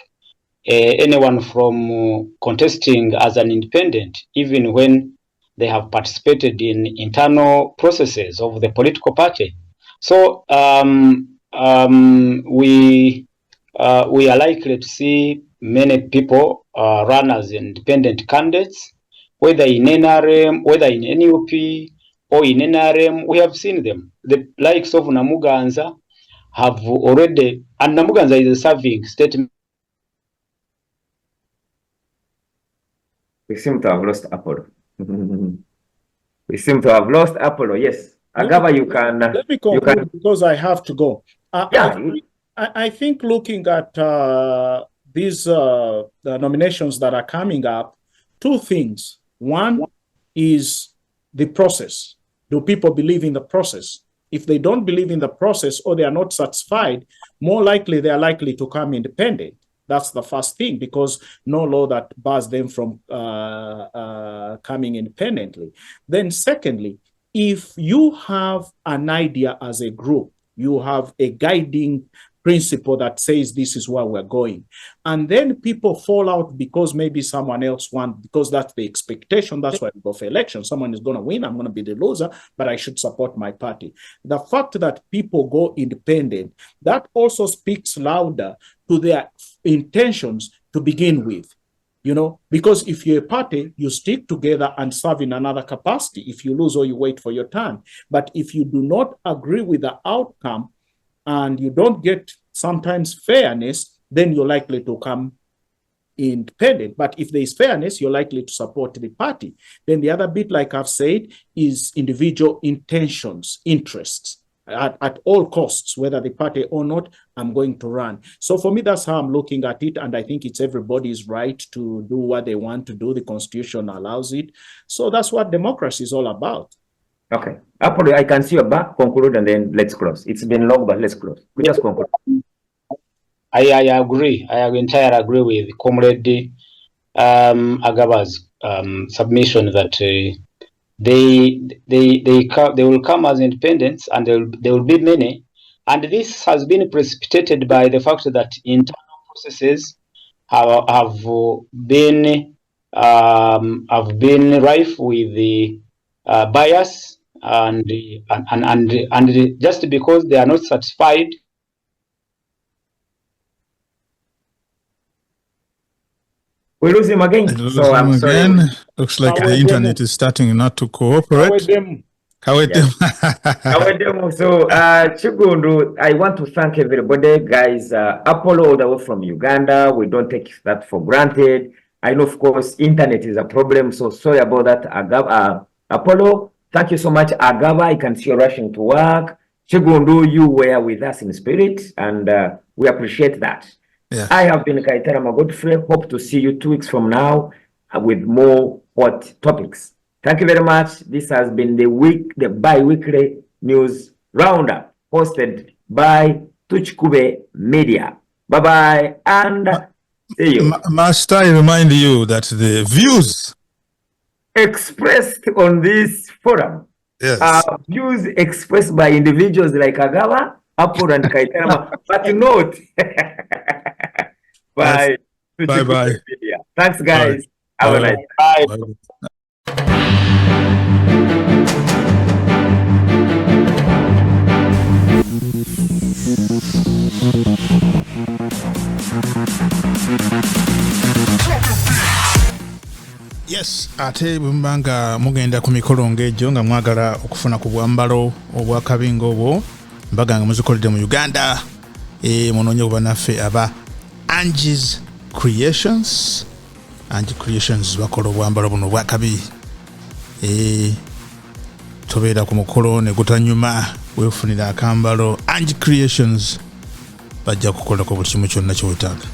anyone from contesting as an independent, even when they have participated in internal processes of the political party. So we are likely to see many people run as independent candidates, whether in NRM, whether in NUP or in NRM. We have seen them. The likes of Namuganza have already, and Namuganza is a serving state. We seem to have lost Apollo. We seem to have lost Apollo. Yes, Agaba, you can. Let me conclude because I have to go. I think looking at these the nominations that are coming up, two things. One is the process. Do people believe in the process? If they don't believe in the process or they are not satisfied, more likely they are likely to come independent. That's the first thing, because no law that bars them from coming independently. Then secondly, if you have an idea as a group, you have a guiding principle that says this is where we're going. And then people fall out because maybe someone else won, because that's the expectation. That's why we go for election. Someone is going to win. I'm going to be the loser, but I should support my party. The fact that people go independent, that also speaks louder to their intentions to begin with. You know, because if you're a party, you stick together and serve in another capacity. If you lose or you wait for your turn. But if you do not agree with the outcome and you don't get sometimes fairness, then you're likely to come independent. But if there is fairness, you're likely to support the party. Then the other bit, like I've said, is individual intentions, interests. At all costs, whether the party or not, I'm going to run. So for me, that's how I'm looking at it. And I think it's everybody's right to do what they want to do. The Constitution allows it. So that's what democracy is all about. Okay. Apollo, I can see your back. Conclude and then let's close. It's been long, but let's close. We just conclude. I agree. I entirely agree with Comrade Agaba's submission that they will come as independents, and there will be many, and this has been precipitated by the fact that internal processes have been rife with the bias and just because they are not satisfied. We lose him again. So I'm sorry. Looks like the internet is starting not to cooperate. So, Chigundu, I want to thank everybody, guys. Apollo, all the way from Uganda. We don't take that for granted. I know, of course, internet is a problem, so sorry about that. Apollo, thank you so much. Agaba, I can see you rushing to work. Chigundu, you were with us in spirit, and we appreciate that. Yeah. I have been Kaitara Godfrey. Hope to see you 2 weeks from now with more hot topics. Thank you very much. This has been the bi-weekly news roundup hosted by Tukikube Media. Bye-bye and see you. Must I remind you that the views expressed on this forum are views expressed by individuals like Agawa, Apur and Kaitara, but note. Bye. Bye-bye. Thanks, guys. Bye. Have a nice day. Bye. Yes, ate bwembanga mugenda ku mikolo ng'egyo nga mwagala okufuna ku bwambalo obwakabingo obwo mbaga nga muzikoledde mu Uganda munoonye oba naffe aba Angie's Creations bakola obwambalo buno obwakabi tobeera ku mukolo ne gutanyuma weefunira akambalo Angie Creations bajja kukolako buli kimu kyonna kyewetaaga.